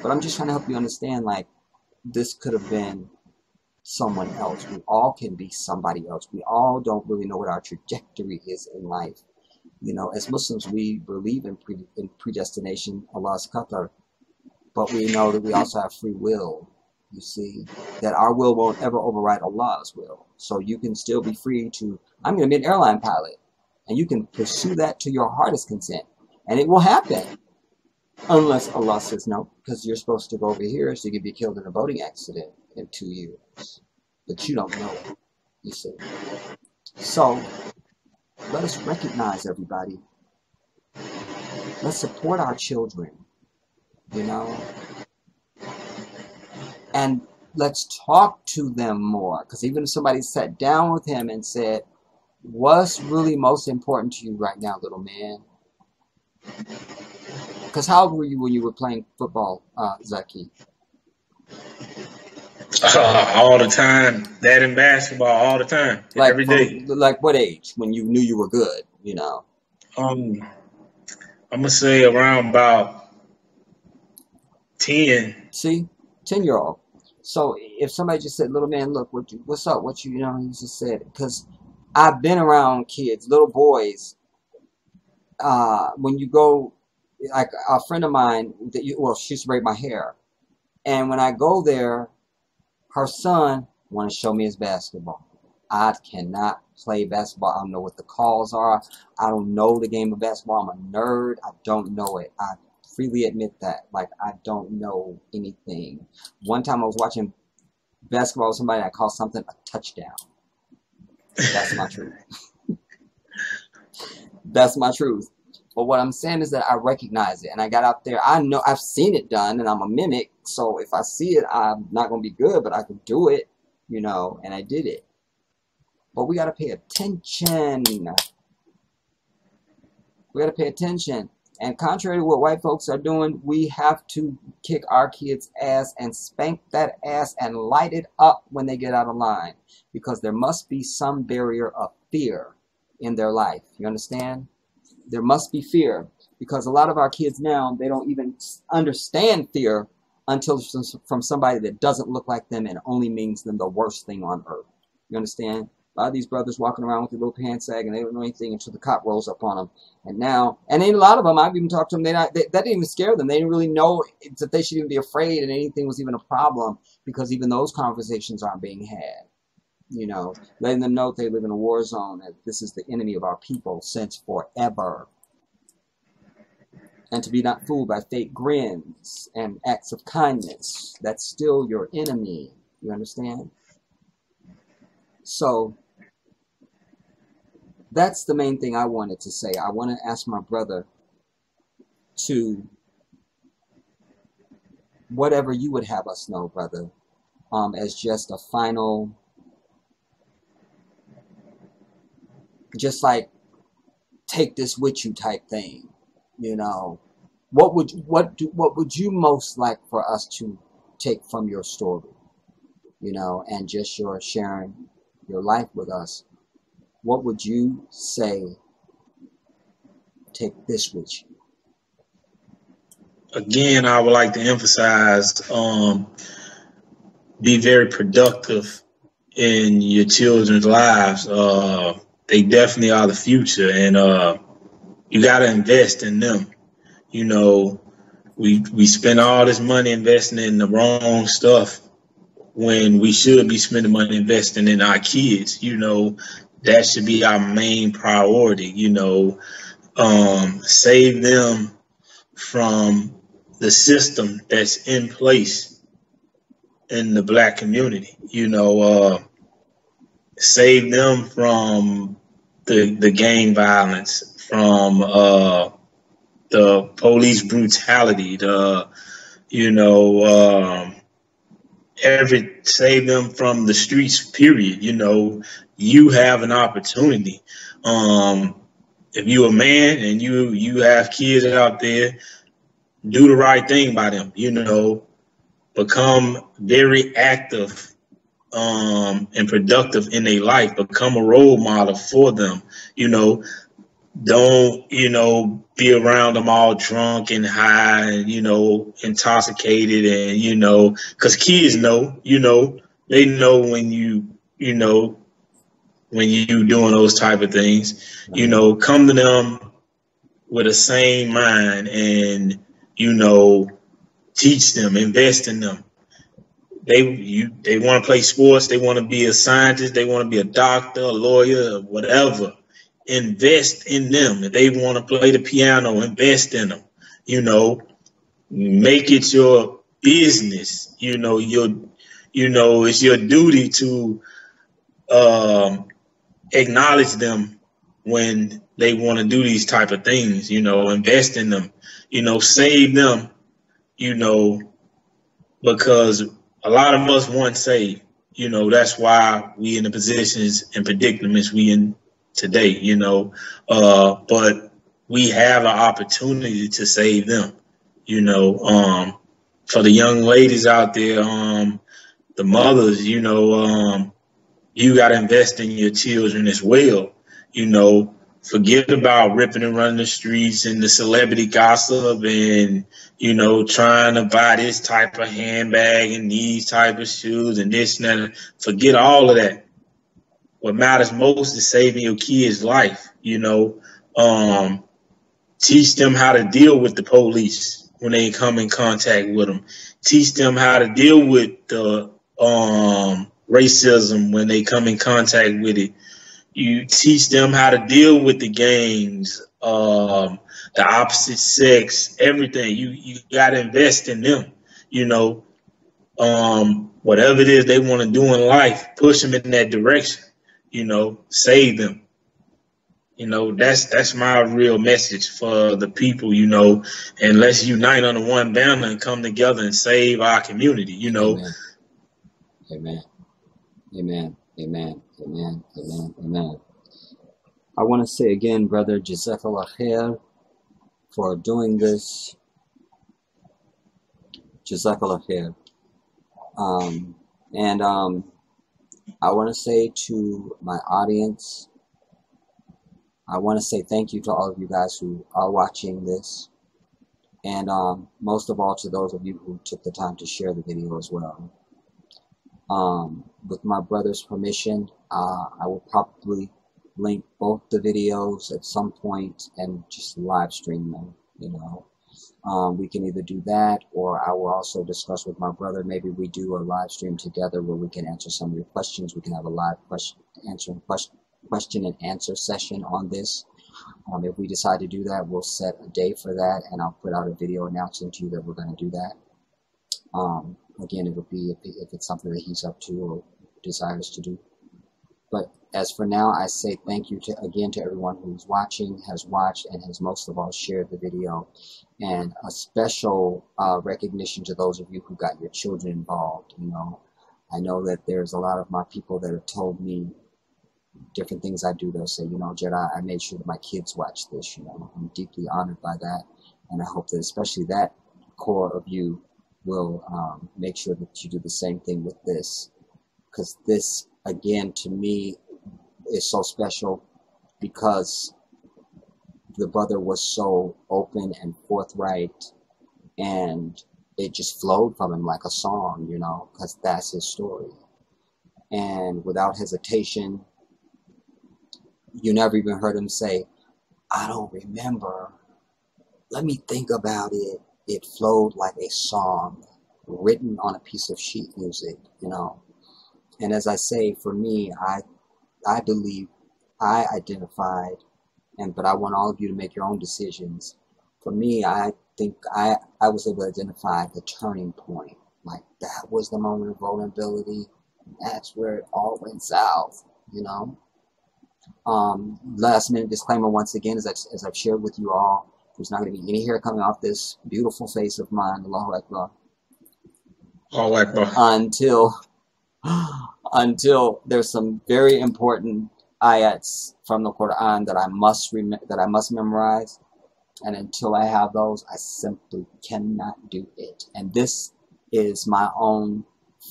But I'm just trying to help you understand, like, this could have been someone else. We all can be somebody else. We all don't really know what our trajectory is in life. You know, as Muslims, we believe in predestination, Allah's qadar, but we know that we also have free will. You see, that our will won't ever override Allah's will. So you can still be free to, I'm going to be an airline pilot, and you can pursue that to your heart's content, and it will happen. Unless Allah says no, because you're supposed to go over here so you can be killed in a boating accident in 2 years. But you don't know it, you see. So, let us recognize everybody. Let's support our children, you know. And let's talk to them more. Because even if somebody sat down with him and said, what's really most important to you right now, little man? Because how old were you when you were playing football, Zaki? All the time. That in basketball, all the time. Like every day. Like what age? When you knew you were good, you know? I'm going to say around about 10. See? 10-year-old. So if somebody just said, little man, look, what's up? You know, he just said, because I've been around kids, little boys, when you go, like a friend of mine, she used to braid my hair. And when I go there, her son want to show me his basketball. I cannot play basketball. I don't know what the calls are. I don't know the game of basketball. I'm a nerd. I don't know it. I freely admit that. Like, I don't know anything. One time I was watching basketball with somebody, I called something a touchdown. That's my truth. That's my truth. But what I'm saying is that I recognize it, and I got out there. I know I've seen it done, and I'm a mimic. So if I see it, I'm not going to be good, but I can do it, you know, and I did it. But we got to pay attention. We got to pay attention. And contrary to what white folks are doing, we have to kick our kids' ass and spank that ass and light it up when they get out of line. Because there must be some barrier of fear in their life. You understand? There must be fear. Because a lot of our kids now, they don't even understand fear until it's from somebody that doesn't look like them and only means them the worst thing on earth. You understand? A lot of these brothers walking around with their little pants sag and they don't know anything until the cop rolls up on them. And now, and then a lot of them, I've even talked to them, that didn't even scare them. They didn't really know that they should even be afraid and anything was even a problem, because even those conversations aren't being had. You know, letting them know they live in a war zone, that this is the enemy of our people since forever. And to be not fooled by fake grins and acts of kindness. That's still your enemy. You understand? So, that's the main thing I wanted to say. I want to ask my brother to, whatever you would have us know, brother, as just a final, just like take this with you type thing, you know. What would you most like for us to take from your story, you know, and just your sharing your life with us? What would you say, take this with you? Again, I would like to emphasize, be very productive in your children's lives. They definitely are the future, and you got to invest in them. You know, we spend all this money investing in the wrong stuff when we should be spending money investing in our kids. You know, that should be our main priority. You know, save them from the system that's in place in the black community. You know, save them from the gang violence, from the police brutality, the you know save them from the streets. Period. You know, you have an opportunity. If you're a man and you have kids out there, do the right thing by them. You know, become very active and productive in their life. Become a role model for them. You know, don't, you know, be around them all drunk and high and, you know, intoxicated. And, you know, because kids know, you know, they know when you know, when you doing those type of things. You know, come to them with a sane mind and, you know, teach them, invest in them. They want to play sports. They want to be a scientist. They want to be a doctor, a lawyer, whatever. Invest in them. If they want to play the piano, invest in them. You know, make it your business. You know, it's your duty to acknowledge them when they want to do these type of things. You know, invest in them. You know, save them. You know, because a lot of us want saved. You know, that's why we in the positions and predicaments we in today, you know. But we have an opportunity to save them, you know. For the young ladies out there, the mothers, you know, you got to invest in your children as well. You know, forget about ripping and running the streets and the celebrity gossip and, you know, trying to buy this type of handbag and these type of shoes and this and that. Forget all of that. What matters most is saving your kid's life. You know, teach them how to deal with the police when they come in contact with them. Teach them how to deal with the racism when they come in contact with it. You teach them how to deal with the gangs, the opposite sex, everything. You got to invest in them. You know, whatever it is they want to do in life, push them in that direction. You know, save them. You know, that's my real message for the people, you know, and let's unite under one banner and come together and save our community, you know. Amen. Amen. Amen. Amen. Amen. Amen. I want to say again, brother, Jazakallah khair for doing this. Jazakallah khair. And I want to say to my audience, I want to say thank you to all of you guys who are watching this. And most of all to those of you who took the time to share the video as well. With my brother's permission, I will probably link both the videos at some point and just live stream them, you know. We can either do that, or I will also discuss with my brother, maybe we do a live stream together where we can answer some of your questions. We can have a live question and answer session on this. If we decide to do that, we'll set a day for that, and I'll put out a video announcing to you that we're going to do that. Again, it'll be if it's something that he's up to or desires to do. But as for now, I say thank you again to everyone who's watching, has watched, and has most of all shared the video. And a special recognition to those of you who got your children involved. You know, I know that there's a lot of my people that have told me different things I do. They'll say, you know, Jedi, I made sure that my kids watch this. You know, I'm deeply honored by that. And I hope that especially that core of you will make sure that you do the same thing with this. Because this, again, to me, is so special because the brother was so open and forthright, and it just flowed from him like a song, you know, because that's his story. And without hesitation, you never even heard him say, I don't remember. Let me think about it. It flowed like a song written on a piece of sheet music, you know. And as I say, for me, I believe I identified, but I want all of you to make your own decisions. For me, I think I was able to identify the turning point. Like, that was the moment of vulnerability. That's where it all went south, you know. Last minute disclaimer once again, as I've shared with you all, there's not going to be any hair coming off this beautiful face of mine, Allahu Akbar. Allahu Akbar. Until there's some very important ayats from the Quran that I must memorize, and until I have those, I simply cannot do it. And this is my own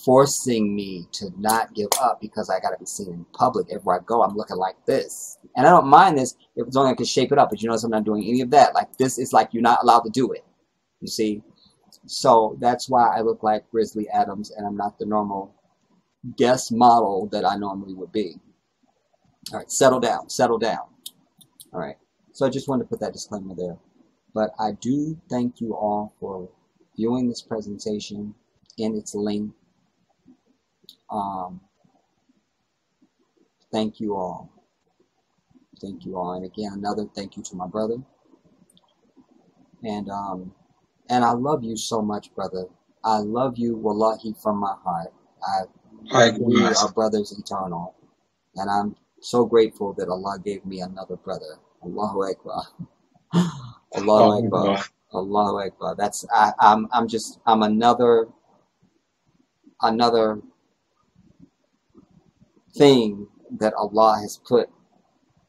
forcing me to not give up, because I got to be seen in public. Everywhere I go, I'm looking like this, and I don't mind this if it's only I can shape it up. But you notice I'm not doing any of that. Like, this is like, you're not allowed to do it, you see. So that's why I look like Grizzly Adams, and I'm not the normal guest model that I normally would be. All right, settle down, settle down. All right, so I just wanted to put that disclaimer there. But I do thank you all for viewing this presentation in its length. Thank you all. Thank you all. And again, another thank you to my brother. And I love you so much, brother. I love you, wallahi, from my heart. We are brothers eternal. And I'm so grateful that Allah gave me another brother. Allahu Akbar. Allahu Akbar. Allahu Akbar. That's I'm another thing that Allah has put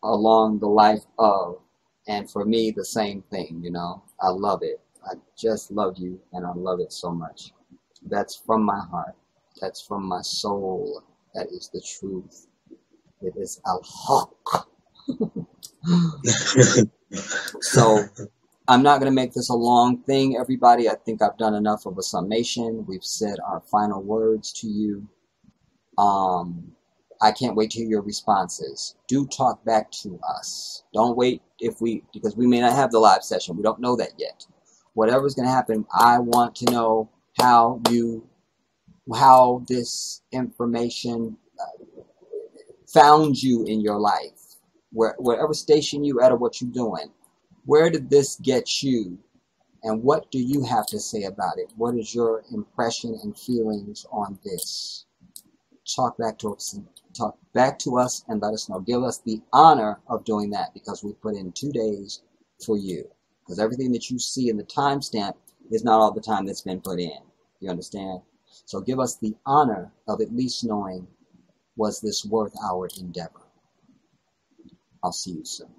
along the life of, and for me the same thing, you know. I love it. I just love you, and I love it so much. That's from my heart. That's from my soul. That is the truth. It is al-haq. So I'm not going to make this a long thing, everybody. I think I've done enough of a summation. We've said our final words to you. I can't wait to hear your responses. Do talk back to us. Don't wait because we may not have the live session. We don't know that yet. Whatever's going to happen, I want to know how this information found you in your life. Whatever station you at or what you're doing. Where did this get you? And what do you have to say about it? What is your impression and feelings on this? Talk back to us and let us know. Give us the honor of doing that, because we put in 2 days for you. Because everything that you see in the timestamp is not all the time that's been put in. You understand? So give us the honor of at least knowing, was this worth our endeavor? I'll see you soon.